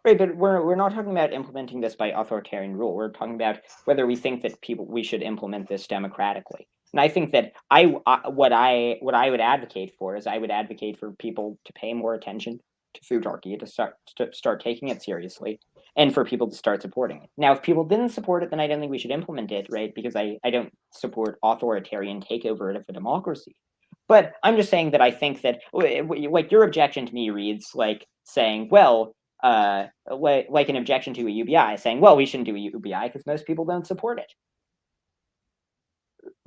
Right, but we're not talking about implementing this by authoritarian rule. We're talking about whether we think that we should implement this democratically. And I think that what I would advocate for is I would advocate for people to pay more attention to Futarki, to start taking it seriously, and for people to start supporting it. Now, if people didn't support it, then I don't think we should implement it, right? Because I don't support authoritarian takeover of a democracy. But I'm just saying that I think that, like, your objection to me reads like saying, well, like an objection to a UBI, saying, well, we shouldn't do a UBI because most people don't support it.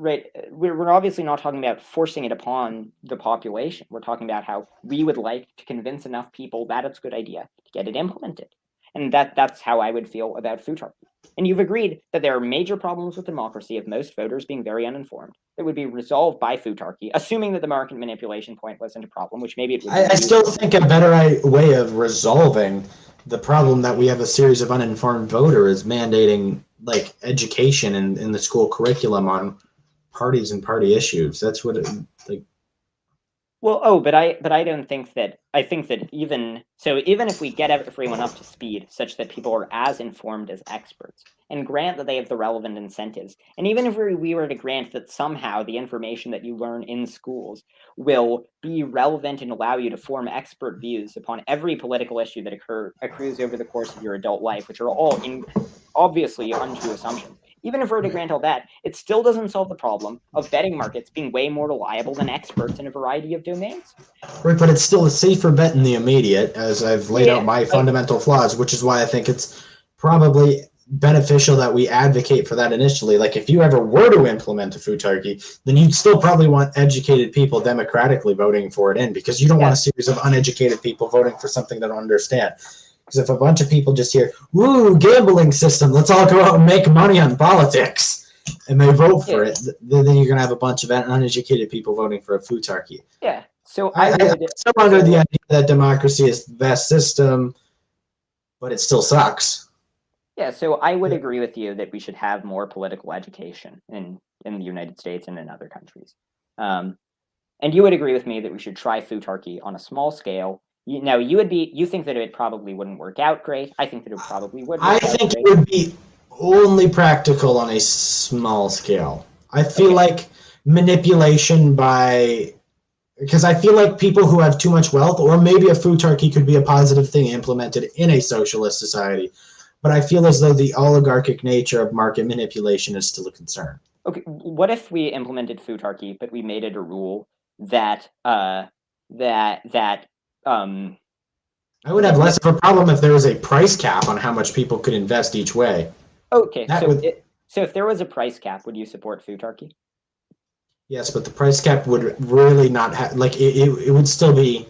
right, we're obviously not talking about forcing it upon the population. We're talking about how we would like to convince enough people that it's a good idea to get it implemented. And that's how I would feel about Futarki. And you've agreed that there are major problems with democracy of most voters being very uninformed that would be resolved by Futarki, assuming that the market manipulation point wasn't a problem, which maybe it would be. I still think a better way of resolving the problem that we have a series of uninformed voters is mandating like education in the school curriculum on parties and party issues. That's what it, like. Well, but I don't think that. I think that even if we get everyone up to speed such that people are as informed as experts and grant that they have the relevant incentives, and even if we were to grant that somehow the information that you learn in schools will be relevant and allow you to form expert views upon every political issue that accrues over the course of your adult life, which are all obviously untrue assumptions. Even if we're to grant all that, it still doesn't solve the problem of betting markets being way more reliable than experts in a variety of domains. Right, but it's still a safer bet in the immediate, as I've laid out my fundamental flaws, which is why I think it's probably beneficial that we advocate for that initially. Like, if you ever were to implement a Futarki, then you'd still probably want educated people democratically voting for it in, because you don't want a series of uneducated people voting for something they don't understand. Because if a bunch of people just hear, "Woo, gambling system, let's all go out and make money on politics," and they vote for it, then you're going to have a bunch of uneducated people voting for a Futarki. Yeah. So I'm still under the idea that democracy is the best system, but it still sucks. Yeah, so I would agree with you that we should have more political education in the United States and in other countries. And you would agree with me that we should try Futarki on a small scale. Now, you think that it probably wouldn't work out great. I think that it probably would. I think it would be only practical on a small scale. I feel like manipulation because I feel like people who have too much wealth, or maybe a Futarki could be a positive thing implemented in a socialist society, but I feel as though the oligarchic nature of market manipulation is still a concern. Okay, what if we implemented Futarki, but we made it a rule that I would have less of a problem if there was a price cap on how much people could invest each way. Okay, so if there was a price cap, would you support Futarki? Yes, but the price cap would really not have, like, it would still be,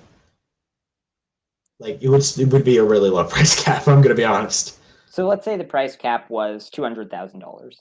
like, it would be a really low price cap, I'm going to be honest. So let's say the price cap was $200,000.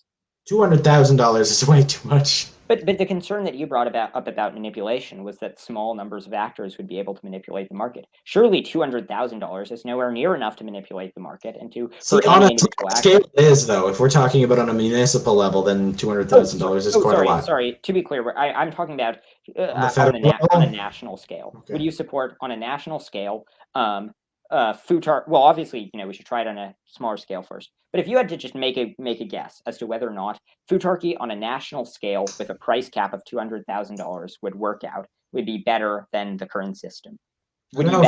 $200,000 is way too much. But the concern that you brought up about manipulation was that small numbers of actors would be able to manipulate the market. Surely $200,000 is nowhere near enough to manipulate the market and to. See, on a scale it is, though. If we're talking about on a municipal level, then $200,000 is quite a lot. Sorry, to be clear, I'm talking about on a national scale. Okay. Would you support on a national scale Futarki? Well, obviously, we should try it on a smaller scale first. But if you had to just make a guess as to whether or not Futarki on a national scale with a price cap of $200,000 would work out, would be better than the current system. I don't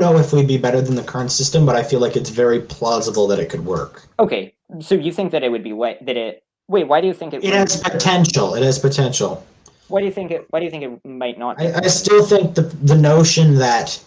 know if we'd be better than the current system, but I feel like it's very plausible that it could work. Okay, so you think that it would be why do you think it? It has potential. It has potential. Why do you think it might not? I still think the notion that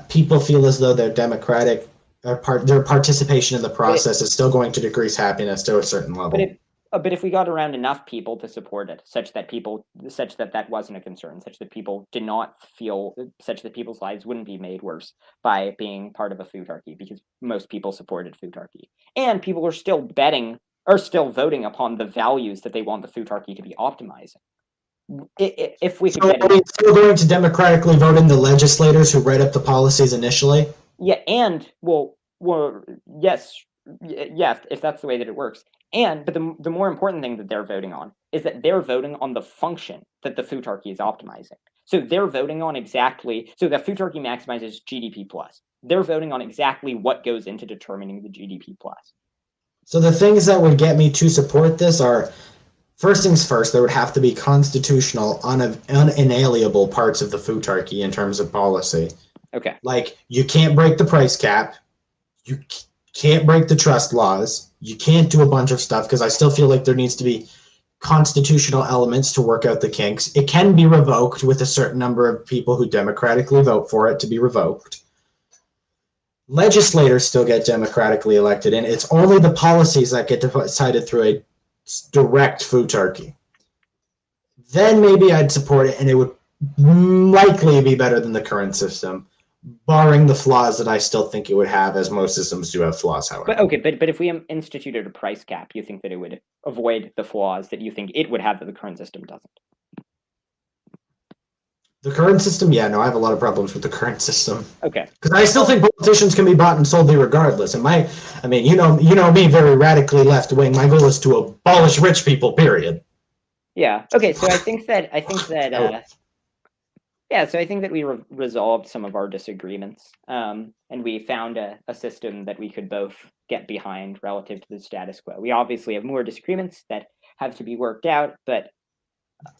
people feel as though they're democratic, their participation in the process is still going to decrease happiness to a certain level. But if we got around enough people to support it, such that that wasn't a concern, such that people did not feel, such that people's lives wouldn't be made worse by being part of a Futarki, because most people supported Futarki, and people are still voting upon the values that they want the Futarki to be optimizing. If we could are we still going to democratically vote in the legislators who write up the policies initially? Yeah, and yes, if that's the way that it works. But the more important thing that they're voting on is that they're voting on the function that the Futarki is optimizing. So they're voting on so the Futarki maximizes GDP plus. They're voting on exactly what goes into determining the GDP plus. So the things that would get me to support this are, first things first, there would have to be constitutional, unalienable parts of the Futarki in terms of policy. Okay. Like, you can't break the price cap, you can't break the trust laws, you can't do a bunch of stuff, because I still feel like there needs to be constitutional elements to work out the kinks. It can be revoked with a certain number of people who democratically vote for it to be revoked. Legislators still get democratically elected, and it's only the policies that get decided through a direct Futarki. Then maybe I'd support it, and it would likely be better than the current system, barring the flaws that I still think it would have, as most systems do have flaws, however. But if we instituted a price cap, you think that it would avoid the flaws that you think it would have that the current system doesn't? The current system, yeah, no, I have a lot of problems with the current system. Okay. Because I still think politicians can be bought and sold regardless. And you know me, very radically left wing. My goal is to abolish rich people. Period. Yeah. Okay. So I think that we resolved some of our disagreements, and we found a system that we could both get behind relative to the status quo. We obviously have more disagreements that have to be worked out, but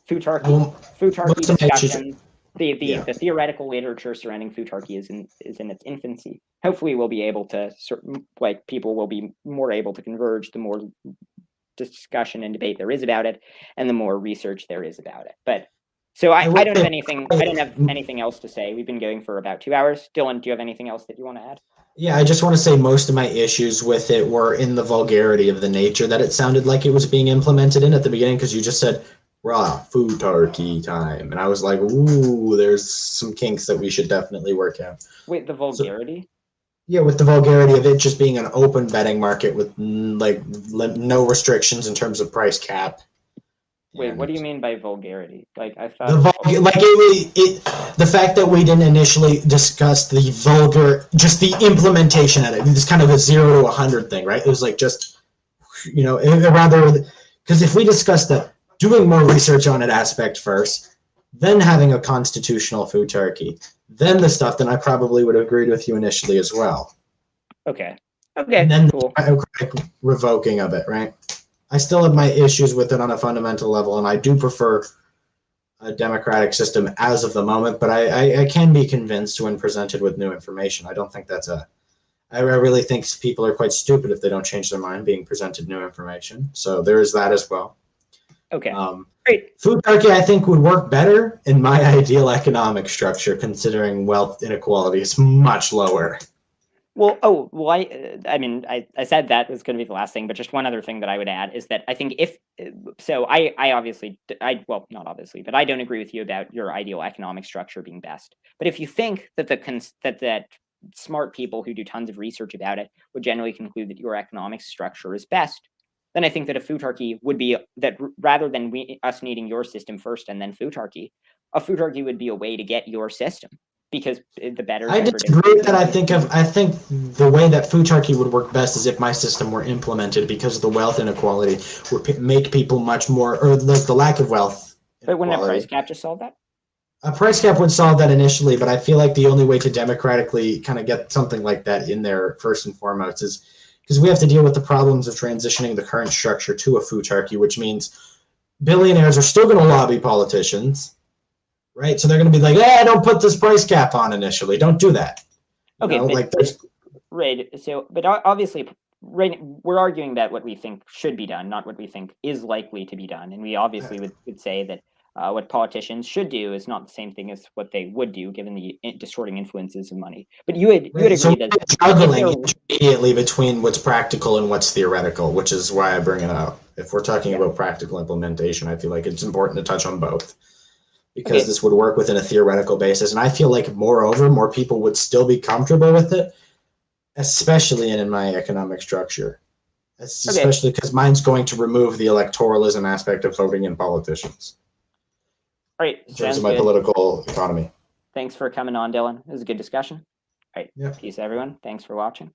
Futarki discussion. The theoretical literature surrounding Futarki is in its infancy. Hopefully, we'll be able to people will be more able to converge the more discussion and debate there is about it, and the more research there is about it. But so I don't have anything. I don't have anything else to say. We've been going for about 2 hours. Dylan, do you have anything else that you want to add? Yeah, I just want to say most of my issues with it were in the vulgarity of the nature that it sounded like it was being implemented in at the beginning, because you just said raw Futarki time, and I was like, ooh, there's some kinks that we should definitely work out. Wait, the vulgarity? Yeah, with the vulgarity of it just being an open betting market with no restrictions in terms of price cap. Wait, what do you mean by vulgarity? Like, I thought the fact that we didn't initially discuss the just the implementation of it. It's kind of a 0 to 100 thing, right? It was like just, because if we discussed the doing more research on it aspect first, then having a constitutional Futarki, then the stuff, then I probably would have agreed with you initially as well. Okay, and then cool. The revoking of it, right? I still have my issues with it on a fundamental level, and I do prefer a democratic system as of the moment, but I can be convinced when presented with new information. I don't think that's I really think people are quite stupid if they don't change their mind being presented new information. So there is that as well. Okay, great. Futarki, I think, would work better in my ideal economic structure, considering wealth inequality is much lower. Well, I said that was going to be the last thing, but just one other thing that I would add is that I think not obviously, but I don't agree with you about your ideal economic structure being best. But if you think that that smart people who do tons of research about it would generally conclude that your economic structure is best, then I think that a Futarki would be that rather than us needing your system first and then Futarki, a Futarki would be a way to get your system. Because the better. I disagree with that. I think the way that Futarki would work best is if my system were implemented, because of the wealth inequality would make people much more, or the lack of wealth. But wouldn't a price cap just solve that? A price cap would solve that initially, but I feel like the only way to democratically kind of get something like that in there first and foremost is because we have to deal with the problems of transitioning the current structure to a Futarki, which means billionaires are still going to lobby politicians. Right, so they're going to be like, don't put this price cap on initially. Don't do that. Right. So, but obviously, we're arguing about what we think should be done, not what we think is likely to be done. And we obviously would say that what politicians should do is not the same thing as what they would do, given the distorting influences of money. But you would agree that juggling immediately between what's practical and what's theoretical, which is why I bring it up. If we're talking about practical implementation, I feel like it's important to touch on both. Because this would work within a theoretical basis. And I feel like, moreover, more people would still be comfortable with it, especially in my economic structure. Especially because mine's going to remove the electoralism aspect of voting in politicians. All right. In terms of my political economy. Thanks for coming on, Dylan. It was a good discussion. All right. Peace, everyone. Thanks for watching.